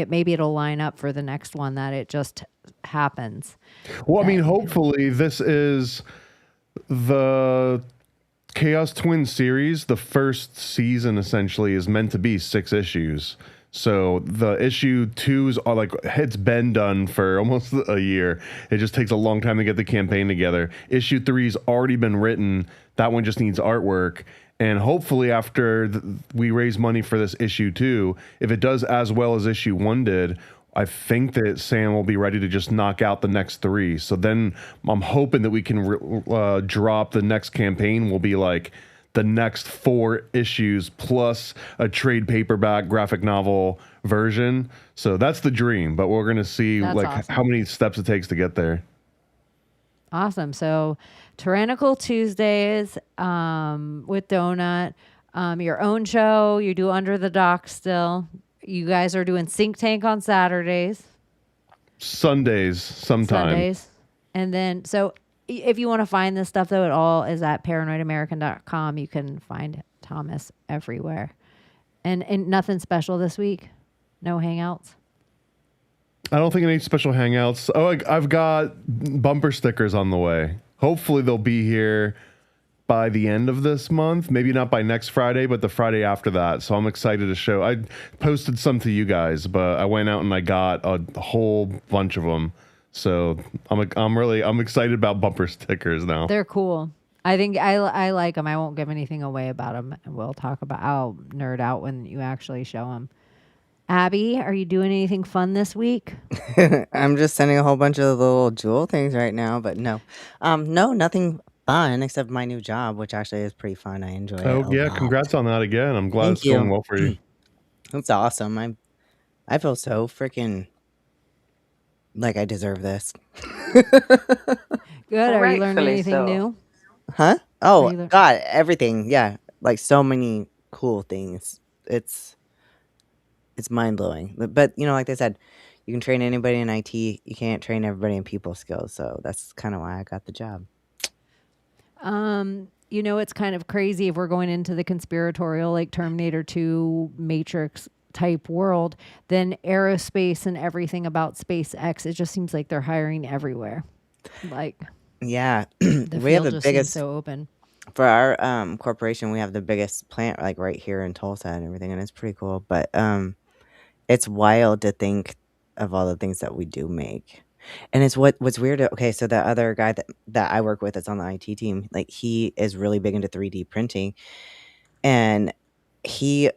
maybe it'll line up for the next one, that it just happens. Well, I mean, hopefully this is the Chaos Twin series. The first season essentially is meant to be 6 issues. So the issue 2s are like, it's been done for almost a year. It just takes a long time to get the campaign together. Issue 3's already been written. That one just needs artwork. And hopefully after we raise money for this issue 2, if it does as well as issue 1 did, I think that Sam will be ready to just knock out the next 3. So then I'm hoping that we can drop the next campaign will be like the next 4 issues plus a trade paperback graphic novel version. So that's the dream, but we're going to see awesome. How many steps it takes to get there. Awesome. So Tyrannical Tuesdays with Donut, your own show, you do Under the Dock still. You guys are doing Sink Tank on Saturdays. Sundays sometime. Sundays. And then, so if you want to find this stuff, though, it all is at paranoidamerican.com. You can find Thomas everywhere. And nothing special this week? No hangouts? I don't think any special hangouts. Oh, I've got bumper stickers on the way. Hopefully they'll be here by the end of this month. Maybe not by next Friday, but the Friday after that. So I'm excited to show. I posted some to you guys, but I went out and I got a whole bunch of them. So I'm excited about bumper stickers now. They're cool. I think I like them. I won't give anything away about them. I'll nerd out when you actually show them. Abbie, are you doing anything fun this week? I'm just sending a whole bunch of little jewel things right now, but no, nothing fun except my new job, which actually is pretty fun. I enjoy it. Oh yeah, congrats on that again. I'm glad it's going well for you. It's awesome. I feel so freaking like I deserve this. Good. Are you learning anything new? Huh? Oh, God, everything. Yeah. Like so many cool things. It's mind-blowing. But, like they said, you can train anybody in IT. You can't train everybody in people skills. So that's kind of why I got the job. It's kind of crazy if we're going into the conspiratorial, like Terminator 2, Matrix type world, then aerospace and everything about SpaceX, it just seems like they're hiring everywhere. Like, yeah, we have the biggest, so open for our corporation. We have the biggest plant like right here in Tulsa and everything, and it's pretty cool. But it's wild to think of all the things that we do make. And it's what's weird. Okay, so the other guy that I work with that's on the IT team, like he is really big into 3D printing, and he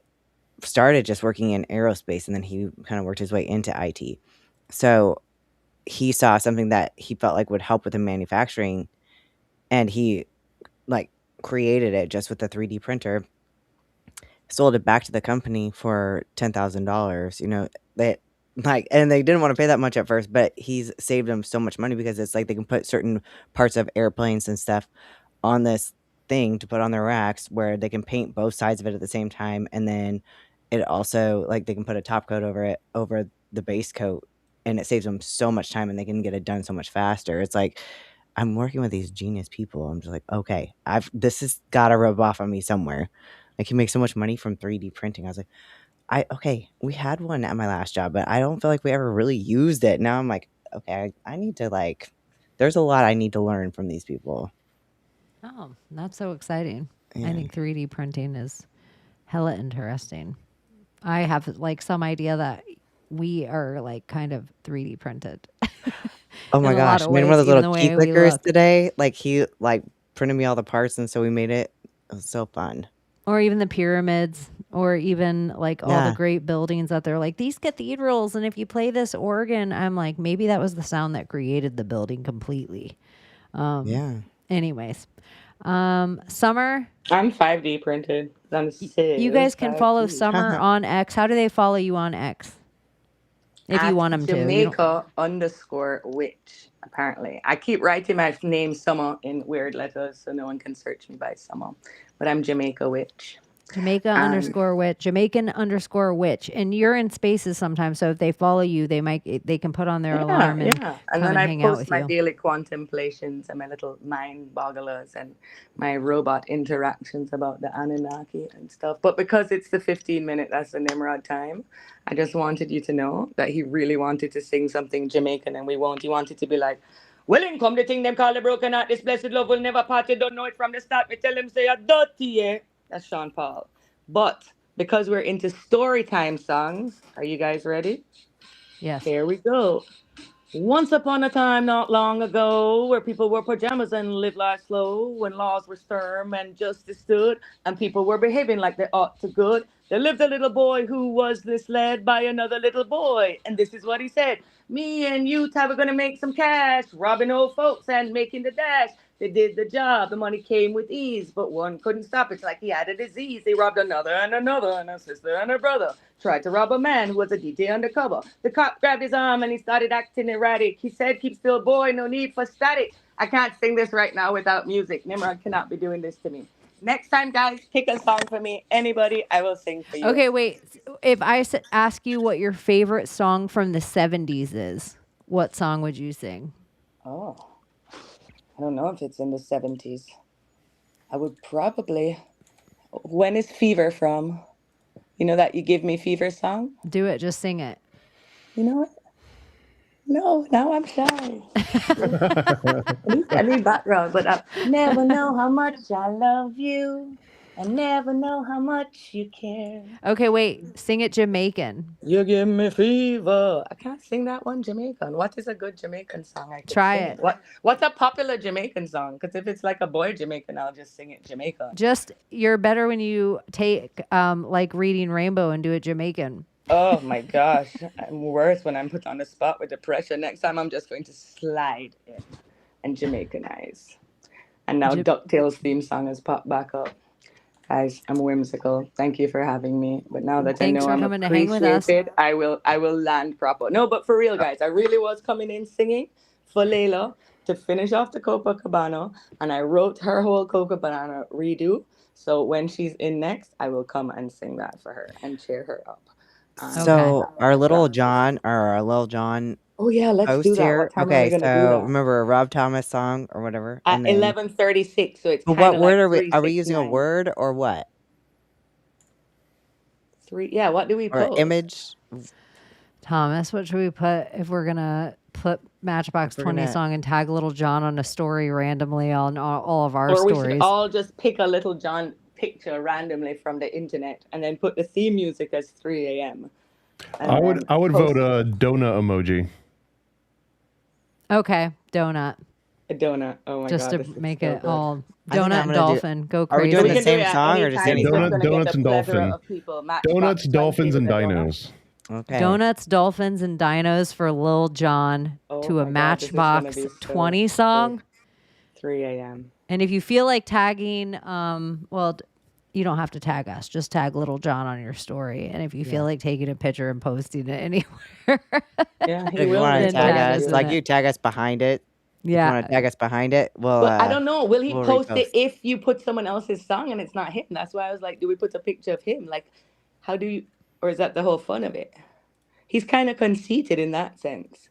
started just working in aerospace, and then he kind of worked his way into IT. So he saw something that he felt like would help with the manufacturing, and he like created it just with the 3D printer, sold it back to the company for $10,000. And they didn't want to pay that much at first, but he's saved them so much money because it's like they can put certain parts of airplanes and stuff on this thing to put on their racks where they can paint both sides of it at the same time, and then it also like they can put a top coat over it, over the base coat, and it saves them so much time, and they can get it done so much faster. It's like I'm working with these genius people. I'm just like, okay, this has got to rub off on me somewhere. I can make so much money from 3D printing. I was like, we had one at my last job, but I don't feel like we ever really used it. Now I'm like, okay, I need to there's a lot I need to learn from these people. Oh, that's so exciting. Yeah. I think 3D printing is hella interesting. I have like some idea that we are like kind of 3D printed. Oh my in a lot gosh, of made one of ways, those even little the key way we clickers look. today. Like he printed me all the parts, and so we made it. It was so fun. Or even the pyramids, or even like all the Yeah. great buildings that they're like, these cathedrals, and if you play this organ, I'm like, maybe that was the sound that created the building completely. Yeah. Anyways, Summer, I'm 5D printed. I'm sick. you guys can follow 5D. Summer on X. How do they follow you on X? If you At want them to. You don't- Jamaica_witch, apparently. I keep writing my name Summer in weird letters so no one can search me by Summer. But I'm Jamaica Witch. Jamaica underscore witch, Jamaican underscore witch, and you're in spaces sometimes. So if they follow you, they can put on their alarm and And come then and I hang out post with my you. daily contemplations and my little mind bogglers and my robot interactions about the Anunnaki and stuff. But because it's the 15-minute, that's the Nimrod time, I just wanted you to know that he really wanted to sing something Jamaican, and we won't. He wanted to be like, well, in come the thing them call the broken heart, this blessed love will never part. You don't know it from the start. We tell him say, you're dirty, yeah. That's Sean Paul. But because we're into story time songs, are you guys ready? Yes. Here we go. Once upon a time, not long ago, where people wore pajamas and lived life slow, when laws were stern and justice stood, and people were behaving like they ought to good, there lived a little boy who was misled by another little boy. And this is what he said: me and you, Ty, we're gonna make some cash, robbing old folks and making the dash. They did the job, the money came with ease, but one couldn't stop. It's like he had a disease. They robbed another and another, and a sister and a brother. Tried to rob a man who was a DJ undercover. The cop grabbed his arm and he started acting erratic. He said, keep still, boy, no need for static. I can't sing this right now without music. Nimrod cannot be doing this to me. Next time, guys, pick a song for me. Anybody, I will sing for you. Okay, wait. If I ask you what your favorite song from the 70s is, what song would you sing? Oh, I don't know if it's in the 70s. I would probably. When is Fever from? You know that You Give Me Fever song? Do it. Just sing it. You know what? No, now I'm shy. I need background, but I never know how much I love you. I never know how much you care. Okay, wait. Sing it Jamaican. You give me fever. I can't sing that one Jamaican. What is a good Jamaican song? I could Try sing it. What's a popular Jamaican song? Because if it's like a boy Jamaican, I'll just sing it Jamaican. Just, you're better when you take like Reading Rainbow and do it Jamaican. Oh my gosh. I'm worse when I'm put on the spot with the pressure. Next time I'm just going to slide in and Jamaicanize. And now DuckTales theme song has popped back up. Guys, I'm whimsical. Thank you for having me. But now that Thanks I know for I'm coming to hang with us. appreciated, I will land proper. No, but for real, guys, I really was coming in singing for Layla to finish off the Copacabana, and I wrote her whole Copacabana redo. So when she's in next, I will come and sing that for her and cheer her up. So our little John Oh yeah, let's host do that. here. What time are we Okay, gonna do so that? remember a Rob Thomas song or whatever. At And then 11:36, so it's but kind what of word like are we using a 3:69. word or what? Yeah, what do we Or post? image? Thomas, what should we put if we're going to put Matchbox If we're 20 gonna- song and tag Little John on a story randomly on all of our Or we stories? should all just pick a Little John picture randomly from the internet and then put the theme music as 3 a.m. I would vote a donut emoji. Okay, donut. A donut. Oh my Just god. to this is make so it good. all I think donut I'm and gonna dolphin. Go Are we crazy. doing We the can same do it at song any or just time. any It's song? just gonna get Donuts the and plethora dolphin. of people. Donuts, dolphins, and dinos. Okay. Donuts, dolphins, and dinos for Lil John to a my God, this is gonna Matchbox be so 20 song. 3 a.m. And if you feel like tagging, you don't have to tag us. Just tag Little John on your story. And if you feel like taking a picture and posting it anywhere, Yeah, he If you will. want to Then tag tag us, us in like it. you tag us behind it. If you yeah. want to tag us behind it, we'll. But I don't know. Will he we'll post it repost. if you put someone else's song and it's not him? That's why I was like, do we put a picture of him? Like, how do you, or is that the whole fun of it? He's kind of conceited in that sense.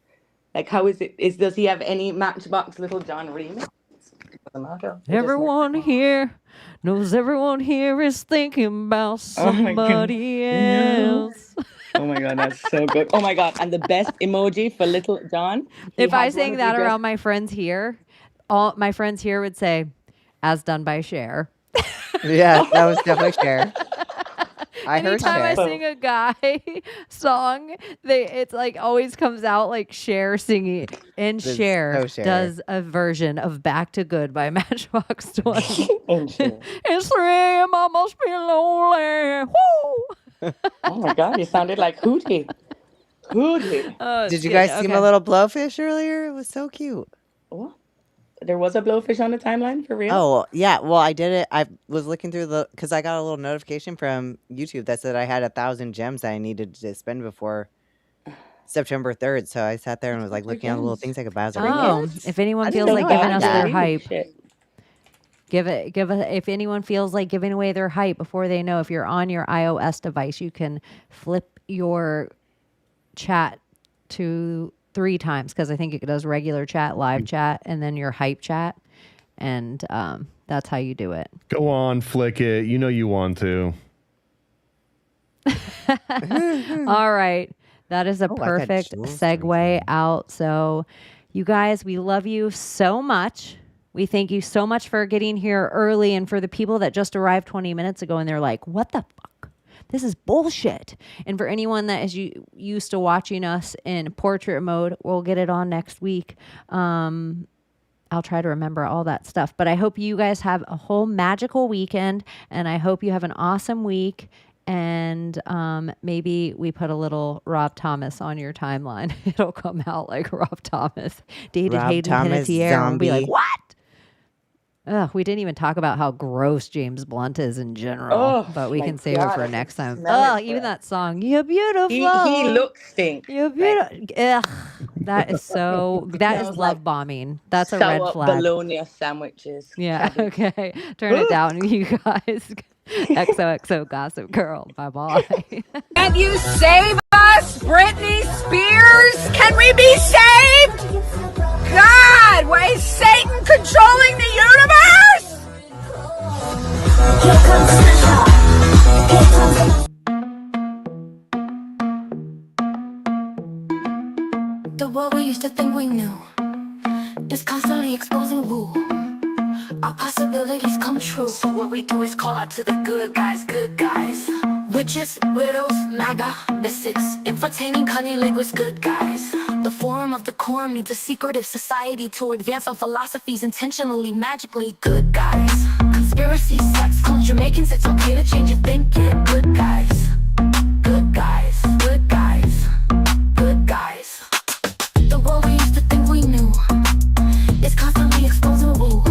Like, how is it? Does he have any Matchbox Little John remix? Doesn't matter. They just Everyone never- here knows everyone here is thinking about Oh my God. somebody else. Oh my God, that's so good. Oh my God, and the best emoji for Little John. he If I has one sang of that you around my friends here, all my friends here would say, "As done by Cher." Yeah, that was definitely Cher. I heard Anytime I Cher. sing a guy song, it's like always comes out like Cher singing, and It's Cher so Cher. does a version of "Back to Good" by Matchbox 20. And Cher. It's 3 a.m. I must be lonely. Woo! Oh my God, you sounded like Hootie. Hootie. Oh, Did you good. guys see Okay. my little blowfish earlier? It was so cute. What? There was a blowfish on the timeline for real? Oh, yeah. Well, I did it. I was looking through because I got a little notification from YouTube that said I had 1,000 gems that I needed to spend before September 3rd. So I sat there and was like looking at the little gems. things I could buy. I was like, Oh, Yes. if anyone I didn't feels know like I giving had us that. their hype, Shit. if anyone feels like giving away their hype before they know, if you're on your iOS device, you can flip your chat to 3 times, because I think it does regular chat, live chat, and then your hype chat, and that's how you do it. Go on, flick it. You know you want to. All right. That is a Oh, I got perfect chills segue out. So, you guys, we love you so much. We thank you so much for getting here early, and for the people that just arrived 20 minutes ago and they're like, what the fuck? This is bullshit. And for anyone that is used to watching us in portrait mode, we'll get it on next week. I'll try to remember all that stuff. But I hope you guys have a whole magical weekend, and I hope you have an awesome week. And maybe we put a little Rob Thomas on your timeline. It'll come out like Rob Thomas dated Rob Hayden Thomas Panettiere, and we'll be like, zombie. what? Ugh, we didn't even talk about how gross James Blunt is in general, Oh, but we my can save God, it for I next can time. smell Oh, it, even bro. that song, "You're Beautiful." He looks stink. You're beautiful. Ugh, that is so. That is Smells love like bombing. That's a red Sour flag. bologna sandwiches. Yeah. Cabbage. Okay. Turn it down, you guys. XOXO Gossip Girl. Bye bye. Can you save us, Britney Spears? Can we be saved? God, why is Satan controlling the universe? Here comes Santa. Here comes the world we used to think we knew is constantly exposing woo. Our possibilities come true. So what we do is call out to the good guys, good guys. Witches, widows, MAGA, mystics, entertaining cunnilinguists, good guys. The forum of the quorum needs a secretive society to advance our philosophies intentionally, magically, good guys. Conspiracy, sex, cult, Jamaicans, it's okay to change your thinking, good guys. Good guys, good guys, good guys. The world we used to think we knew is constantly exposing woo.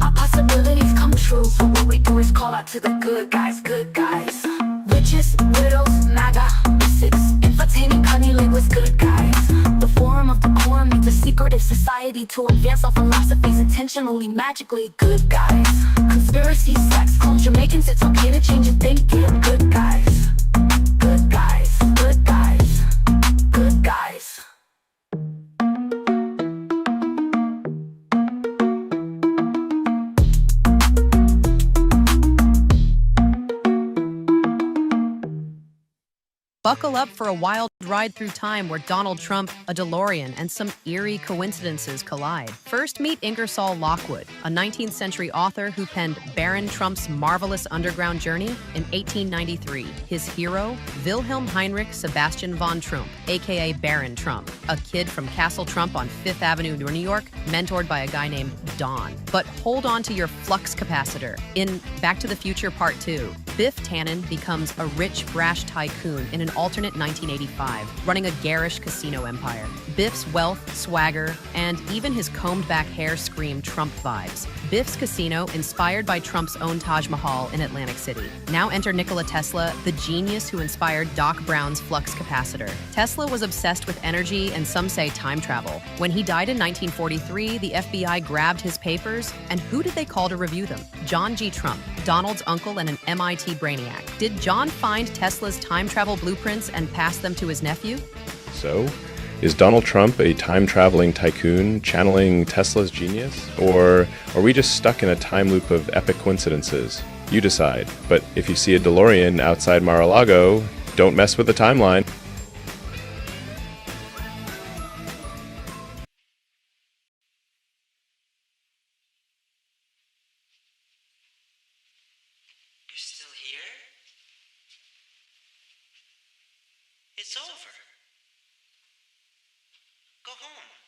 Our possibilities come true. So what we do is call out to the good guys, good guys. Witches, widows, MAGA, mystics, entertaining cunnilinguists, good guys. The forum of the quorum needs a secretive society to advance our philosophies intentionally, magically, good guys. Conspiracy, sex, cult, Jamaicans, it's okay to change your thinking, good guys. Good guys, good guys, good guys. Buckle up for a wild ride through time where Donald Trump, a DeLorean, and some eerie coincidences collide. First, meet Ingersoll Lockwood, a 19th century author who penned Baron Trump's marvelous underground journey in 1893. His hero, Wilhelm Heinrich Sebastian von Trump, aka Baron Trump, a kid from Castle Trump on Fifth Avenue, New York, mentored by a guy named Don. But hold on to your flux capacitor. In Back to the Future Part 2, Biff Tannen becomes a rich, brash tycoon in an alternate 1985, running a garish casino empire. Biff's wealth, swagger, and even his combed-back hair scream Trump vibes. Biff's Casino, inspired by Trump's own Taj Mahal in Atlantic City. Now enter Nikola Tesla, the genius who inspired Doc Brown's flux capacitor. Tesla was obsessed with energy and some say time travel. When he died in 1943, the FBI grabbed his papers, and who did they call to review them? John G. Trump, Donald's uncle and an MIT brainiac. Did John find Tesla's time travel blueprints and pass them to his nephew? So, is Donald Trump a time-traveling tycoon channeling Tesla's genius? Or are we just stuck in a time loop of epic coincidences? You decide. But if you see a DeLorean outside Mar-a-Lago, don't mess with the timeline. You're still here? It's over. Go home.